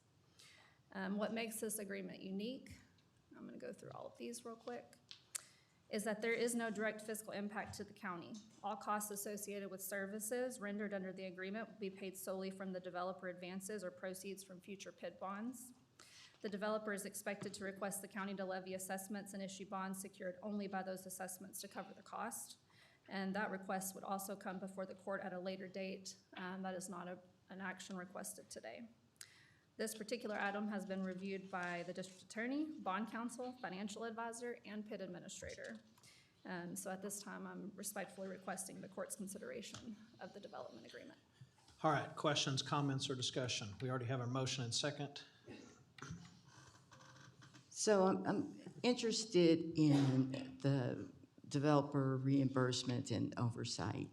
What makes this agreement unique, I'm gonna go through all of these real quick, is that there is no direct fiscal impact to the county. All costs associated with services rendered under the agreement will be paid solely from the developer advances or proceeds from future PID bonds. The developer is expected to request the county to levy assessments and issue bonds secured only by those assessments to cover the cost. And that request would also come before the court at a later date. That is not an action requested today. This particular item has been reviewed by the district attorney, bond counsel, financial advisor, and PID administrator. So at this time, I'm respectfully requesting the court's consideration of the development agreement. All right, questions, comments, or discussion? We already have a motion and second. So I'm interested in the developer reimbursement and oversight.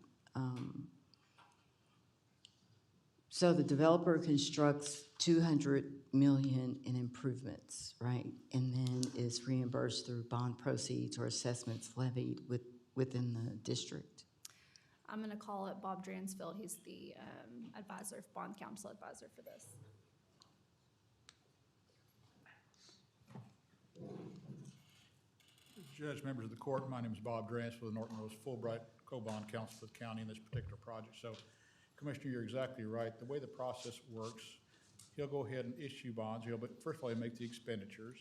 So the developer constructs 200 million in improvements, right? And then is reimbursed through bond proceeds or assessments levied within the district. I'm gonna call it Bob Dransfield. He's the advisor, bond counsel advisor for this. Judge, members of the court, my name is Bob Dransfield with Norton Rose Fulbright, co-bond counsel for the county in this particular project. So, Commissioner, you're exactly right. The way the process works, he'll go ahead and issue bonds. But first of all, he'll make the expenditures.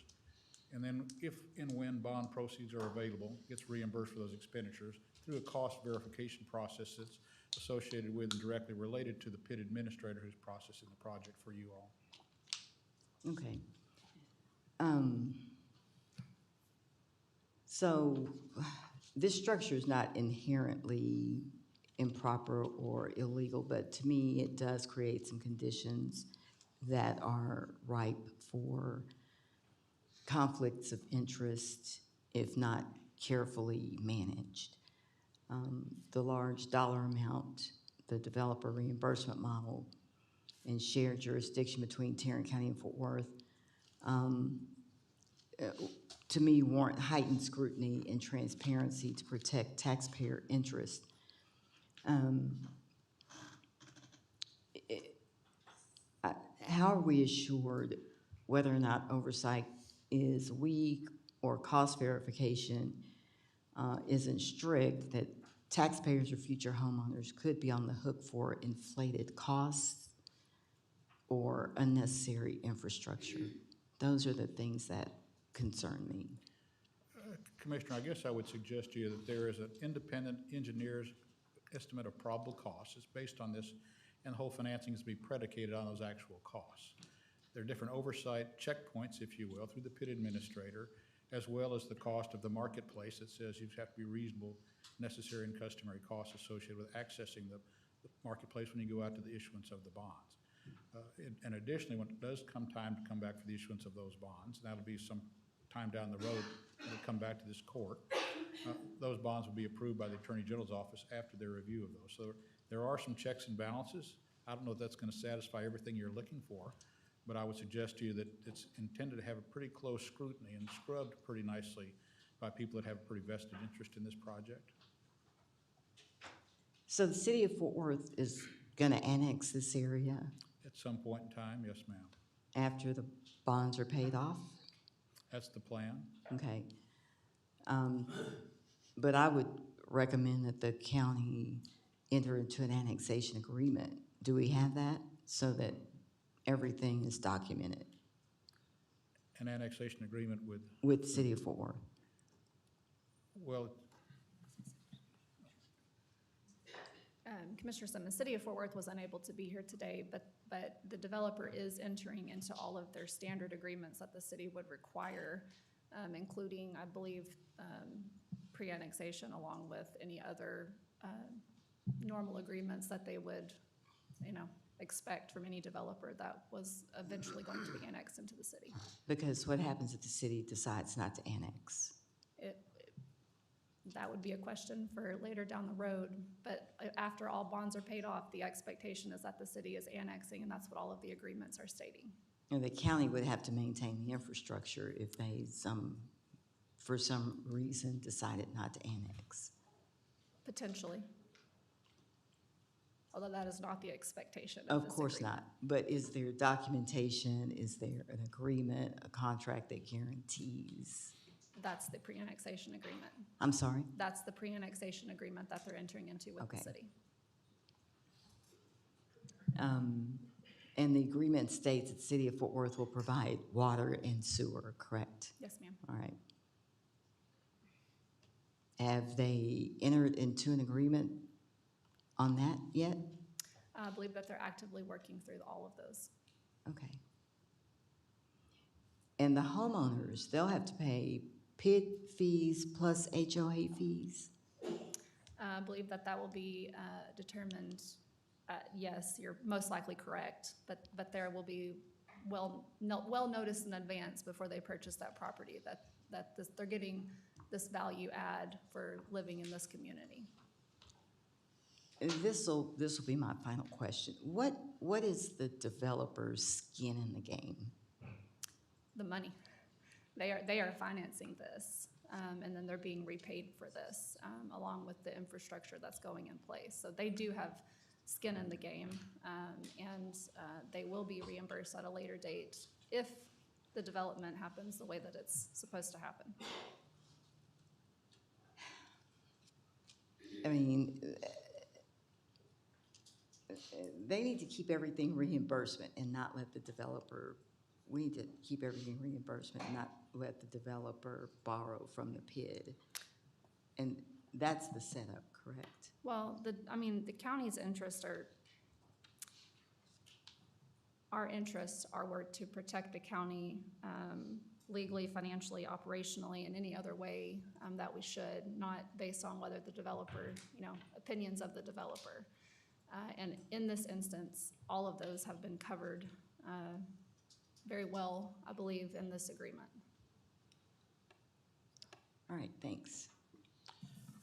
And then if and when bond proceeds are available, gets reimbursed for those expenditures through a cost verification process that's associated with and directly related to the PID administrator who's processing the project for you all. Okay. So this structure is not inherently improper or illegal, but to me, it does create some conditions that are ripe for conflicts of interest if not carefully managed. The large dollar amount, the developer reimbursement model, and shared jurisdiction between Tarrant County and Fort Worth, to me, warrant heightened scrutiny and transparency to protect taxpayer interest. How are we assured whether or not oversight is weak or cost verification isn't strict, that taxpayers or future homeowners could be on the hook for inflated costs or unnecessary infrastructure? Those are the things that concern me. Commissioner, I guess I would suggest to you that there is an independent engineer's estimate of probable costs. It's based on this, and the whole financing is to be predicated on those actual costs. There are different oversight checkpoints, if you will, through the PID administrator, as well as the cost of the marketplace that says you have to be reasonable, necessary, and customary costs associated with accessing the marketplace when you go out to the issuance of the bonds. And additionally, when it does come time to come back for the issuance of those bonds, and that'll be some time down the road, it'll come back to this court, those bonds will be approved by the Attorney General's office after their review of those. So there are some checks and balances. I don't know if that's going to satisfy everything you're looking for, but I would suggest to you that it's intended to have a pretty close scrutiny and scrubbed pretty nicely by people that have a pretty vested interest in this project. So the city of Fort Worth is going to annex this area At some point in time, yes, ma'am. after the bonds are paid off? That's the plan. Okay. But I would recommend that the county enter into an annexation agreement. Do we have that so that everything is documented An annexation agreement with, with the city of Fort Worth? well, Commissioner Simmons, the city of Fort Worth was unable to be here today, but the developer is entering into all of their standard agreements that the city would require, including, I believe, pre-annexation along with any other normal agreements that they would, expect from any developer that was eventually going to be annexed into the city. Because what happens if the city decides not to annex? that would be a question for later down the road. But after all bonds are paid off, the expectation is that the city is annexing, and that's what all of the agreements are stating. And the county would have to maintain the infrastructure if they for some reason decided not to annex. Potentially. Although that is not the expectation of Of this course agreement. not. But is there documentation? Is there an agreement, a contract that guarantees? That's the pre-annexation agreement. I'm sorry? That's the pre-annexation agreement that they're entering into with the Okay. city. And the agreement states that the city of Fort Worth will provide water and sewer, correct? Yes, ma'am. All right. Have they entered into an agreement on that yet? I believe that they're actively working through all of those. Okay. And the homeowners, they'll have to pay PID fees plus HOA fees? I believe that that will be determined, yes, you're most likely correct, but there will be well noticed in advance before they purchase that property that they're getting this value add for living in this community. And this'll be my final question. What is the developer's skin in the game? The money. They are financing this, and then they're being repaid for this, along with the infrastructure that's going in place. So they do have skin in the game, and they will be reimbursed at a later date if the development happens the way that it's supposed to happen. I mean, they need to keep everything reimbursement and not let the developer, we need to keep everything reimbursement and not let the developer borrow from the PID. And that's the setup, correct? Well, the county's interests our interests are to protect the county legally, financially, operationally, in any other way that we should, not based on whether the developer, opinions of the developer. And in this instance, all of those have been covered very well, I believe, in this agreement. All right, thanks.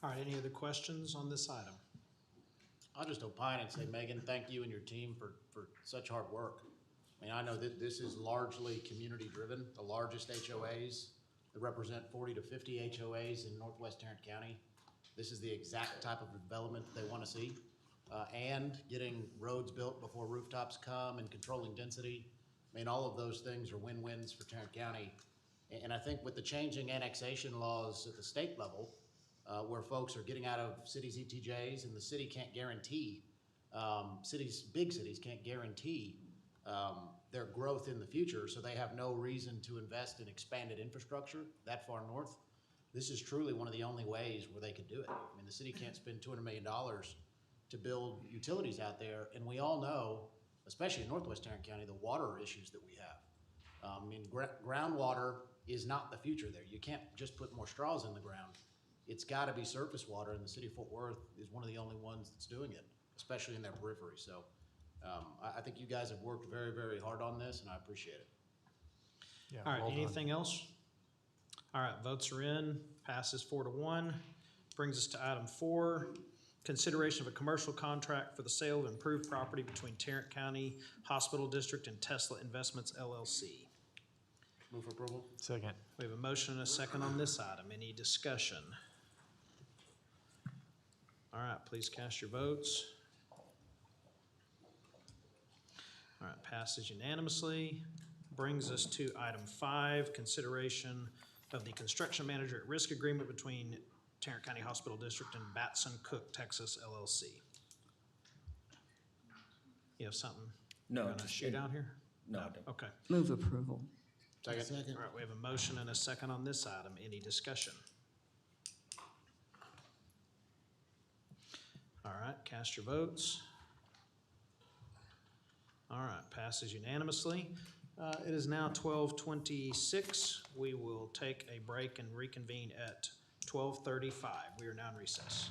All right, any other questions on this item? I'll just opine and say, Megan, thank you and your team for such hard work. I mean, I know that this is largely community-driven, the largest HOAs that represent 40 to 50 HOAs in Northwest Tarrant County. This is the exact type of development they want to see. And getting roads built before rooftops come and controlling density. I mean, all of those things are win-wins for Tarrant County. And I think with the changing annexation laws at the state level, where folks are getting out of cities' ETJs and the city can't guarantee, big cities can't guarantee their growth in the future, so they have no reason to invest in expanded infrastructure that far north. This is truly one of the only ways where they could do it. I mean, the city can't spend $200 million to build utilities out there, and we all know, especially in Northwest Tarrant County, the water issues that we have. I mean, groundwater is not the future there. You can't just put more straws in the ground. It's got to be surface water, and the city of Fort Worth is one of the only ones that's doing it, especially in their periphery. So I think you guys have worked very, very hard on this, and I appreciate it. Yeah, All right, well done. anything else? All right, votes are in, passes 4-1. Brings us to item 4, consideration of a commercial contract for the sale of improved property between Tarrant County Hospital District and Tesla Investments LLC. Move for approval. Second. We have a motion and a second on this item. Any discussion? All right, please cast your votes. All right, passes unanimously. Brings us to item 5, consideration of the construction manager at risk agreement between Tarrant County Hospital District and Batson Cook, Texas LLC. You have something? No, You're gonna just shoot out here? No, I don't. Okay. Move approval. Second. All right, we have a motion and a second on this item. Any discussion? All right, cast your votes. All right, passes unanimously. It is now 12:26. We will take a break and reconvene at 12:35. We are now in recess.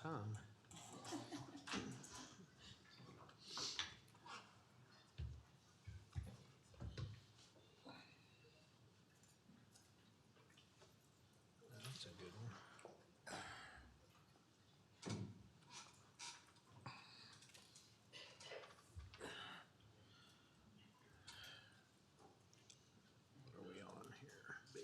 time. That's a good one. What are we on here? B.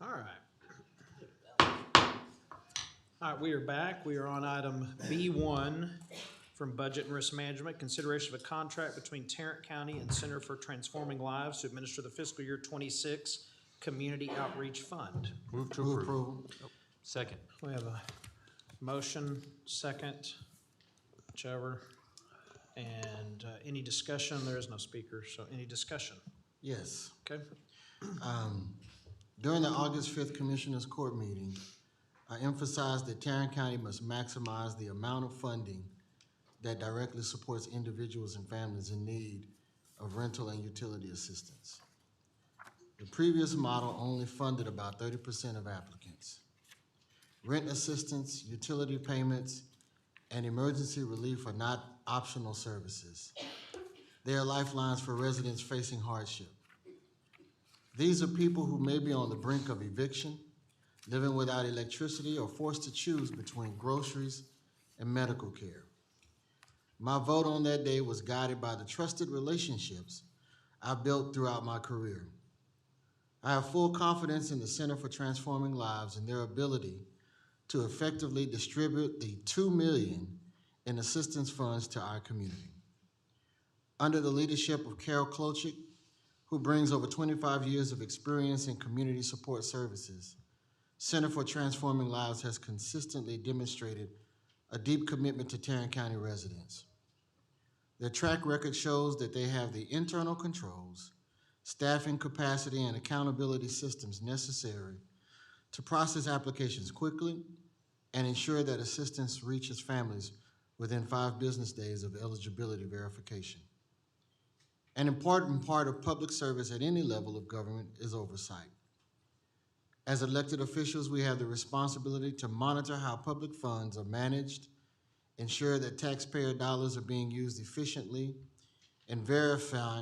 All right. All right, we are back. We are on item B1 from Budget and Risk Management, consideration of a contract between Tarrant County and Center for Transforming Lives to administer the fiscal year 26 Community Outreach Fund. Move to approve. Second. We have a motion, second, whichever. And any discussion? There is no speaker, so any discussion? Yes. Okay. During the August 5th Commissioners Court meeting, I emphasized that Tarrant County must maximize the amount of funding that directly supports individuals and families in need of rental and utility assistance. The previous model only funded about 30% of applicants. Rent assistance, utility payments, and emergency relief are not optional services. They are lifelines for residents facing hardship. These are people who may be on the brink of eviction, living without electricity, or forced to choose between groceries and medical care. My vote on that day was guided by the trusted relationships I've built throughout my career. I have full confidence in the Center for Transforming Lives and their ability to effectively distribute the $2 million in assistance funds to our community. Under the leadership of Carol Klochik, who brings over 25 years of experience in community support services, Center for Transforming Lives has consistently demonstrated a deep commitment to Tarrant County residents. Their track record shows that they have the internal controls, staffing capacity, and accountability systems necessary to process applications quickly and ensure that assistance reaches families within 5 business days of eligibility verification. An important part of public service at any level of government is oversight. As elected officials, we have the responsibility to monitor how public funds are managed, ensure that taxpayer dollars are being used efficiently, and verify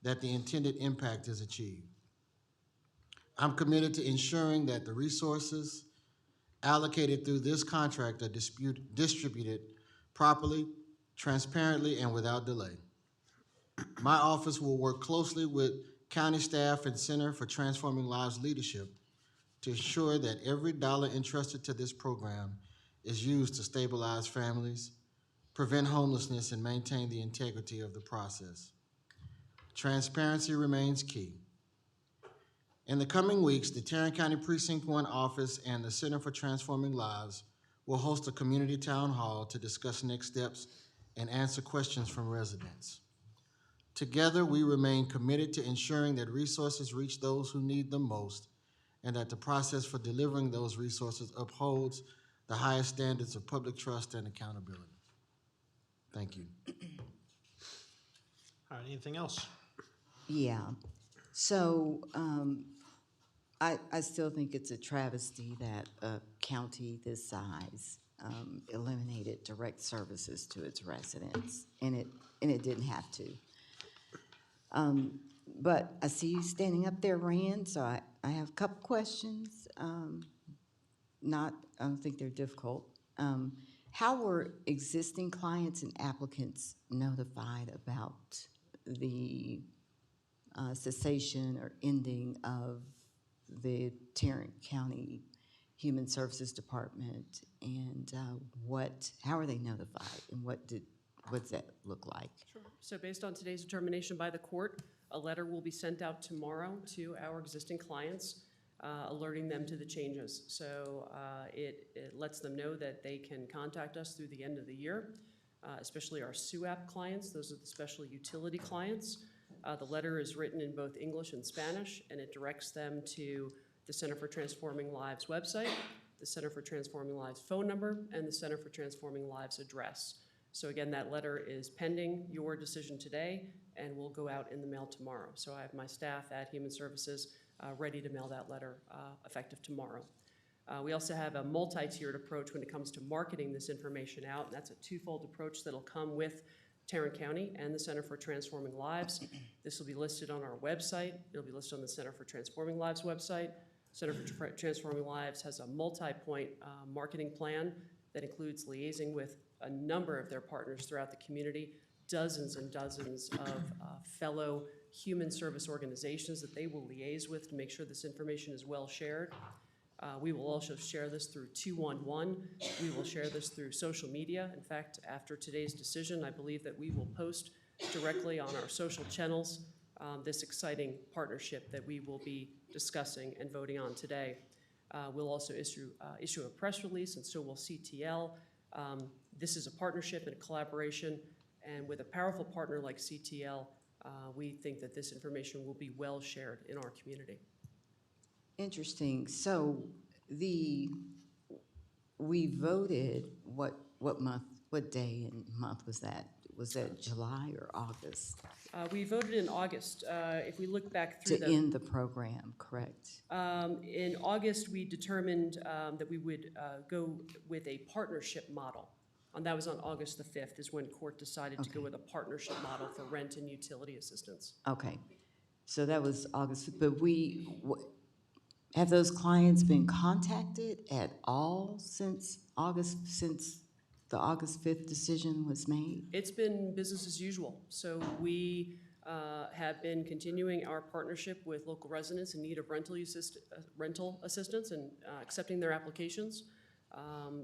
that the intended impact is achieved. I'm committed to ensuring that the resources allocated through this contract are distributed properly, transparently, and without delay. My office will work closely with county staff and Center for Transforming Lives leadership to ensure that every dollar entrusted to this program is used to stabilize families, prevent homelessness, and maintain the integrity of the process. Transparency remains key. In the coming weeks, the Tarrant County Precinct 1 office and the Center for Transforming Lives will host a community town hall to discuss next steps and answer questions from residents. Together, we remain committed to ensuring that resources reach those who need them most and that the process for delivering those resources upholds the highest standards of public trust and accountability. Thank you. All right, anything else? Yeah, so I still think it's a travesty that a county this size eliminated direct services to its residents, and it didn't have to. But I see you standing up there, Rand, so I have a couple questions. I don't think they're difficult. How were existing clients and applicants notified about the cessation or ending of the Tarrant County Human Services Department, and how are they notified, and what's that look like? Sure. So based on today's determination by the court, a letter will be sent out tomorrow to our existing clients. alerting them to the changes. So it lets them know that they can contact us through the end of the year, especially our SUAP clients. Those are the special utility clients. The letter is written in both English and Spanish, and it directs them to the Center for Transforming Lives website, the Center for Transforming Lives phone number, and the Center for Transforming Lives address. So again, that letter is pending your decision today and will go out in the mail tomorrow. So I have my staff at Human Services ready to mail that letter effective tomorrow. We also have a multi-tiered approach when it comes to marketing this information out, and that's a twofold approach that'll come with Tarrant County and the Center for Transforming Lives. This will be listed on our website. It'll be listed on the Center for Transforming Lives website. Center for Transforming Lives has a multi-point marketing plan that includes liaising with a number of their partners throughout the community, dozens and dozens of fellow human service organizations that they will liaise with to make sure this information is well shared. We will also share this through 211. We will share this through social media. In fact, after today's decision, I believe that we will post directly on our social channels this exciting partnership that we will be discussing and voting on today. We'll also issue a press release, and so will CTL. This is a partnership and a collaboration, and with a powerful partner like CTL, we think that this information will be well shared in our community. Interesting. So we voted, what month, what day and month was that? Was that July or August? We voted in August. If we look back through To end the program, correct? In August, we determined that we would go with a partnership model. And that was on August the 5th is when court decided to go with a partnership model for rent and utility assistance. Okay, so that was August, but have those clients been contacted at all since the August 5th decision was made? It's been business as usual. So we have been continuing our partnership with local residents in need of rental assistance and accepting their applications.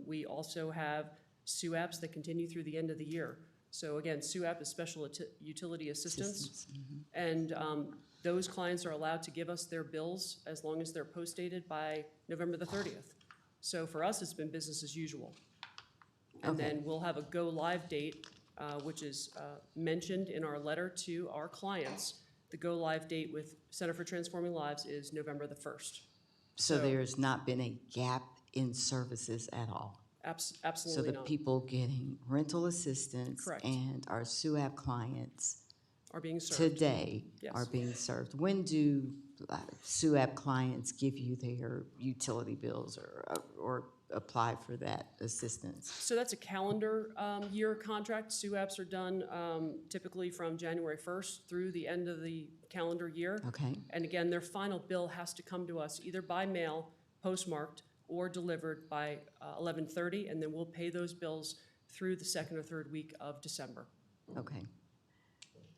We also have SUAPs that continue through the end of the year. So again, SUAP is Special Utility Assistance. And those clients are allowed to give us their bills as long as they're post-dated by November the 30th. So for us, it's been business as usual. And then we'll have a go-live date, which is mentioned in our letter to our clients. The go-live date with Center for Transforming Lives is November the 1st. So there's not been a gap in services at all? Absolutely So the not. people getting rental assistance Correct. and our SUAP clients Are being served. today Yes. are being served. When do SUAP clients give you their utility bills or apply for that assistance? So that's a calendar year contract. SUAPs are done typically from January 1st through the end of the calendar year. Okay. And again, their final bill has to come to us either by mail, postmarked, or delivered by 11:30, and then we'll pay those bills through the second or third week of December. Okay.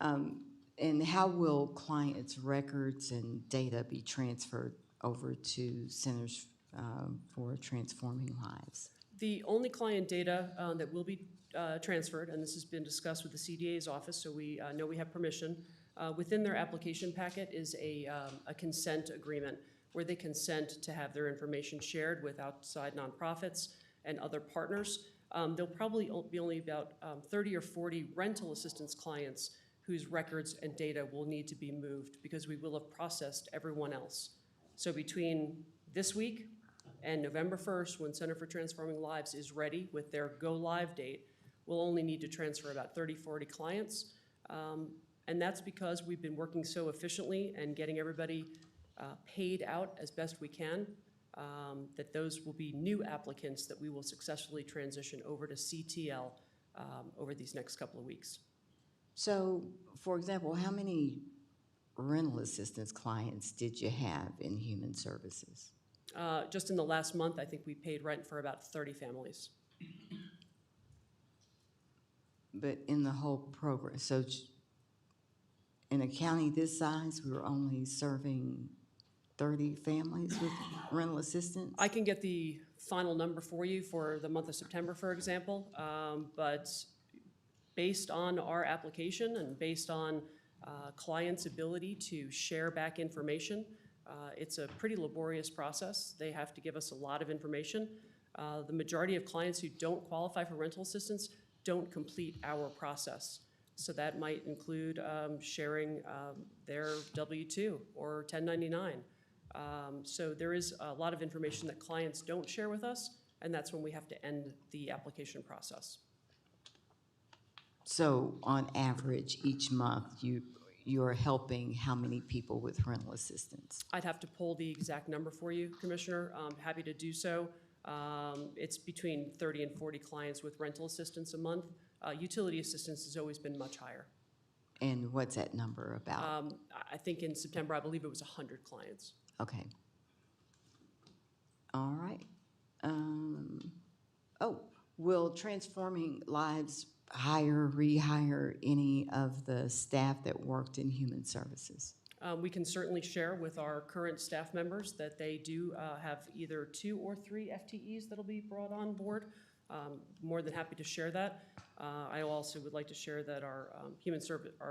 And how will clients' records and data be transferred over to Centers for Transforming Lives? The only client data that will be transferred, and this has been discussed with the CDA's office, so we know we have permission, within their application packet is a consent agreement where they consent to have their information shared with outside nonprofits and other partners. There'll probably be only about 30 or 40 rental assistance clients whose records and data will need to be moved because we will have processed everyone else. So between this week and November 1st, when Center for Transforming Lives is ready with their go-live date, we'll only need to transfer about 30, 40 clients. And that's because we've been working so efficiently and getting everybody paid out as best we can, that those will be new applicants that we will successfully transition over to CTL over these next couple of weeks. So, for example, how many rental assistance clients did you have in Human Services? Just in the last month, I think we paid rent for about 30 families. But in the whole program, so in a county this size, we were only serving 30 families with rental assistance? I can get the final number for you for the month of September, for example, but based on our application and based on clients' ability to share back information, It's a pretty laborious process. They have to give us a lot of information. The majority of clients who don't qualify for rental assistance don't complete our process. So that might include sharing their W-2 or 1099. So there is a lot of information that clients don't share with us, and that's when we have to end the application process. So on average, each month, you're helping how many people with rental assistance? I'd have to pull the exact number for you, Commissioner. I'm happy to do so. It's between 30 and 40 clients with rental assistance a month. Utility assistance has always been much higher. And what's that number about? I think in September, I believe it was 100 clients. Okay. All right. Will Transforming Lives hire, rehire any of the staff that worked in human services? We can certainly share with our current staff members that they do have either 2 or 3 FTEs that'll be brought on board. More than happy to share that. I also would like to share that our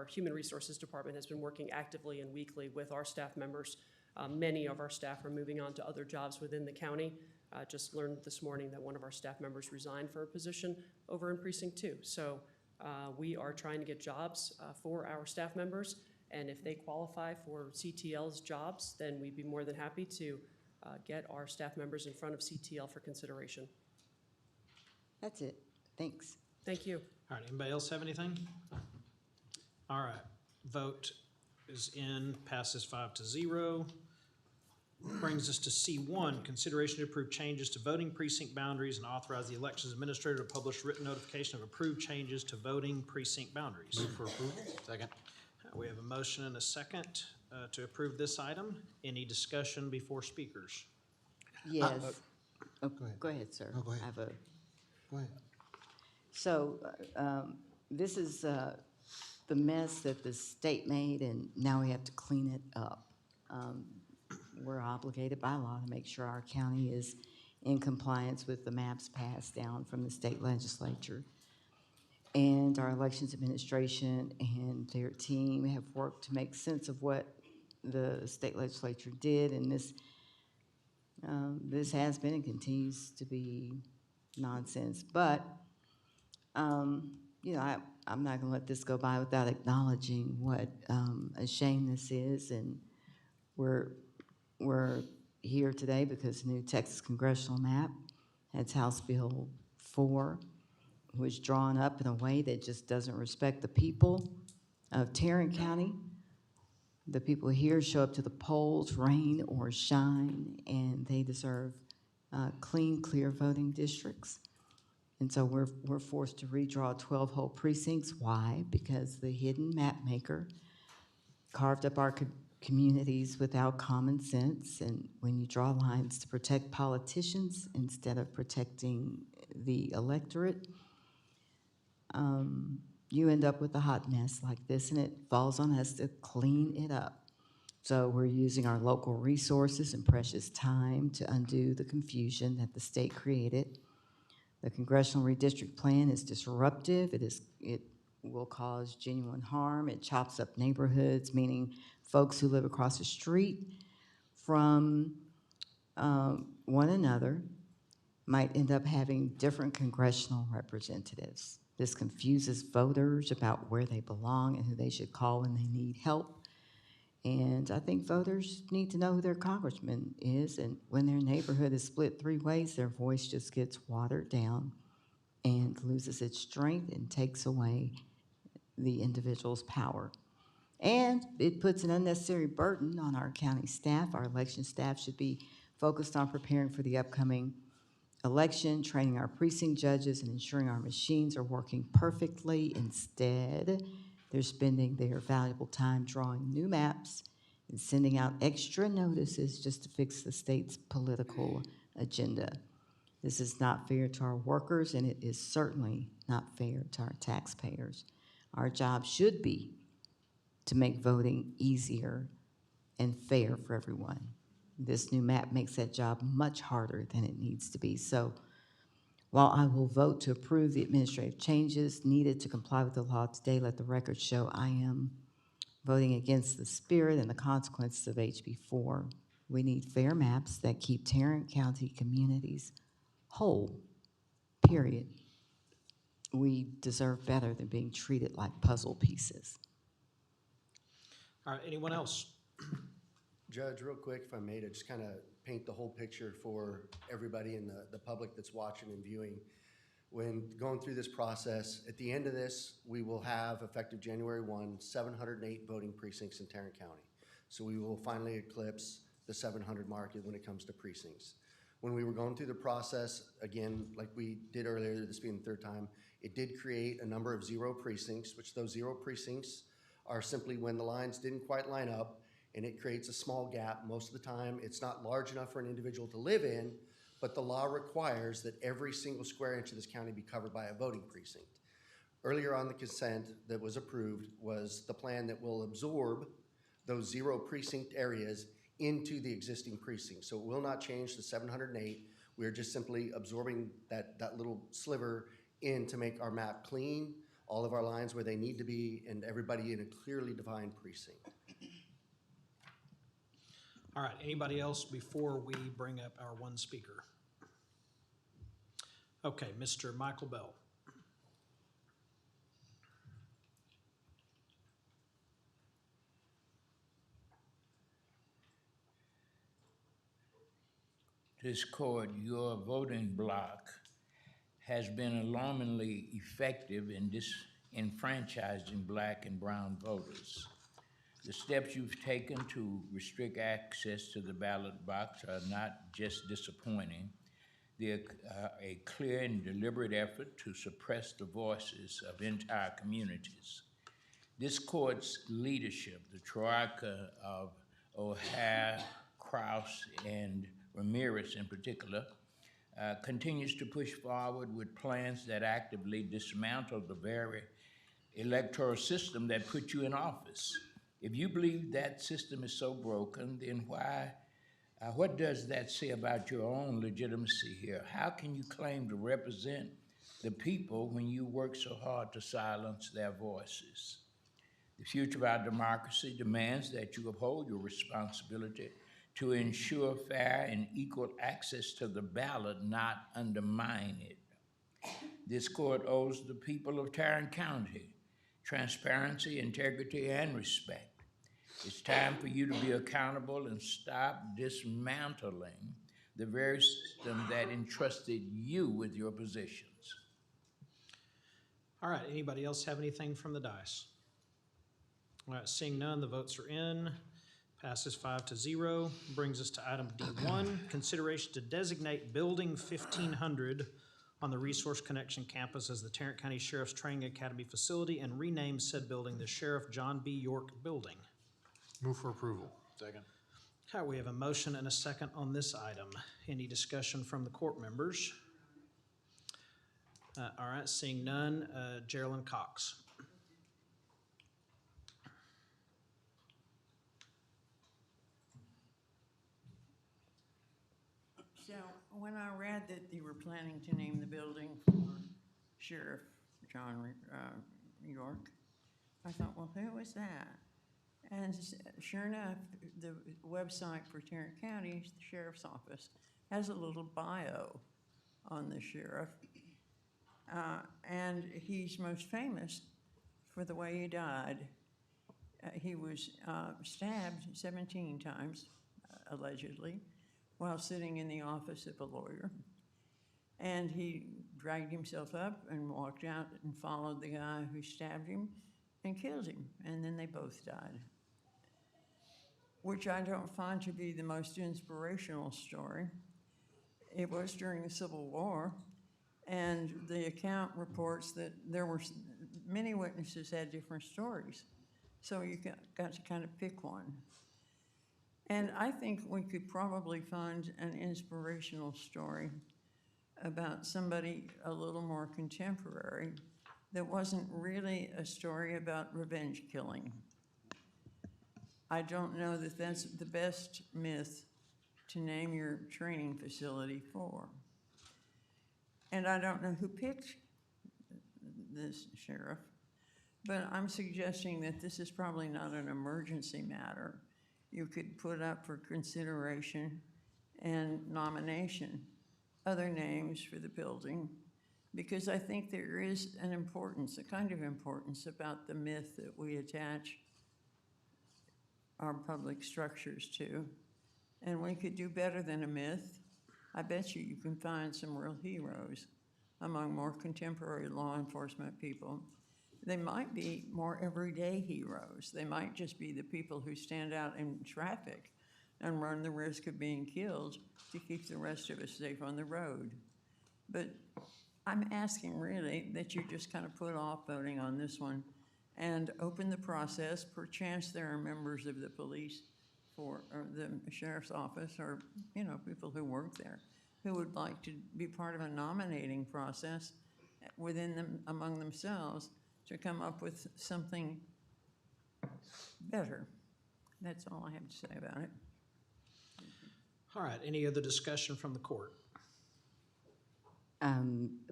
Human Resources Department has been working actively and weekly with our staff members. Many of our staff are moving on to other jobs within the county. Just learned this morning that one of our staff members resigned for a position over in Precinct 2. So we are trying to get jobs for our staff members, and if they qualify for CTL's jobs, then we'd be more than happy to get our staff members in front of CTL for consideration. That's it. Thanks. Thank you. All right, anybody else have anything? All right, vote is in, passes 5-0. Brings us to C1, consideration to approve changes to voting precinct boundaries and authorize the elections administrator to publish written notification of approved changes to voting precinct boundaries. Move for approval. Second. We have a motion and a second to approve this item. Any discussion before speakers? Yes. Go ahead. Go ahead, sir. No, go ahead. I have a, Go ahead. so this is the mess that the state made, and now we have to clean it up. We're obligated by law to make sure our county is in compliance with the maps passed down from the state legislature. And our elections administration and their team have worked to make sense of what the state legislature did, and this has been and continues to be nonsense. But you know, I'm not gonna let this go by without acknowledging what a shame this is, and we're here today because the new Texas congressional map, that's House Bill 4, was drawn up in a way that just doesn't respect the people of Tarrant County. The people here show up to the polls, rain or shine, and they deserve clean, clear voting districts. And so we're forced to redraw 12 whole precincts. Why? Because the hidden map maker carved up our communities without common sense, and when you draw lines to protect politicians instead of protecting the electorate, you end up with a hot mess like this, and it falls on us to clean it up. So we're using our local resources and precious time to undo the confusion that the state created. The congressional redistrict plan is disruptive. It will cause genuine harm. It chops up neighborhoods, meaning folks who live across the street from one another might end up having different congressional representatives. This confuses voters about where they belong and who they should call when they need help. And I think voters need to know who their congressman is, and when their neighborhood is split 3 ways, their voice just gets watered down and loses its strength and takes away the individual's power. And it puts an unnecessary burden on our county staff. Our election staff should be focused on preparing for the upcoming election, training our precinct judges, and ensuring our machines are working perfectly. Instead, they're spending their valuable time drawing new maps and sending out extra notices just to fix the state's political agenda. This is not fair to our workers, and it is certainly not fair to our taxpayers. Our job should be to make voting easier and fair for everyone. This new map makes that job much harder than it needs to be. So while I will vote to approve the administrative changes needed to comply with the law today, let the record show I am voting against the spirit and the consequences of HB 4 We need fair maps that keep Tarrant County communities whole, period. We deserve better than being treated like puzzle pieces. All right, anyone else? Judge, real quick, if I may, to just kind of paint the whole picture for everybody in the public that's watching and viewing. When going through this process, at the end of this, we will have, effective January 1, 708 voting precincts in Tarrant County. So we will finally eclipse the 700 mark when it comes to precincts. When we were going through the process, again, like we did earlier, this being the third time, it did create a number of 0 precincts, which those 0 precincts are simply when the lines didn't quite line up, and it creates a small gap. Most of the time, it's not large enough for an individual to live in, but the law requires that every single square inch of this county be covered by a voting precinct. Earlier on the consent that was approved was the plan that will absorb those 0 precinct areas into the existing precinct. So it will not change the 708. We are just simply absorbing that little sliver in to make our map clean, all of our lines where they need to be, and everybody in a clearly defined precinct. All right, anybody else before we bring up our one speaker? Okay, Mr. Michael Bell. This court, your voting bloc has been alarmingly effective in disenfranchising black and brown voters. The steps you've taken to restrict access to the ballot box are not just disappointing. They're a clear and deliberate effort to suppress the voices of entire communities. This court's leadership, the troika of O'Hare, Kraus, and Ramirez in particular, continues to push forward with plans that actively dismantle the very electoral system that put you in office. If you believe that system is so broken, then what does that say about your own legitimacy here? How can you claim to represent the people when you work so hard to silence their voices? The future of our democracy demands that you uphold your responsibility to ensure fair and equal access to the ballot, not undermine it. This court owes the people of Tarrant County transparency, integrity, and respect. It's time for you to be accountable and stop dismantling the very system that entrusted you with your positions. All right, anybody else have anything from the dais? All right, seeing none, the votes are in. Passes 5-0. Brings us to item D1, consideration to designate Building 1500 on the Resource Connection campus as the Tarrant County Sheriff's Training Academy facility and rename said building the Sheriff John B. York Building. Move for approval. Second. All right, we have a motion and a second on this item. Any discussion from the court members? All right, seeing none, Geraldine Cox. So when I read that you were planning to name the building for Sheriff John York, I thought, well, who is that? And sure enough, the website for Tarrant County, the Sheriff's Office, has a little bio on the sheriff. And he's most famous for the way he died. He was stabbed 17 times, allegedly, while sitting in the office of a lawyer. And he dragged himself up and walked out and followed the guy who stabbed him and killed him. And then they both died, which I don't find to be the most inspirational story. It was during the Civil War, and the account reports that there were many witnesses had different stories. So you got to kind of pick one. And I think we could probably find an inspirational story about somebody a little more contemporary that wasn't really a story about revenge killing. I don't know that that's the best myth to name your training facility for. And I don't know who picked this sheriff, but I'm suggesting that this is probably not an emergency matter, you could put up for consideration and nomination other names for the building, because I think there is an importance, a kind of importance about the myth that we attach our public structures to. And we could do better than a myth. I bet you can find some real heroes among more contemporary law enforcement people. They might be more everyday heroes. They might just be the people who stand out in traffic and run the risk of being killed to keep the rest of us safe on the road. But I'm asking really that you just kind of put off voting on this one and open the process. Perchance there are members of the police or the sheriff's office or, you know, people who work there who would like to be part of a nominating process within them, among themselves, to come up with something better. That's all I have to say about it. All right, any other discussion from the court?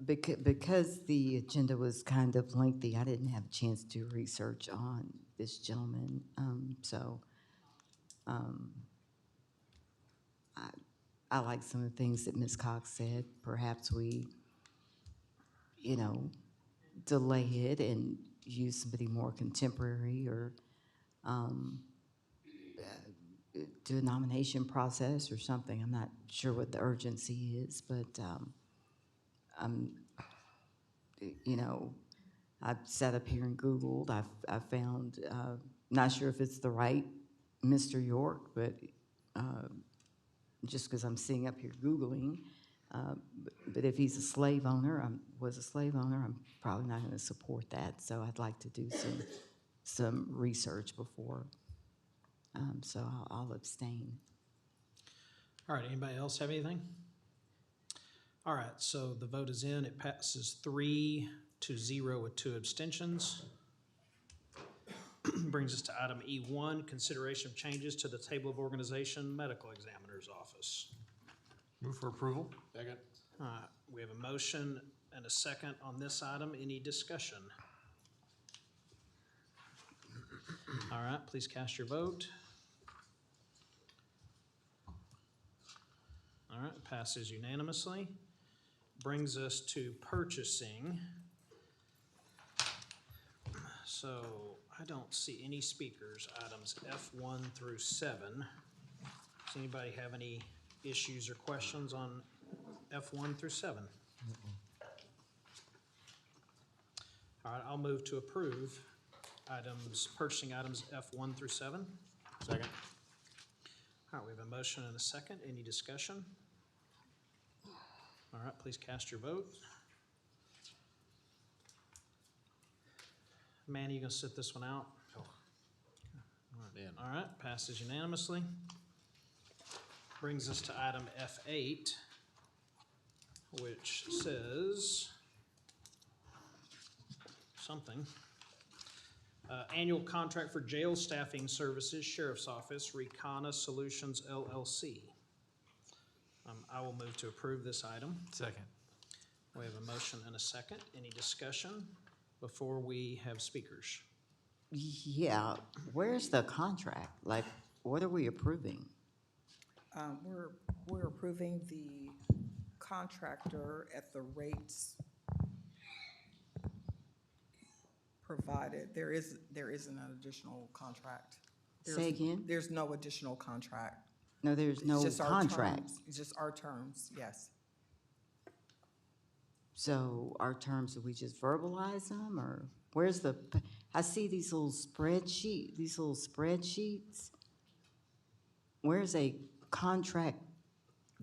Because the agenda was kind of lengthy, I didn't have a chance to research on this gentleman. I like some of the things that Ms. Cox said. Perhaps we, you know, delay it and use somebody more contemporary, or do a nomination process or something. I'm not sure what the urgency is, but you know, I've sat up here and Googled. I've found, not sure if it's the right Mr. York, but just because I'm sitting up here Googling, but if he's a slave owner, was a slave owner, I'm probably not going to support that. So I'd like to do some research before. So I'll abstain. All right, anybody else have anything? All right, so the vote is in. It passes 3-0 with 2 abstentions. Brings us to item E1, consideration of changes to the table of organization, medical examiner's office. Move for approval. Second. All right, we have a motion and a second on this item. Any discussion? All right, please cast your vote. All right, passes unanimously. Brings us to purchasing. So I don't see any speakers, items F1 through 7. Does anybody have any issues or questions on F1 through 7? All right, I'll move to approve purchasing items F1 through 7. Second. All right, we have a motion and a second. Any discussion? All right, please cast your vote. Manny, you gonna sit this one out? All right, passes unanimously. Brings us to item F8, which says something. Annual contract for jail staffing services, Sheriff's Office, Recana Solutions LLC. I will move to approve this item. Second. We have a motion and a second. Any discussion before we have speakers? Yeah, where's the contract? Like, what are we approving? We're approving the contractor at the rates provided. There isn't an additional contract. Say again? There's no additional contract. No, there's It's no just our contract. terms. It's just our terms, yes. So our terms, do we just verbalize them, or where's I see these little spreadsheets. Where's a contract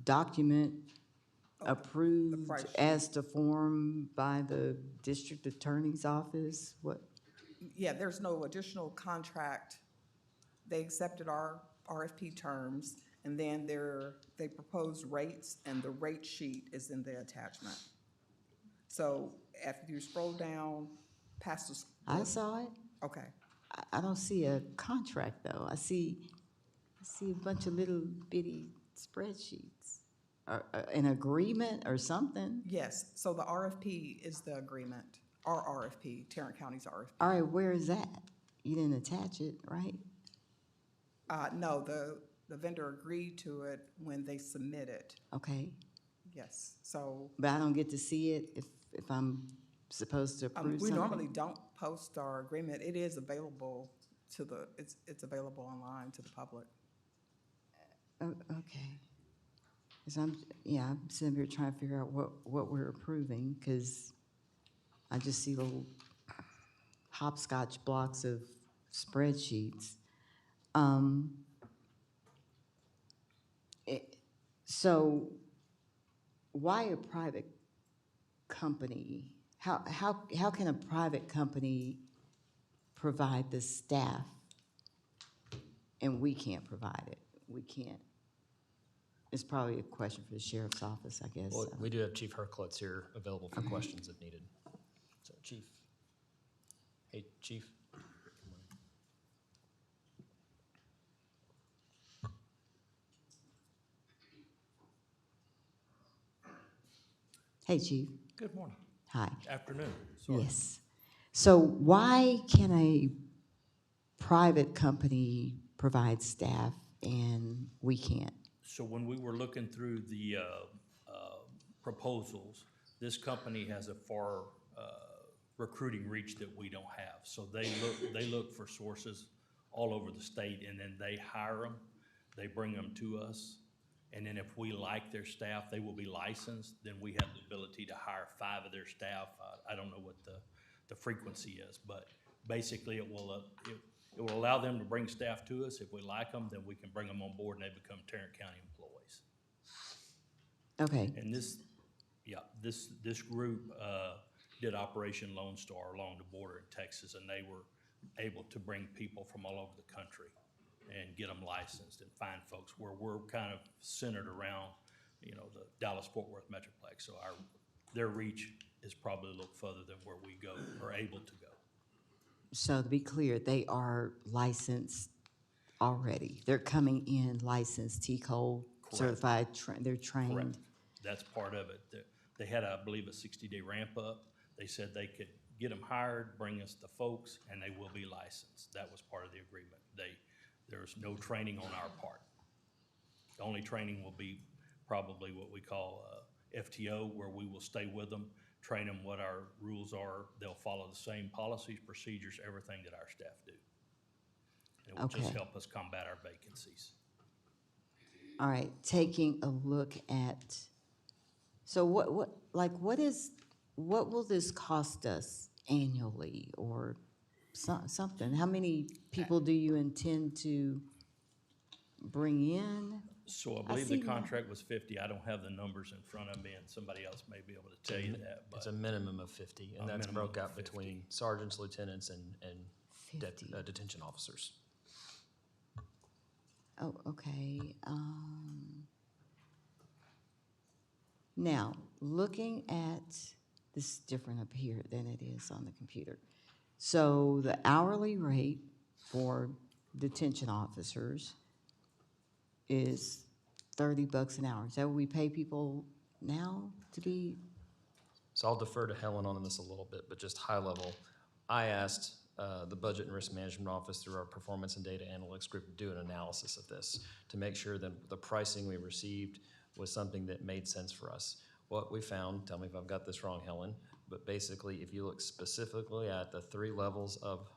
document approved as to form by the district attorney's office? What? Yeah, there's no additional contract. They accepted our RFP terms, and then they proposed rates, and the rate sheet is in the attachment. So after you scroll down past the. I saw it. Okay. I don't see a contract, though. I see a bunch of little bitty spreadsheets. An agreement or something. Yes, so the RFP is the agreement, our RFP, Tarrant County's RFP. All right, where is that? You didn't attach it, right? No, the vendor agreed to it when they submitted, Okay, yes. So but I don't get to see it if I'm supposed to approve we something? normally don't post our agreement. It is available it's available online to the public. Oh, okay. Because I'm sitting here trying to figure out what we're approving, because I just see little hopscotch blocks of spreadsheets. So why a private company? How can a private company provide the staff and we can't provide it? We can't. It's probably a question for the sheriff's office, I guess. Well, we do have Chief Herklotz here available for questions if needed. So, Chief. Hey, Chief. Hey, Chief. Good morning. Hi. Afternoon. Sorry. Yes. So why can a private company provide staff and we can't? So when we were looking through the proposals, this company has a far recruiting reach that we don't have. So they look for sources all over the state, and then they hire them, they bring them to us, and then if we like their staff, they will be licensed, then we have the ability to hire 5 of their staff. I don't know what the frequency is, but basically it will allow them to bring staff to us. If we like them, then we can bring them on board and they become Tarrant County employees. Okay. And this group did Operation Lone Star along the border in Texas, and they were able to bring people from all over the country and get them licensed and find folks where we're kind of centered around, the Dallas-Fort Worth Metroplex. So their reach is probably a little further than where we go or able to go. So to be clear, they are licensed already. They're coming in licensed, TCOL certified, they're trained. Correct. That's part of it. They had, I believe, a 60-day ramp up. They said they could get them hired, bring us the folks, and they will be licensed. That was part of the agreement. There's no training on our part. The only training will be probably what we call FTO, where we will stay with them, train them what our rules are. They'll follow the same policies, procedures, everything that our staff do. It will just help us combat our vacancies. All right, taking a look at, so what will this cost us annually or something? How many people do you intend to bring in? So I believe the contract was 50. I don't have the numbers in front of me, and somebody else may be able to tell you that. But It's a minimum of 50, and that's broke out between sergeants, lieutenants, and detention officers. Oh, okay. Now, looking at, this is different up here than it is on the computer. So the hourly rate for detention officers is $30 an hour. Is that what we pay people now to be? So I'll defer to Helen on this a little bit, but just high level. I asked the Budget and Risk Management Office through our Performance and Data Analytics group to do an analysis of this to make sure that the pricing we received was something that made sense for us. What we found, tell me if I've got this wrong, Helen, but basically if you look specifically at the 3 levels of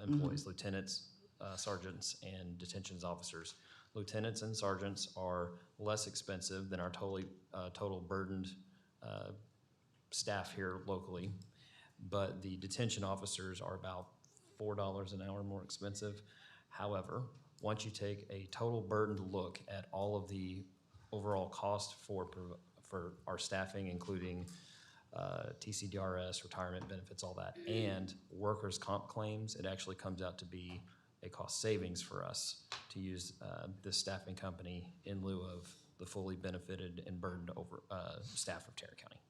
employees, lieutenants, sergeants, and detentions officers, lieutenants and sergeants are less expensive than our total burdened staff here locally, but the detention officers are about $4 an hour more expensive. However, once you take a total burdened look at all of the overall cost for our staffing, including TCDRS, retirement benefits, all that, and workers' comp claims, it actually comes out to be a cost savings for us to use this staffing company in lieu of the fully benefited and burdened over staff of Tarrant County.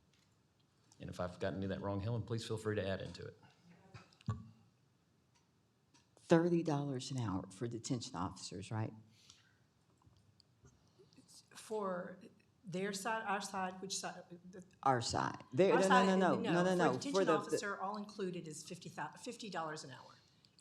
And if I've gotten any of that wrong, Helen, please feel free to add into it. $30 an hour for detention officers, right? For their side, our side, which side? Our side. Our side, No. For detention officer, all included is $50 an hour.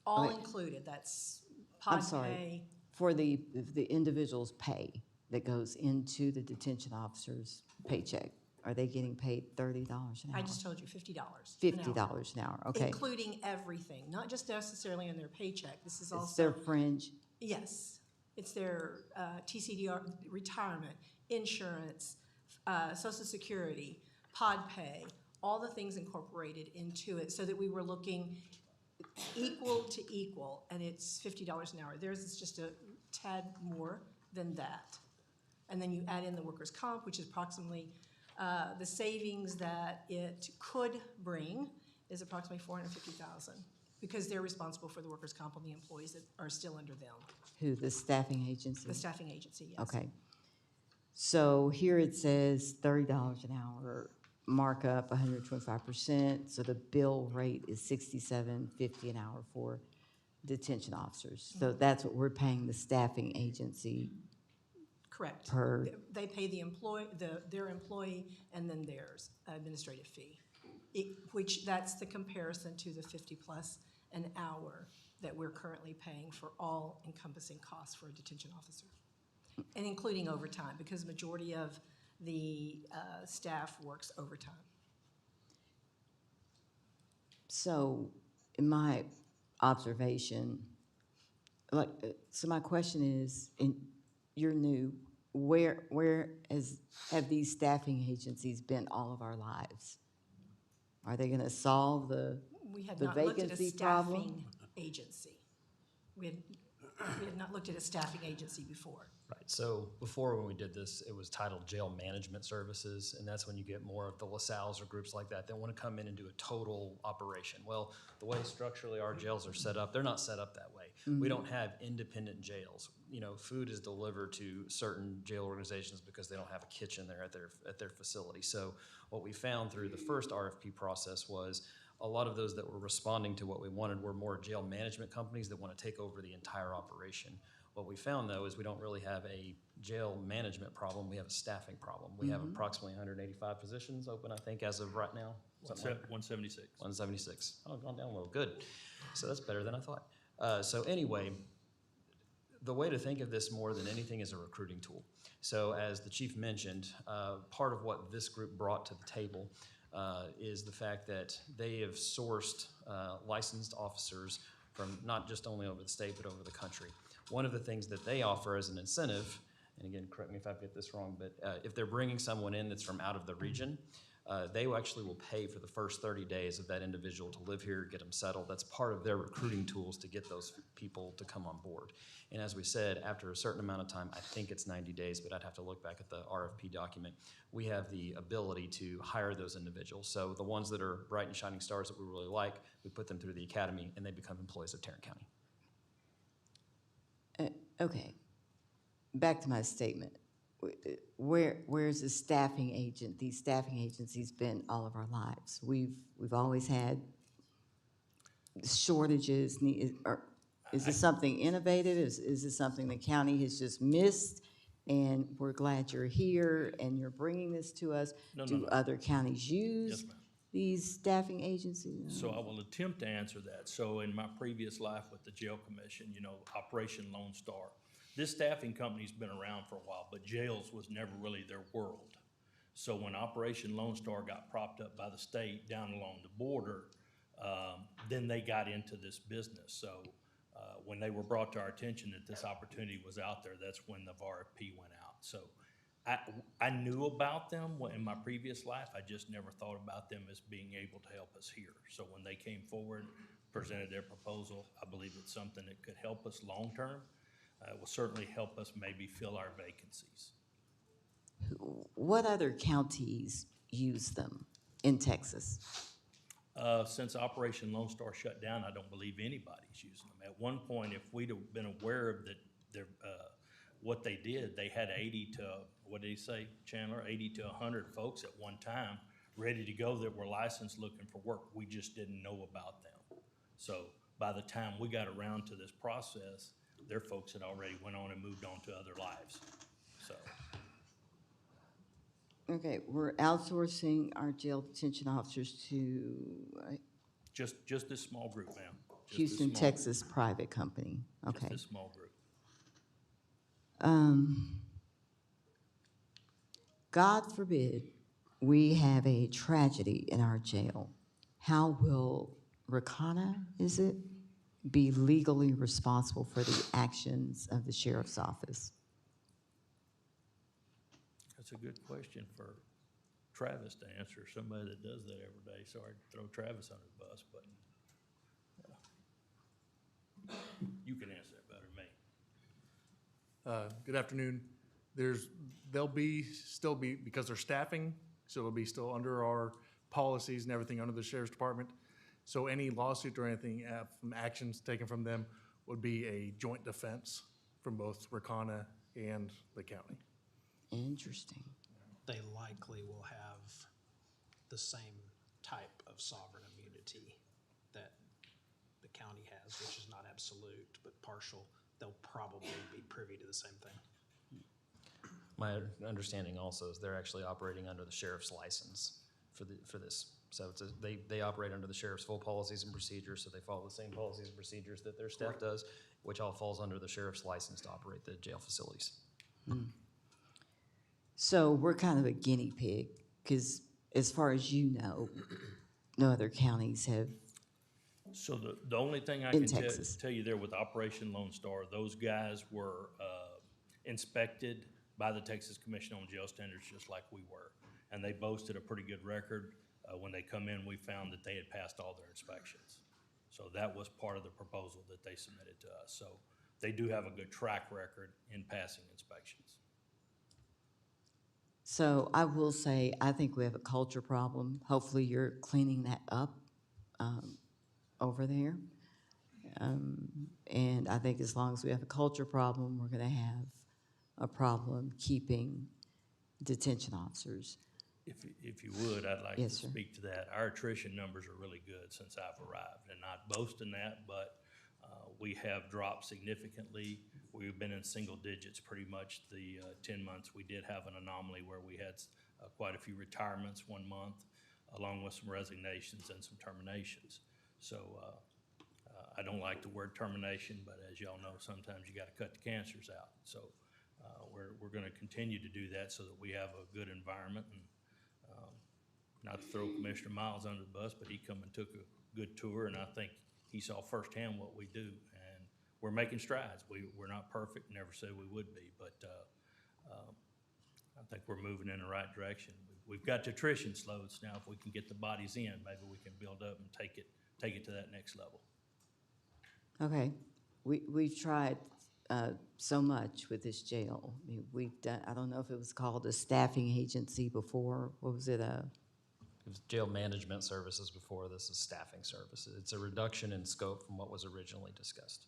All Okay. included, that's I'm pod sorry. pay. For the individual's pay that goes into the detention officer's paycheck, are they getting paid $30 an hour? I just told you $50 $50 an hour, okay. Including everything, not just necessarily in their paycheck. This is It's also. their fringe, Yes, it's their TCDR, retirement, insurance, Social Security, pod pay, all the things incorporated into it, so that we were looking equal to equal, and it's $50 an hour. Theirs is just a tad more than that. And then you add in the workers' comp, which is approximately, the savings that it could bring is approximately $450,000, because they're responsible for the workers' comp on the employees that are still under them. who, the staffing agency? The staffing agency, yes. Okay. So here it says $30 an hour, markup 125%, so the bill rate is $67.50 an hour for detention officers. So that's what we're paying the staffing agency Correct. per, They pay their employee and then theirs, administrative fee. Which, that's the comparison to the 50+ an hour that we're currently paying for all encompassing costs for a detention officer. And including overtime, because the majority of the staff works overtime. so in my observation, like, so my question is, you're new, where have these staffing agencies been all of our lives? Are they gonna solve the We had the not looked at a vacancy problem? staffing agency. We had not looked at a staffing agency before. Right, so before when we did this, it was titled Jail Management Services, and that's when you get more of the LaSalle's or groups like that want to come in and do a total operation. Well, the way structurally our jails are set up, they're not set up that way. We don't have independent jails. You know, food is delivered to certain jail organizations because they don't have a kitchen there at their facility. So what we found through the first RFP process was a lot of those that were responding to what we wanted were more jail management companies that want to take over the entire operation. What we found, though, is we don't really have a jail management problem. We have a staffing problem. We have approximately 185 positions open, I think, as of right now. 176. 176. Oh, gone down a little. Good. So that's better than I thought. So anyway, the way to think of this more than anything is a recruiting tool. So as the chief mentioned, part of what this group brought to the table is the fact that they have sourced licensed officers from not just only over the state, but over the country. One of the things that they offer as an incentive, and again, correct me if I get this wrong, but if they're bringing someone in that's from out of the region, they actually will pay for the first 30 days of that individual to live here, get them settled. That's part of their recruiting tools to get those people to come on board. And as we said, after a certain amount of time, I think it's 90 days, but I'd have to look back at the RFP document, we have the ability to hire those individuals. So the ones that are bright and shining stars that we really like, we put them through the academy and they become employees of Tarrant County. Okay, back to my statement. Where's the staffing agent? These staffing agencies been all of our lives. We've always had shortages. Is this something innovative? Is this something the county has just missed? And we're glad you're here and you're bringing this to us. Do other counties use these staffing agencies? So I will attempt to answer that. So in my previous life with the jail commission, you know, Operation Lone Star, this staffing company's been around for a while, but jails was never really their world. So when Operation Lone Star got propped up by the state down along the border, then they got into this business. So when they were brought to our attention that this opportunity was out there, that's when the RFP went out. So I knew about them in my previous life. I just never thought about them as being able to help us here. So when they came forward, presented their proposal, I believe it's something that could help us long-term. It will certainly help us maybe fill our vacancies. What other counties use them in Texas? Since Operation Lone Star shut down, I don't believe anybody's using them. At one point, if we'd have been aware of what they did, they had 80 to, what did he say, Chandler? 80 to 100 folks at one time ready to go that were licensed looking for work. We just didn't know about them. So by the time we got around to this process, their folks had already went on and moved on to other lives. So. Okay, we're outsourcing our jail detention officers to Just this small group, ma'am. Just this Houston, small Texas private company. group. Okay. Just this small group. God forbid we have a tragedy in our jail. How will Rakana, is it, be legally responsible for the actions of the sheriff's office? That's a good question for Travis to answer, somebody that does that every day. Sorry to throw Travis under the bus, but you can answer that better than me. Good afternoon. Still be, because they're staffing, so it'll be still under our policies and everything under the sheriff's department. So any lawsuit or anything from actions taken from them would be a joint defense from both Rakana and the county. Interesting. They likely will have the same type of sovereign immunity that the county has, which is not absolute, but partial. They'll probably be privy to the same thing. My understanding also is they're actually operating under the sheriff's license for this. So they operate under the sheriff's full policies and procedures, so they follow the same policies and procedures that their staff does, which all falls under the sheriff's license to operate the jail facilities. So we're kind of a guinea pig, because as far as you know, no other counties have. So the only thing I In can Texas. tell you there with Operation Lone Star, those guys were inspected by the Texas Commission on Jail Standards just like we were. And they boasted a pretty good record. When they come in, we found that they had passed all their inspections. So that was part of the proposal that they submitted to us. So they do have a good track record in passing inspections. So I will say, I think we have a culture problem. Hopefully you're cleaning that up over there. And I think as long as we have a culture problem, we're gonna have a problem keeping detention officers. If you would, I'd like to Yes, sir. speak to that. Our attrition numbers are really good since I've arrived, and not boasting that, but we have dropped significantly. We've been in single digits pretty much the 10 months. We did have an anomaly where we had quite a few retirements one month, along with some resignations and some terminations. So I don't like the word termination, but as y'all know, sometimes you got to cut the cancers out. So we're going to continue to do that so that we have a good environment. And not to throw Commissioner Miles under the bus, but he come and took a good tour, and I think he saw firsthand what we do. And we're making strides. We're not perfect, never said we would be, but I think we're moving in the right direction. We've got the attrition slows. Now, if we can get the bodies in, maybe we can build up and take it to that next level. Okay, we've tried so much with this jail. I mean, we've done, I don't know if it was called a staffing agency before. What was it? It was jail management services before. This is staffing services. It's a reduction in scope from what was originally discussed.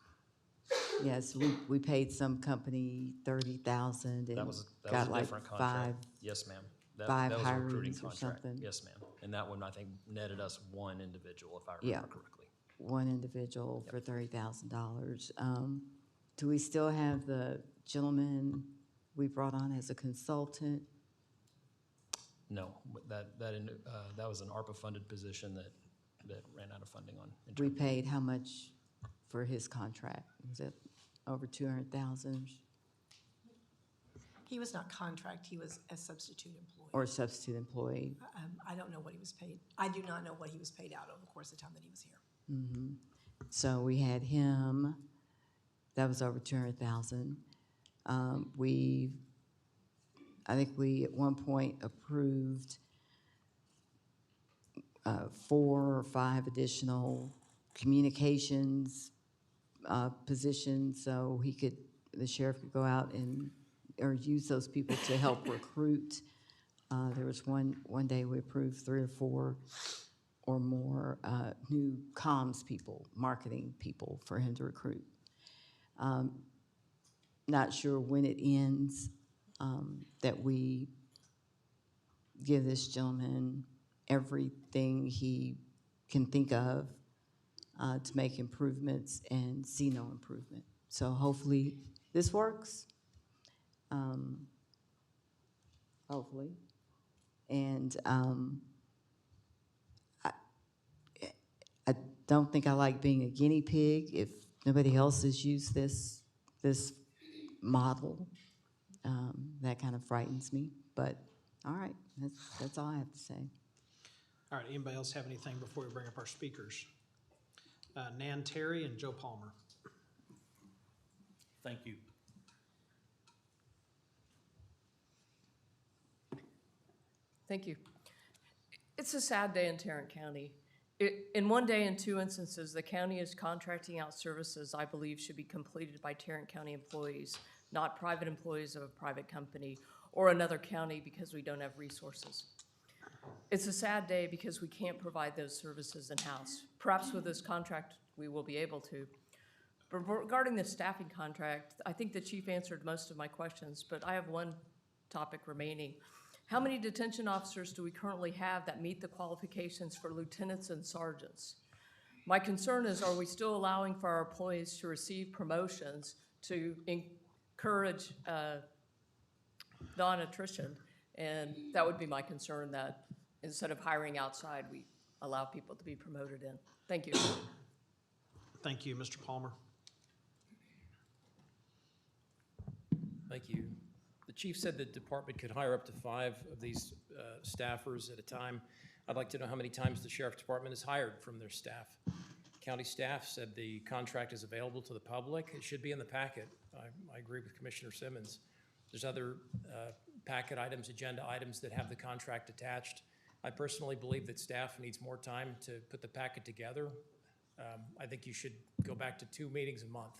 Yes, we paid some company $30,000 and That was a got like different contract. five. Yes, ma'am. five That was a recruiting hirings or contract. something. Yes, ma'am. And that one, I think, netted us one individual, if I Yeah. remember correctly. One individual for $30,000. Do we still have the gentleman we brought on as a consultant? No, but that was an ARPA-funded position that ran out of funding on. We paid how much for his contract? Was it over 200,000 He was not contract, he was a substitute employee. or substitute employee? I don't know what he was paid. I do not know what he was paid out over the course of the time that he was here. So we had him, that was over 200,000. I think we at one point approved 4 or 5 additional communications positions, so the sheriff could go out or use those people to help recruit. There was one day we approved 3 or 4 or more new comms people, marketing people for him to recruit. Not sure when it ends, that we give this gentleman everything he can think of to make improvements and see no improvement. So hopefully this works. Hopefully. And I don't think I like being a guinea pig. If nobody else has used this model. That kind of frightens me, but all right, that's all I have to say. All right, anybody else have anything before we bring up our speakers? Nan Terry and Joe Palmer. Thank you. Thank you. It's a sad day in Tarrant County. In one day, in two instances, the county is contracting out services I believe should be completed by Tarrant County employees, not private employees of a private company or another county because we don't have resources. It's a sad day because we can't provide those services in-house. Perhaps with this contract, we will be able to. But regarding the staffing contract, I think the chief answered most of my questions, but I have one topic remaining. How many detention officers do we currently have that meet the qualifications for lieutenants and sergeants? My concern is, are we still allowing for our employees to receive promotions to encourage non-attrition? And that would be my concern, that instead of hiring outside, we allow people to be promoted in. Thank you. Thank you, Mr. Palmer. Thank you. The chief said the department could hire up to 5 of these staffers at a time. I'd like to know how many times the sheriff's department has hired from their staff. County staff said the contract is available to the public. It should be in the packet. I agree with Commissioner Simmons. There's other packet items, agenda items that have the contract attached. I personally believe that staff needs more time to put the packet together. I think you should go back to 2 meetings a month.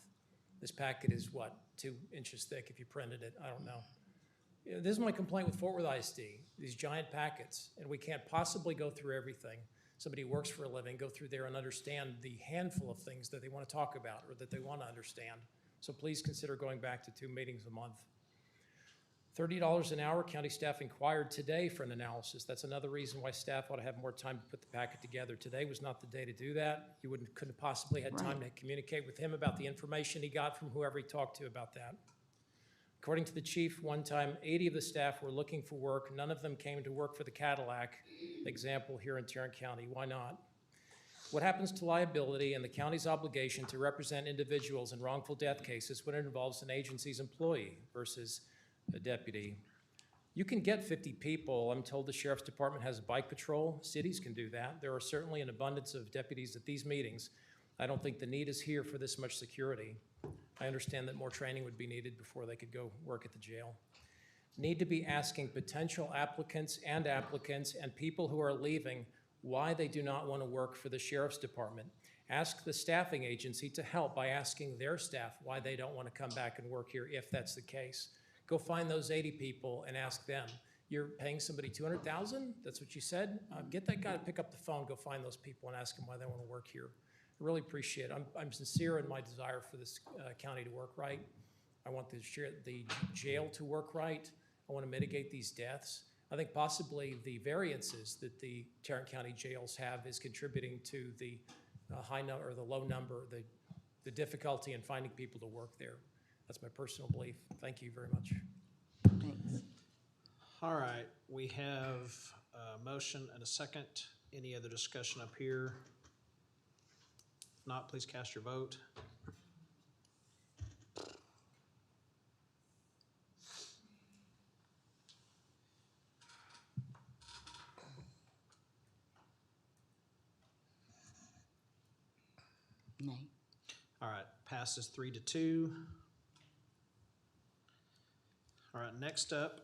This packet is what, 2 inches thick if you printed it? I don't know. You know, this is my complaint with Fort Worth ISD, these giant packets, and we can't possibly go through everything. Somebody who works for a living, go through there and understand the handful of things that they want to talk about or that they want to understand. So please consider going back to 2 meetings a month. $30 an hour, county staff inquired today for an analysis. That's another reason why staff ought to have more time to put the packet together. Today was not the day to do that. You couldn't have possibly had time to communicate with him about the information he got from whoever he talked to about that. According to the chief, one time 80 of the staff were looking for work. None of them came to work for the Cadillac example here in Tarrant County. Why not? What happens to liability and the county's obligation to represent individuals in wrongful death cases when it involves an agency's employee versus a deputy? You can get 50 people. I'm told the sheriff's department has a bike patrol. Cities can do that. There are certainly an abundance of deputies at these meetings. I don't think the need is here for this much security. I understand that more training would be needed before they could go work at the jail. Need to be asking potential applicants and people who are leaving why they do not want to work for the sheriff's department. Ask the staffing agency to help by asking their staff why they don't want to come back and work here if that's the case. Go find those 80 people and ask them. You're paying somebody $200,000? That's what you said? Get that guy to pick up the phone, go find those people and ask them why they want to work here. I really appreciate it. I'm sincere in my desire for this county to work right. I want the jail to work right. I want to mitigate these deaths. I think possibly the variances that the Tarrant County jails have is contributing to the high number or the low number, the difficulty in finding people to work there. That's my personal belief. Thank you very much. Thanks. All right, we have a motion and a second. Any other discussion up here? If not, please cast your vote. Nay. All right, passes 3-2. All right, next up,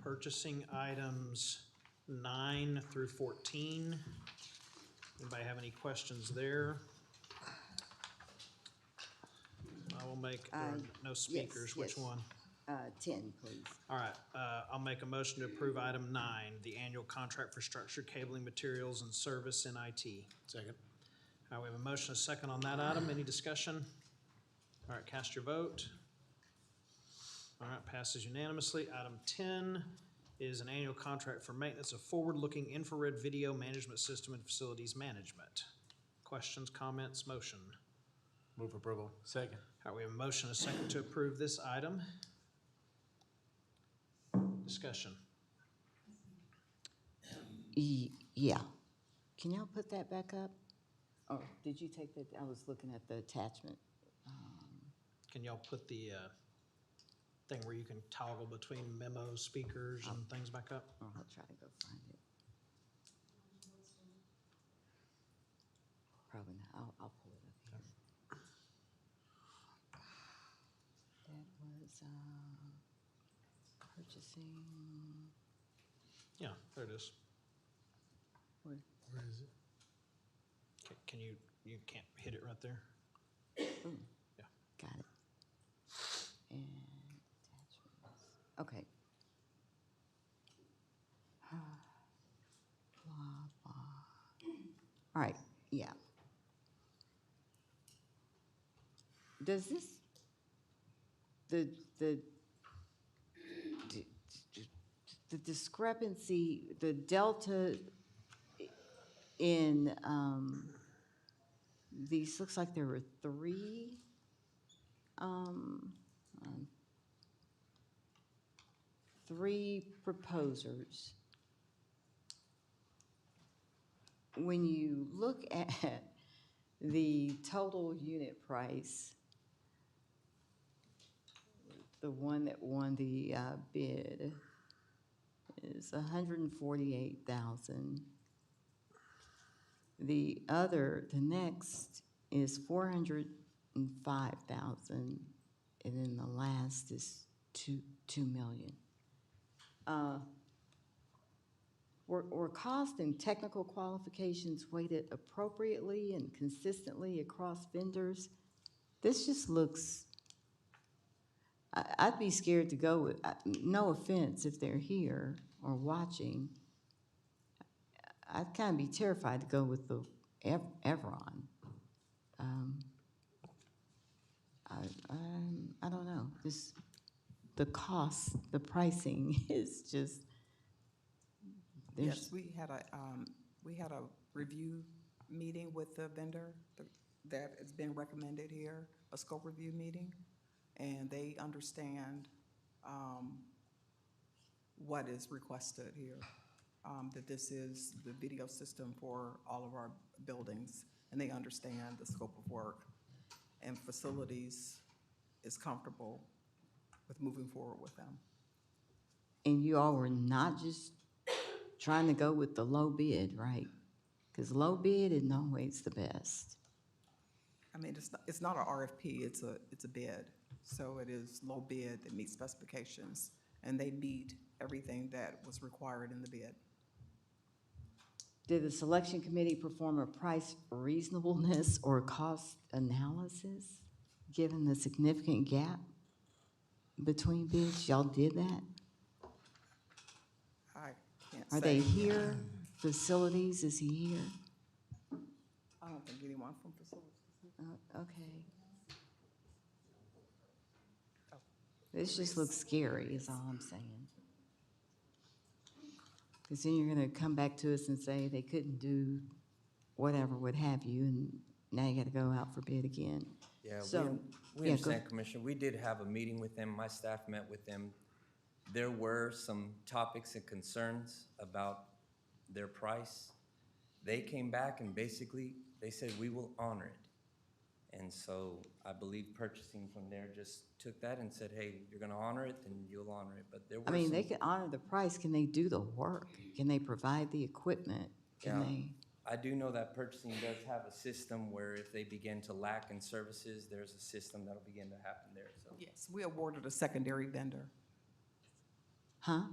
purchasing items 9 through 14. Anybody have any questions there? I will make, there are no speakers. Which one? 10, please. All right, I'll make a motion to approve item 9, the annual contract for structured cabling materials and service in IT. Second. All right, we have a motion, a second on that item. Any discussion? All right, cast your vote. All right, passes unanimously. Item 10 is an annual contract for maintenance of forward-looking infrared video management system and facilities management. Questions, comments, motion? Move approval. Second. All right, we have a motion, a second to approve this item. Discussion. Yeah. Can y'all put that back up? Or did you take that? I was looking at the attachment. Can y'all put the thing where you can toggle between memos, speakers, and things back up? I'll try to go find it. Probably not. I'll pull it up here. That was, purchasing, Yeah, there it is. where, Where is it? Can you can't hit it right there? ooh, Yeah. got it. And attachments, okay. Blah, blah. All right, yeah. Does this, the discrepancy, the delta in, these, looks like there were three, three proposers. When you look at the total unit price, the one that won the bid is $148,000. The next is $405,000, and then the last is $2 million. Were cost and technical qualifications weighted appropriately and consistently across vendors? This just looks, I'd be scared to go with, no offense if they're here or watching, I'd kind of be terrified to go with the Evron. I don't know, the cost, the pricing is just, Yes, we had a review meeting with the vendor that has been recommended here, a scope review meeting, and they understand what is requested here, that this is the video system for all of our buildings, and they understand the scope of work, and facilities is comfortable with moving forward with them. and you all were not just trying to go with the low bid, right? Because low bid isn't always the best. I mean, it's not an RFP, it's a bid. So it is low bid that meets specifications, and they meet everything that was required in the bid. Did the selection committee perform a price reasonableness or cost analysis, given the significant gap between bids? Y'all did that? I can't Are say. they here? Facilities, is he here? I don't think anyone from facilities. Okay. This just looks scary, is all I'm saying. Because then you're gonna come back to us and say they couldn't do whatever, what have you, and now you gotta go out for bid again. Yeah, So, we yeah, understand, Commissioner. We did have a meeting with them. My staff met with them. There were some topics and concerns about their price. They came back and basically, they said, we will honor it. And so I believe purchasing from there just took that and said, hey, you're gonna honor it, then you'll honor it. But there were I mean, they some- can honor the price, can they do the work? Can they provide the equipment? Can Yeah. they? I do know that purchasing does have a system where if they begin to lack in services, there's a system that'll begin to happen there, so. Yes, we awarded a secondary vendor. Huh?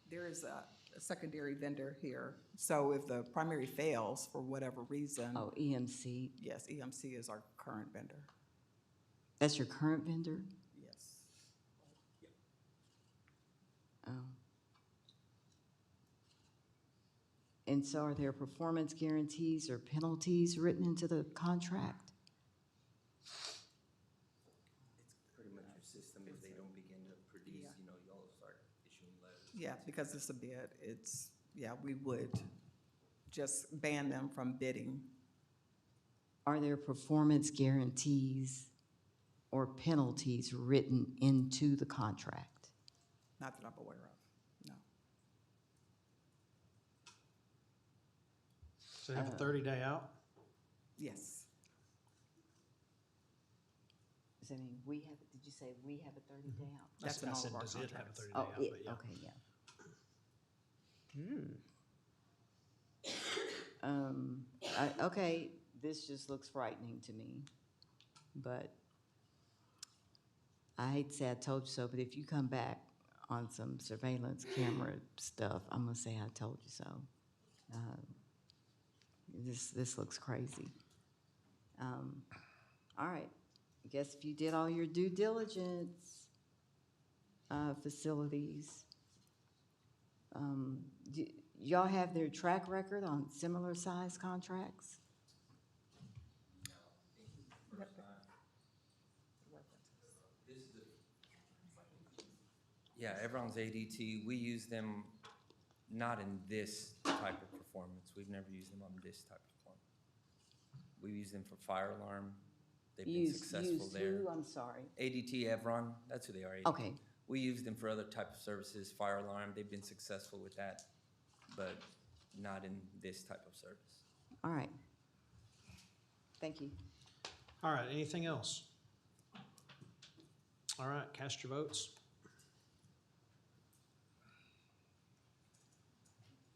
There is a secondary vendor here. So if the primary fails for whatever reason. Oh, EMC, Yes, EMC is our current vendor. that's your current vendor? Yes. Oh. And so are there performance guarantees or penalties written into the contract? It's pretty much your system. If they don't begin to produce, Yeah. you know, y'all start issuing letters. Yeah, because it's a bid, we would just ban them from bidding. Are there performance guarantees or penalties written into the contract? Not that I'm aware of, no. So they have a 30-day out? Yes. Does that mean we have, did you say we have a 30-day out? That's in I all said, of our does it have a contracts. 30-day Oh, out? yeah, But yeah. okay, yeah. Okay, this just looks frightening to me, but I hate to say I told you so, but if you come back on some surveillance camera stuff, I'm gonna say I told you so. This looks crazy. All right, I guess if you did all your due diligence, facilities, y'all have their track record on similar size contracts? Yeah, Evron's ADT, we use them not in this type of performance. We've never used them on this type of performance. We use them for fire alarm. They've been successful Use there. who? I'm sorry. ADT, Evron, that's who they are. ADT. Okay. We use them for other type of services, fire alarm. They've been successful with that, but not in this type of service. All right. Thank you. All right, anything else? All right, cast your votes.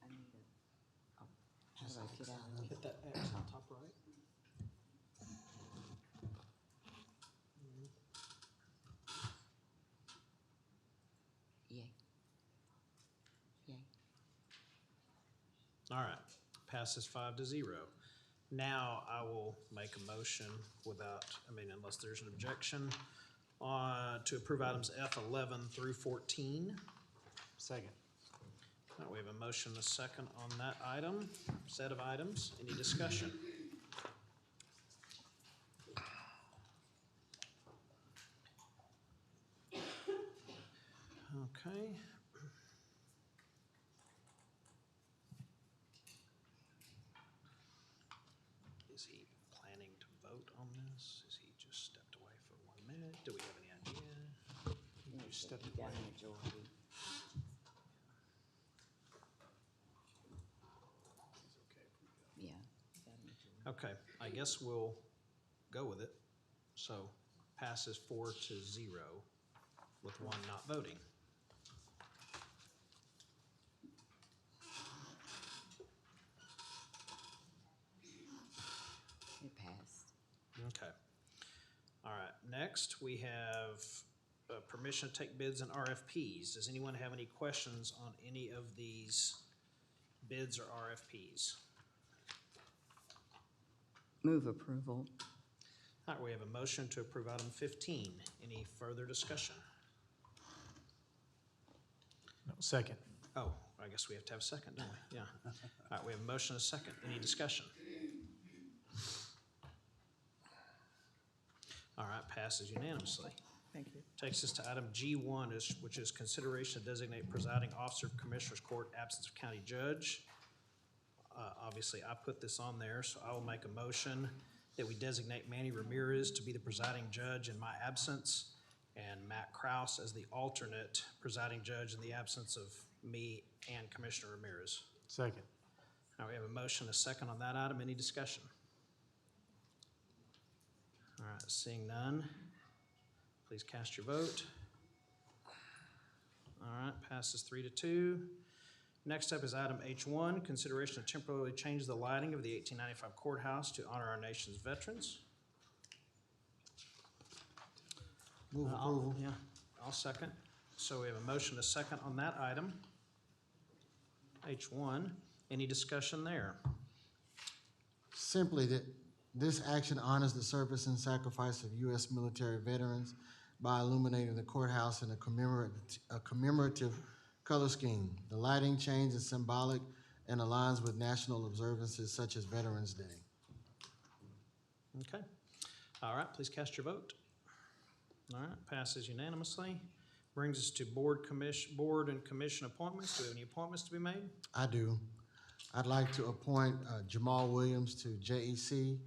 I need a, oh, how do I get out of here? Hit that X on top right. Yay. Yay. All right, passes 5-0. Now I will make a motion without, unless there's an objection, to approve items F11 through 14. Second. All right, we have a motion and a second on that item, set of items. Any discussion? Okay. Is he planning to vote on this? Is he just stepped away for 1 minute? Do we have any idea? You got a majority. Yeah. you got a majority. Okay, I guess we'll go with it. So passes 4-0 with one not voting. It passed. Okay. All right, next we have permission to take bids and RFPs. Does anyone have any questions on any of these bids or RFPs? Move approval. All right, we have a motion to approve item 15. Any further discussion? No, second. Oh, I guess we have to have a second, don't we? Yeah. All right, we have a motion and a second. Any discussion? All right, passes unanimously. Thank you. Takes us to item G1, which is consideration to designate presiding officer of Commissioners Court, absence of county judge. Obviously, I put this on there, so I will make a motion that we designate Manny Ramirez to be the presiding judge in my absence, and Matt Kraus as the alternate presiding judge in the absence of me and Commissioner Ramirez. Second. Now, we have a motion, a second on that item. Any discussion? All right, seeing none, please cast your vote. All right, passes 3-2. Next up is item H1, consideration to temporarily change the lighting of the 1895 courthouse to honor our nation's veterans. Move approval. Yeah, I'll second. So we have a motion, a second on that item. H1, any discussion there? Simply that this action honors the service and sacrifice of U.S. military veterans by illuminating the courthouse in a commemorative color scheme. The lighting change is symbolic and aligns with national observances such as Veterans Day. Okay. All right, please cast your vote. All right, passes unanimously. Brings us to board and commission appointments. Do we have any appointments to be made? I do. I'd like to appoint Jamal Williams to JEC,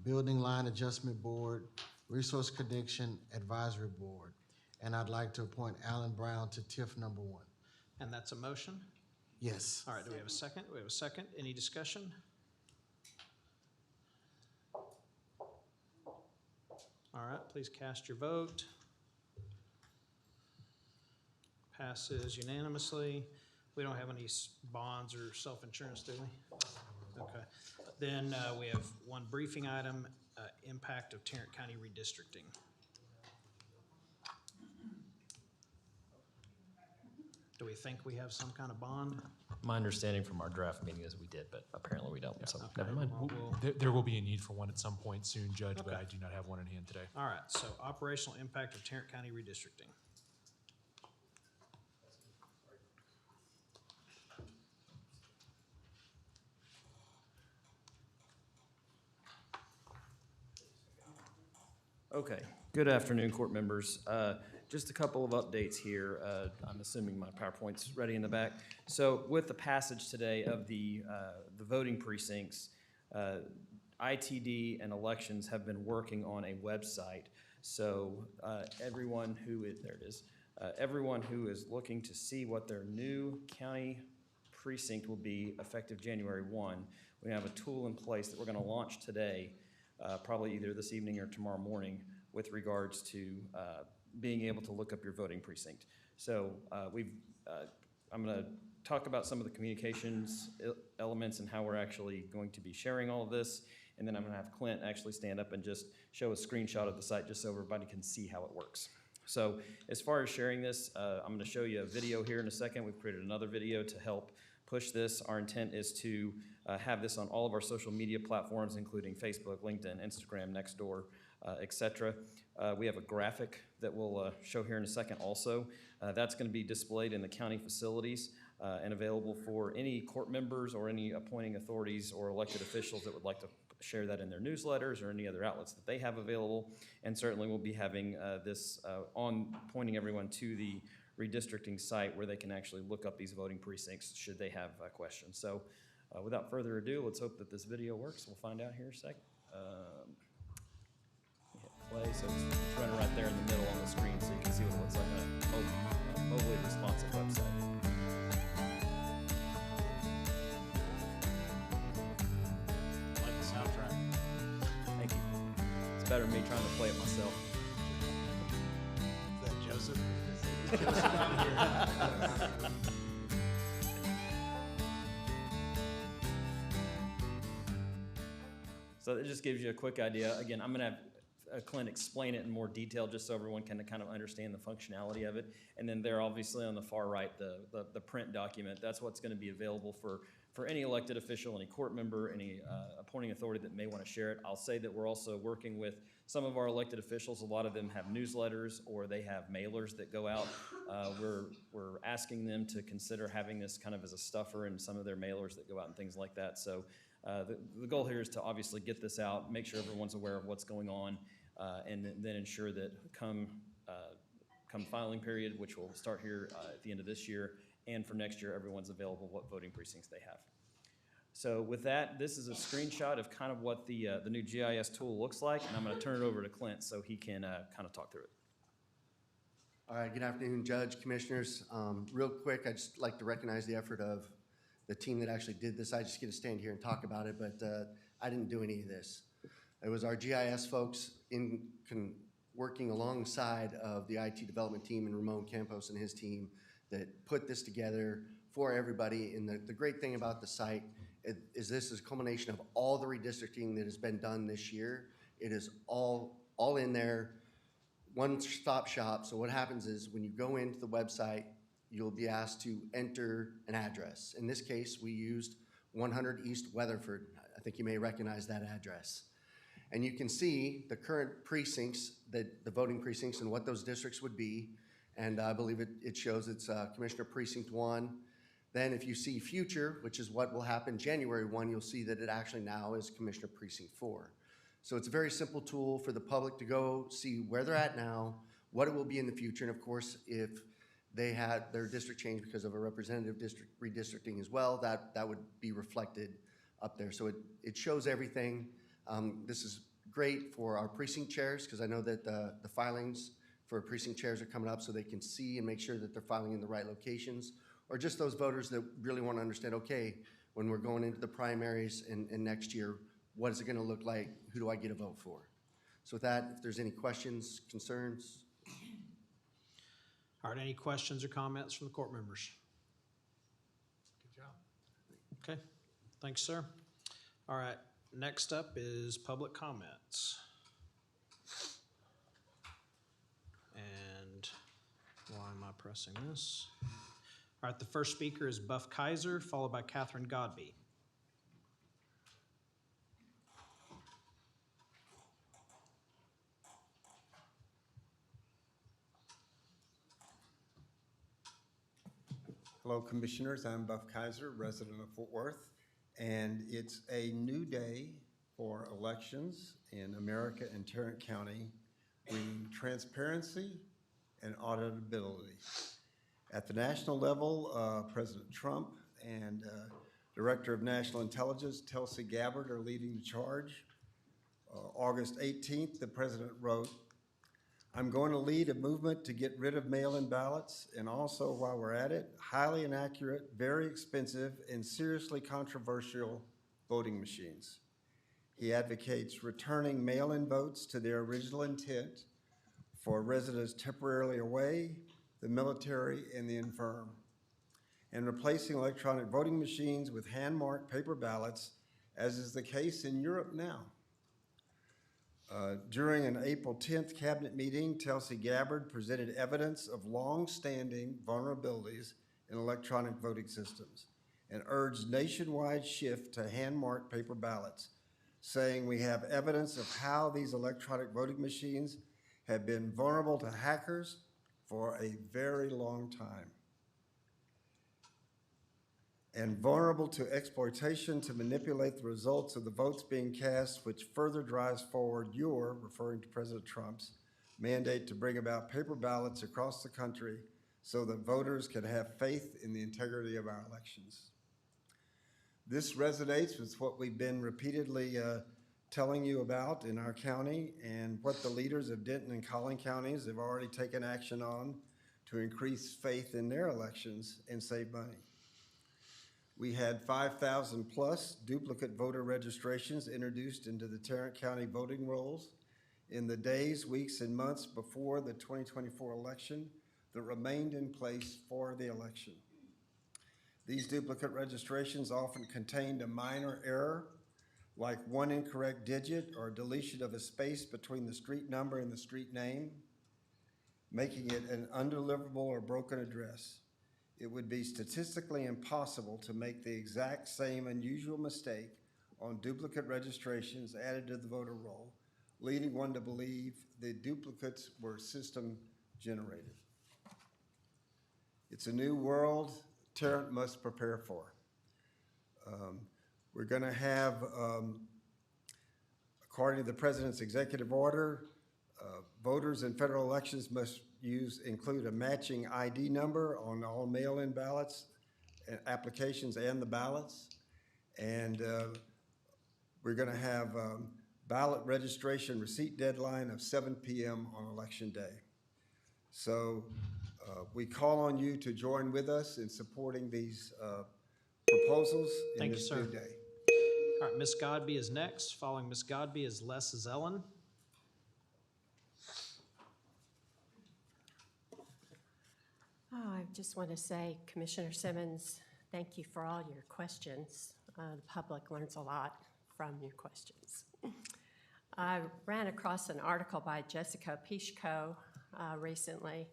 Building Line Adjustment Board, Resource Connection Advisory Board. And I'd like to appoint Alan Brown to TIF number 1. And that's a motion? Yes. All right, do we have a second? We have a second. Any discussion? All right, please cast your vote. Passes unanimously. We don't have any bonds or self-insurance, do we? Okay. Then we have one briefing item, impact of Tarrant County redistricting. Do we think we have some kind of bond? My understanding from our draft meeting is we did, but apparently we don't, so Okay, never mind. well, There will be a need for one at some point soon, Judge, but Okay. I do not have one in hand today. All right, so operational impact of Tarrant County redistricting. Okay, good afternoon, court members. Just a couple of updates here. I'm assuming my PowerPoint's ready in the back. So with the passage today of the voting precincts, ITD and elections have been working on a website. So everyone who is, there it is, everyone who is looking to see what their new county precinct will be effective January 1, we have a tool in place that we're going to launch today, probably either this evening or tomorrow morning, with regards to being able to look up your voting precinct. So I'm going to talk about some of the communications elements and how we're actually going to be sharing all of this. And then I'm going to have Clint actually stand up and just show a screenshot of the site just so everybody can see how it works. So as far as sharing this, I'm going to show you a video here in a second. We've created another video to help push this. Our intent is to have this on all of our social media platforms, including Facebook, LinkedIn, Instagram, Nextdoor, etc. We have a graphic that we'll show here in a second also. That's going to be displayed in the county facilities and available for any court members or any appointing authorities or elected officials that would like to share that in their newsletters or any other outlets that they have available. And certainly we'll be having this pointing everyone to the redistricting site where they can actually look up these voting precincts should they have questions. So without further ado, let's hope that this video works. We'll find out here in a sec. Hit play, so it's running right there in the middle on the screen so you can see what it looks like on a mobily responsive website. Like the soundtrack. Thank you. It's better than me trying to play it myself. Is that Joseph? So it just gives you a quick idea. Again, I'm going to have Clint explain it in more detail just so everyone can kind of understand the functionality of it. And then there, obviously, on the far right, the print document. That's what's going to be available for any elected official, any court member, any appointing authority that may want to share it. I'll say that we're also working with some of our elected officials. A lot of them have newsletters or they have mailers that go out. We're asking them to consider having this kind of as a stuffer in some of their mailers that go out and things like that. So the goal here is to obviously get this out, make sure everyone's aware of what's going on, and then ensure that come filing period, which will start here at the end of this year, and for next year, everyone's available what voting precincts they have. So with that, this is a screenshot of kind of what the new GIS tool looks like, and I'm going to turn it over to Clint so he can kind of talk through it. All right, good afternoon, Judge, Commissioners. Real quick, I'd just like to recognize the effort of the team that actually did this. I just get to stand here and talk about it, but I didn't do any of this. It was our GIS folks working alongside of the IT development team and Ramon Campos and his team that put this together for everybody. And the great thing about the site is this is a culmination of all the redistricting that has been done this year. It is all in there, one-stop shop. So what happens is when you go into the website, you'll be asked to enter an address. In this case, we used 100 East Weatherford. I think you may recognize that address. And you can see the current precincts, the voting precincts and what those districts would be. And I believe it shows it's Commissioner Precinct 1. Then if you see future, which is what will happen January 1, you'll see that it actually now is Commissioner Precinct 4. So it's a very simple tool for the public to go see where they're at now, what it will be in the future, and of course, if they had their district change because of a representative district redistricting as well, that would be reflected up there. So it shows everything. This is great for our precinct chairs because I know that the filings for precinct chairs are coming up so they can see and make sure that they're filing in the right locations, or just those voters that really want to understand, okay, when we're going into the primaries and next year, what is it going to look like? Who do I get a vote for? So with that, if there's any questions, concerns? All right, any questions or comments from the court members? Good job. Okay, thanks, sir. All right, next up is public comments. And why am I pressing this? All right, the first speaker is Buff Kaiser, followed by Catherine Godby. Hello, Commissioners. I'm Buff Kaiser, resident of Fort Worth, and it's a new day for elections in America and Tarrant County, bringing transparency and auditability. At the national level, President Trump and Director of National Intelligence, Tulsi Gabbard, are leading the charge. August 18th, the President wrote, "I'm going to lead a movement to get rid of mail-in ballots, and also, while we're at it, highly inaccurate, very expensive, and seriously controversial voting machines." He advocates returning mail-in votes to their original intent for residents temporarily away, the military, and the infirm, and replacing electronic voting machines with hand-marked paper ballots, as is the case in Europe now. During an April 10th cabinet meeting, Tulsi Gabbard presented evidence of long-standing vulnerabilities in electronic voting systems and urged nationwide shift to hand-marked paper ballots, saying we have evidence of how these electronic voting machines have been vulnerable to hackers for a very long time and vulnerable to exploitation to manipulate the results of the votes being cast, which further drives forward your, referring to President Trump's, mandate to bring about paper ballots across the country so that voters can have faith in the integrity of our elections. This resonates with what we've been repeatedly telling you about in our county and what the leaders of Denton and Collin counties have already taken action on to increase faith in their elections and save money. We had 5,000 plus duplicate voter registrations introduced into the Tarrant County voting rolls in the days, weeks, and months before the 2024 election that remained in place for the election. These duplicate registrations often contained a minor error, like one incorrect digit or deletion of a space between the street number and the street name, making it an undeliverable or broken address. It would be statistically impossible to make the exact same unusual mistake on duplicate registrations added to the voter roll, leading one to believe the duplicates were system generated. It's a new world Tarrant must prepare for. We're going to have, according to the President's executive order, voters in federal elections must include a matching ID number on all mail-in ballots, applications, and the ballots. And we're going to have ballot registration receipt deadline of 7 p.m. on election day. So we call on you to join with us in supporting these proposals in this new day. All right, Ms. Godby is next. Following Ms. Godby is Les Zellen. Oh, I just want to say, Commissioner Simmons, thank you for all your questions. The public learns a lot from your questions. I ran across an article by Jessica Pishko recently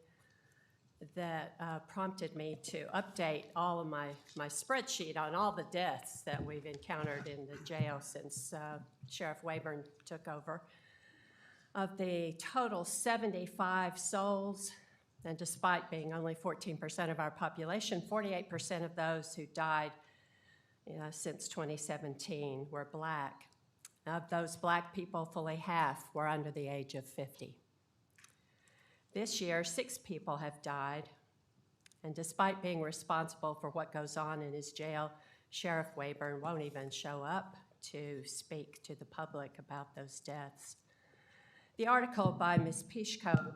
that prompted me to update all of my spreadsheet on all the deaths that we've encountered in the jail since Sheriff Wayburn took over. Of the total 75 souls, and despite being only 14% of our population, 48% of those who died since 2017 were Black. Of those Black people, fully half were under the age of 50. This year, 6 people have died, and despite being responsible for what goes on in his jail, Sheriff Wayburn won't even show up to speak to the public about those deaths. The article by Ms. Pishko,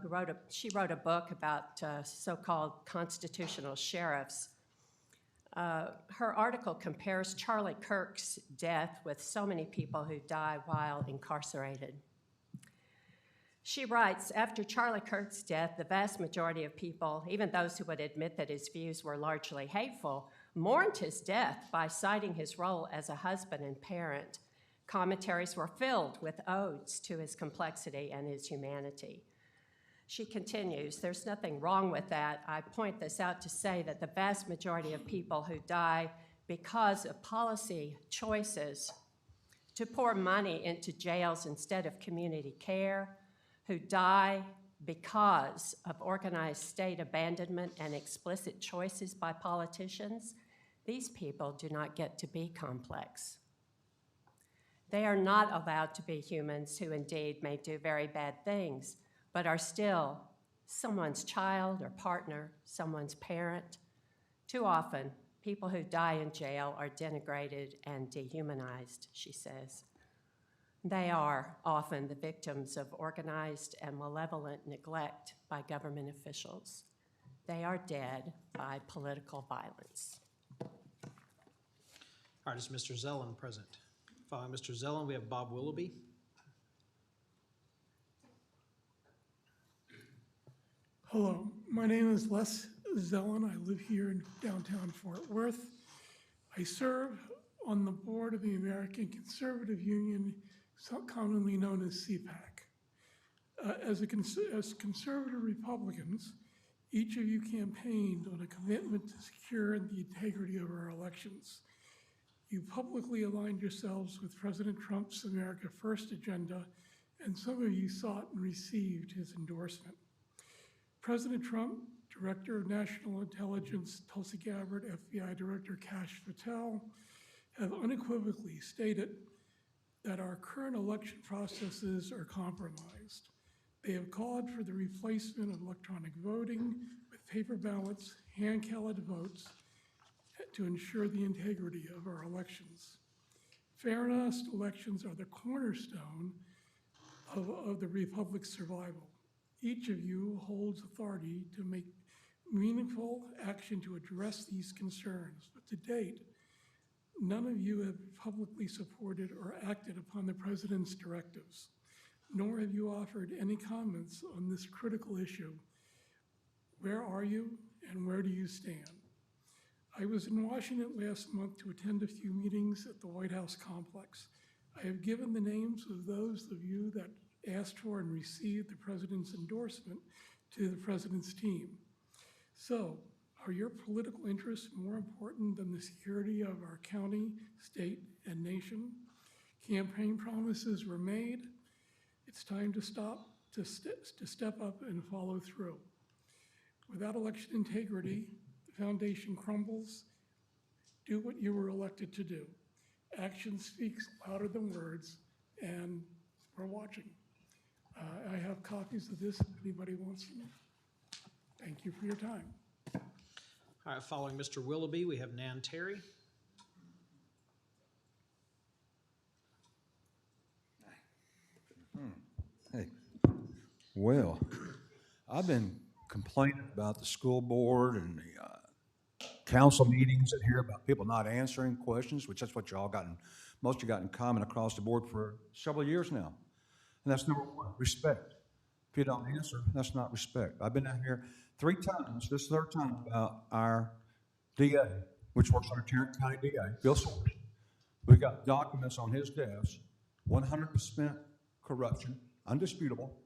she wrote a book about so-called constitutional sheriffs. Her article compares Charlie Kirk's death with so many people who die while incarcerated. She writes, after Charlie Kirk's death, the vast majority of people, even those who would admit that his views were largely hateful, mourned his death by citing his role as a husband and parent. Commentaries were filled with odes to his complexity and his humanity. She continues, there's nothing wrong with that. I point this out to say that the vast majority of people who die because of policy choices to pour money into jails instead of community care, who die because of organized state abandonment and explicit choices by politicians, these people do not get to be complex. They are not allowed to be humans who indeed may do very bad things, but are still someone's child or partner, someone's parent. Too often, people who die in jail are denigrated and dehumanized, she says. They are often the victims of organized and malevolent neglect by government officials. They are dead by political violence. All right, is Mr. Zellen present? Following Mr. Zellen, we have Bob Willoughby. Hello, my name is Les Zellen. I live here in downtown Fort Worth. I serve on the board of the American Conservative Union, commonly known as CPAC. As conservative Republicans, each of you campaigned on a commitment to secure the integrity of our elections. You publicly aligned yourselves with President Trump's America First agenda, and some of you sought and received his endorsement. President Trump, Director of National Intelligence Tulsi Gabbard, FBI Director Kash Patel have unequivocally stated that our current election processes are compromised. They have called for the replacement of electronic voting with paper ballots, hand-counted votes to ensure the integrity of our elections. Fair and honest elections are the cornerstone of the Republic's survival. Each of you holds authority to make meaningful action to address these concerns, but to date, none of you have publicly supported or acted upon the president's directives, nor have you offered any comments on this critical issue. Where are you and where do you stand? I was in Washington last month to attend a few meetings at the White House complex. I have given the names of those of you that asked for and received the president's endorsement to the president's team. So, are your political interests more important than the security of our county, state, and nation? Campaign promises were made. It's time to step up and follow through. Without election integrity, the foundation crumbles. Do what you were elected to do. Action speaks louder than words, and we're watching. I have copies of this if anybody wants them. Thank you for your time. All right, following Mr. Willoughby, we have Nan Terry. Hey, well, I've been complaining about the school board and the council meetings and hear about people not answering questions, which that's what y'all gotten, most of you got in common across the board for several years now. And that's number one, respect. If you don't answer, that's not respect. I've been down here 3 times, this is the 3rd time, about our DA, which works on our Tarrant County DA, Bill Soares. We got documents on his desk, 100% corruption, undisputable.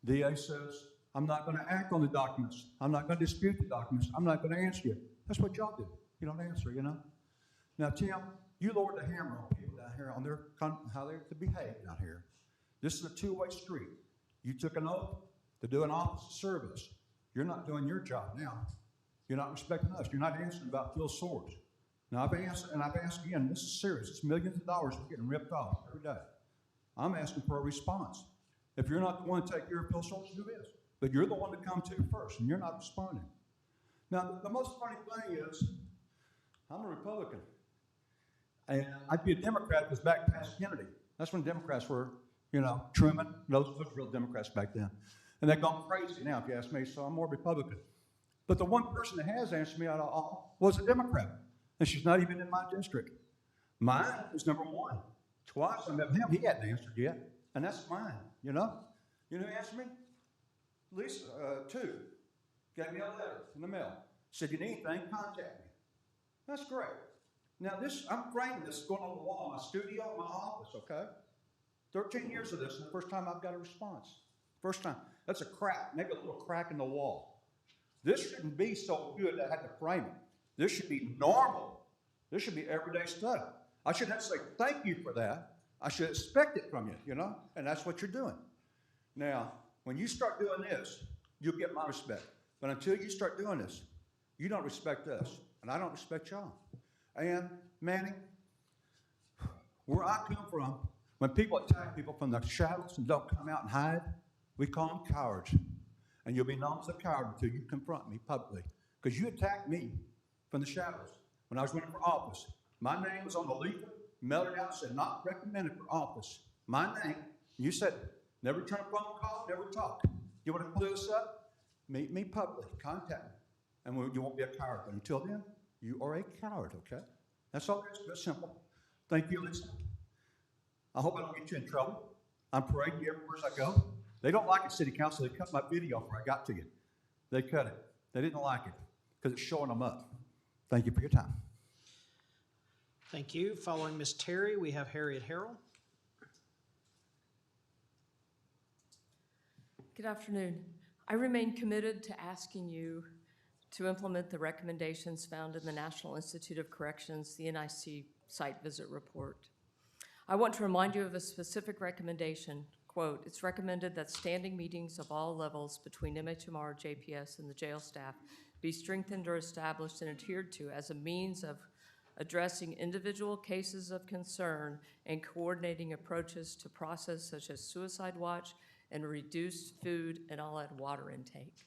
DA says, I'm not going to act on the documents. I'm not going to dispute the documents. I'm not going to answer you. That's what y'all do. You don't answer, you know? Now, Tim, you lowered the hammer on people down here on their how they're to behave down here. This is a two-way street. You took an oath to do an office of service. You're not doing your job now. You're not respecting us. You're not answering about Phil Soares. Now, I've answered, and I've asked again, this is serious. It's millions of dollars we're getting ripped off every day. I'm asking for a response. If you're not the one to take care of Phil Soares, who is? But you're the one to come to first, and you're not responding. Now, the most funny thing is, I'm a Republican. And I'd be a Democrat if it was back past Kennedy. That's when Democrats were, you know, Truman, those were real Democrats back then. And they've gone crazy now, if you ask me, so I'm more Republican. But the one person that has answered me out of all was a Democrat, and she's not even in my district. Mine was number 1. Twice I met him, he hadn't answered yet, and that's mine, you know? You know who answered me? Lisa, two. Gave me a letter in the mail. Said, you need anything, contact me. That's great. Now I'm framing this going on the wall, my studio, my office, okay? 13 years of this, and the first time I've got a response. First time. That's a crack, maybe a little crack in the wall. This shouldn't be so good that I had to frame it. This should be normal. This should be everyday stuff. I should have to say thank you for that. I should expect it from you, you know? And that's what you're doing. Now, when you start doing this, you'll get my respect. But until you start doing this, you don't respect us, and I don't respect y'all. And Manny, where I come from, when people attack people from the shadows and don't come out and hide, we call them cowards. And you'll be known as a coward until you confront me publicly. Because you attacked me from the shadows when I was running for office. My name was on the leaflet, mailed it out, said not recommended for office. My name, you said never return a phone call, never talk. You want to clear this up? Meet me publicly, contact me. And you won't be a coward. But until then, you are a coward, okay? That's all there is. It's simple. Thank you, Lisa. I hope I don't get you in trouble. I'm parading you everywhere I go. They don't like it, City Council. They cut my video before I got to you. They cut it. They didn't like it because it's showing them up. Thank you for your time. Thank you. Following Ms. Terry, we have Harriet Harrell. Good afternoon. I remain committed to asking you to implement the recommendations found in the National Institute of Corrections, the NIC site visit report. I want to remind you of a specific recommendation. Quote, it's recommended that standing meetings of all levels between MHMR, JPS, and the jail staff be strengthened or established and adhered to as a means of addressing individual cases of concern and coordinating approaches to process such as suicide watch and reduced food and all-add water intake.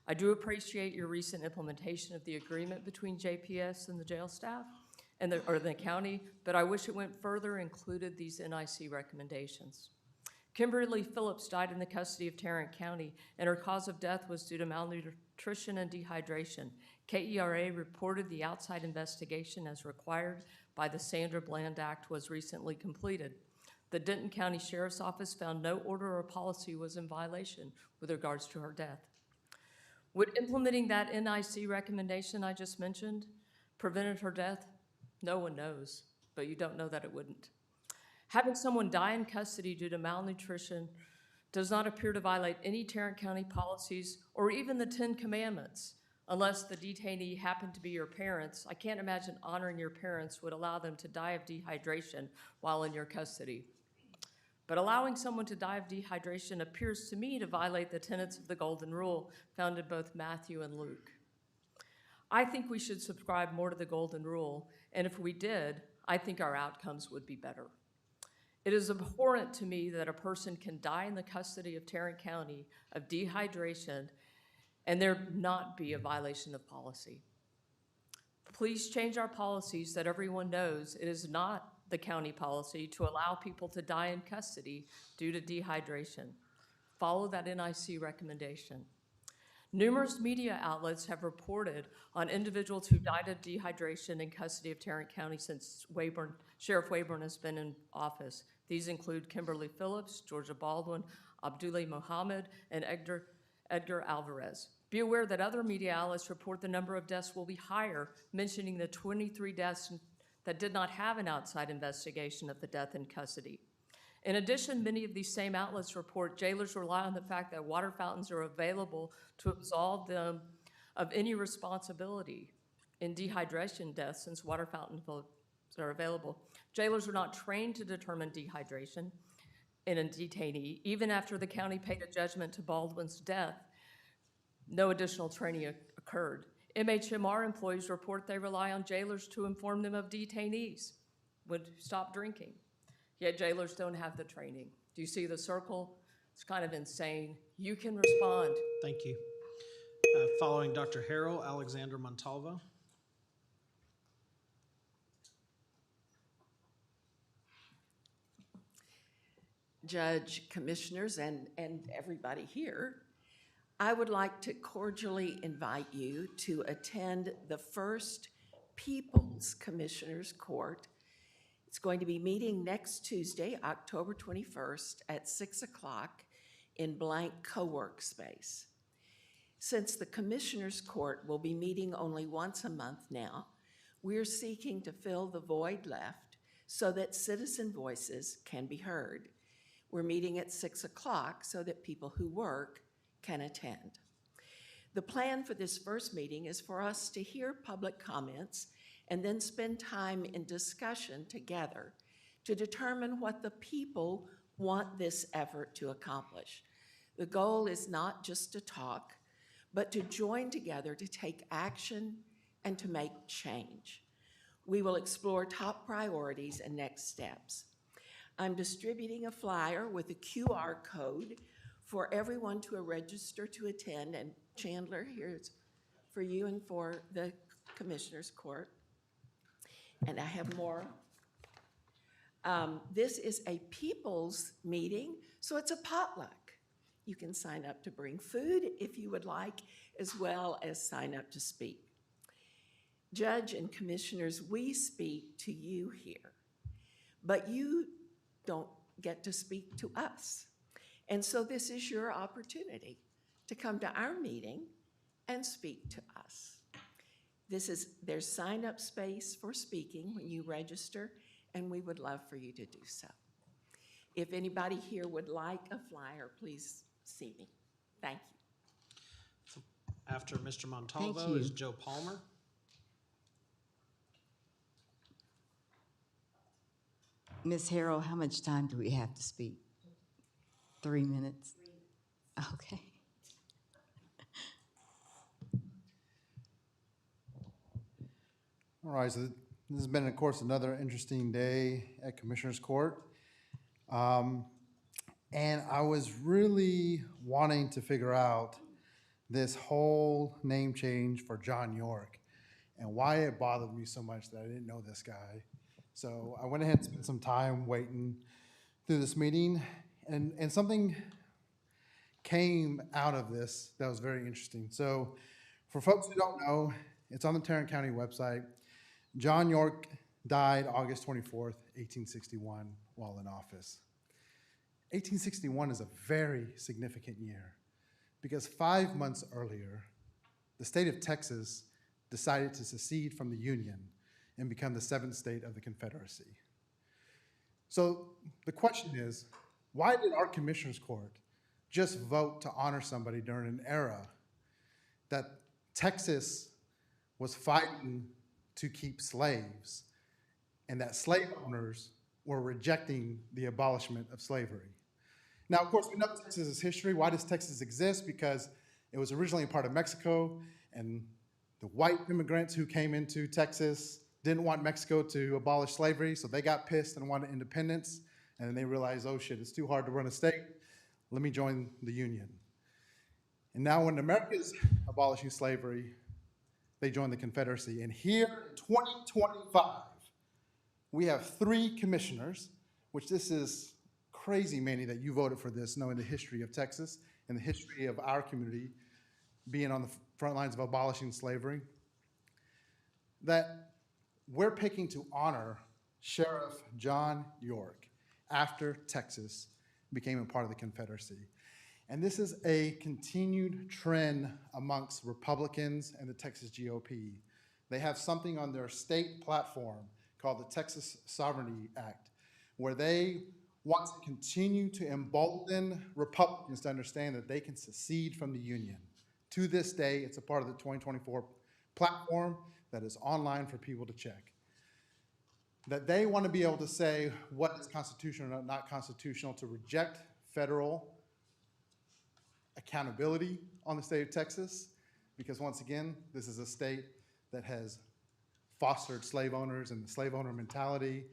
I do appreciate your recent implementation of the agreement between JPS and the jail staff and the county, but I wish it went further and included these NIC recommendations. Kimberly Phillips died in the custody of Tarrant County, and her cause of death was due to malnutrition and dehydration. KERA reported the outside investigation as required by the Sandra Bland Act was recently completed. The Denton County Sheriff's Office found no order or policy was in violation with regards to her death. Would implementing that NIC recommendation I just mentioned prevented her death? No one knows, but you don't know that it wouldn't. Having someone die in custody due to malnutrition does not appear to violate any Tarrant County policies or even the 10 Commandments, unless the detainee happened to be your parents. I can't imagine honoring your parents would allow them to die of dehydration while in your custody. But allowing someone to die of dehydration appears to me to violate the tenets of the Golden Rule found in both Matthew and Luke. I think we should subscribe more to the Golden Rule, and if we did, I think our outcomes would be better. It is abhorrent to me that a person can die in the custody of Tarrant County of dehydration and there not be a violation of policy. Please change our policies that everyone knows it is not the county policy to allow people to die in custody due to dehydration. Follow that NIC recommendation. Numerous media outlets have reported on individuals who died of dehydration in custody of Tarrant County since Sheriff Wayburn has been in office. These include Kimberly Phillips, Georgia Baldwin, Abdullah Mohammed, and Edgar Alvarez. Be aware that other media outlets report the number of deaths will be higher, mentioning the 23 deaths that did not have an outside investigation of the death in custody. In addition, many of these same outlets report jailers rely on the fact that water fountains are available to absolve them of any responsibility in dehydration deaths since water fountains are available. Jailers are not trained to determine dehydration in a detainee. Even after the county paid a judgment to Baldwin's death, no additional training occurred. MHMR employees report they rely on jailers to inform them of detainees when to stop drinking. Yet jailers don't have the training. Do you see the circle? It's kind of insane. You can respond. Thank you. Following Dr. Harrell, Alexander Montalvo. Judge, commissioners, and everybody here, I would like to cordially invite you to attend the first People's Commissioners Court. It's going to be meeting next Tuesday, October 21st at 6 o'clock in blank co-work space. Since the Commissioners Court will be meeting only once a month now, we're seeking to fill the void left so that citizen voices can be heard. We're meeting at 6 o'clock so that people who work can attend. The plan for this first meeting is for us to hear public comments and then spend time in discussion together to determine what the people want this effort to accomplish. The goal is not just to talk, but to join together to take action and to make change. We will explore top priorities and next steps. I'm distributing a flyer with a QR code for everyone to register to attend, and Chandler, here's for you and for the Commissioners Court. And I have more. This is a people's meeting, so it's a potluck. You can sign up to bring food if you would like, as well as sign up to speak. Judge and Commissioners, we speak to you here, but you don't get to speak to us. And so this is your opportunity to come to our meeting and speak to us. There's sign-up space for speaking when you register, and we would love for you to do so. If anybody here would like a flyer, please see me. Thank you. After Mr. Thank Montalvo you. is Joe Palmer. Ms. Harrell, how much time do we have to speak? 3 minutes? Okay. All right, so this has been, of course, another interesting day at Commissioners Court. And I was really wanting to figure out this whole name change for John York and why it bothered me so much that I didn't know this guy. So I went ahead and spent some time waiting through this meeting, and something came out of this that was very interesting. So for folks who don't know, it's on the Tarrant County website. John York died August 24th, 1861, while in office. 1861 is a very significant year because 5 months earlier, the state of Texas decided to secede from the Union and become the 7th state of the Confederacy. So the question is, why did our Commissioners Court just vote to honor somebody during an era that Texas was fighting to keep slaves and that slave owners were rejecting the abolishment of slavery? Now, of course, we know Texas's history. Why does Texas exist? Because it was originally a part of Mexico, and the white immigrants who came into Texas didn't want Mexico to abolish slavery, so they got pissed and wanted independence, and then they realized, oh shit, it's too hard to run a state. Let me join the Union. And now when America is abolishing slavery, they joined the Confederacy. And here in 2025, we have 3 commissioners, which this is crazy, Manny, that you voted for this, knowing the history of Texas and the history of our community being on the front lines of abolishing slavery, that we're picking to honor Sheriff John York after Texas became a part of the Confederacy. And this is a continued trend amongst Republicans and the Texas GOP. They have something on their state platform called the Texas Sovereignty Act, where they want to continue to embolden Republicans to understand that they can secede from the Union. To this day, it's a part of the 2024 platform that is online for people to check. That they want to be able to say what is constitutional and not constitutional, to reject federal accountability on the state of Texas, because once again, this is a state that has fostered slave owners and the slave owner mentality.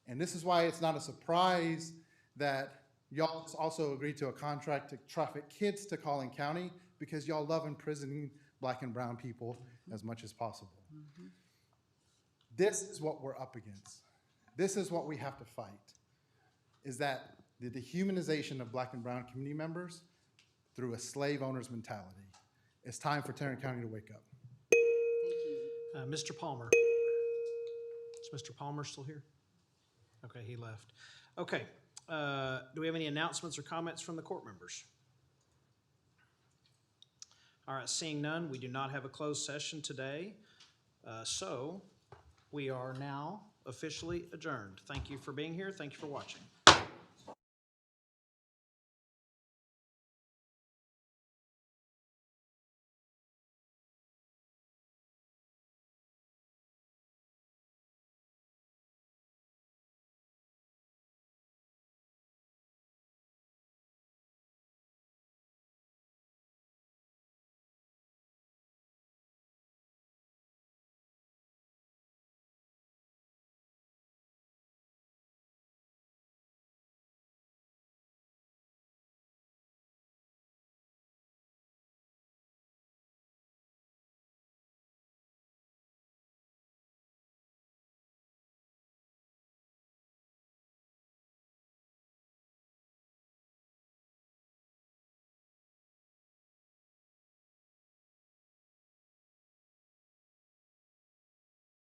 And this is why it's not a surprise that y'all also agreed to a contract to traffic kids to Collin County, because y'all love imprisoning Black and brown people as much as possible. Mm-hmm. This is what we're up against. This is what we have to fight, is that the dehumanization of Black and brown community members through a slave owner's mentality. It's time for Tarrant County to wake up. Thank you. Mr. Palmer. Is Mr. Palmer still here? Okay, he left. Okay, do we have any announcements or comments from the court members? All right, seeing none, we do not have a closed session today. So we are now officially adjourned. Thank you for being here. Thank you for watching.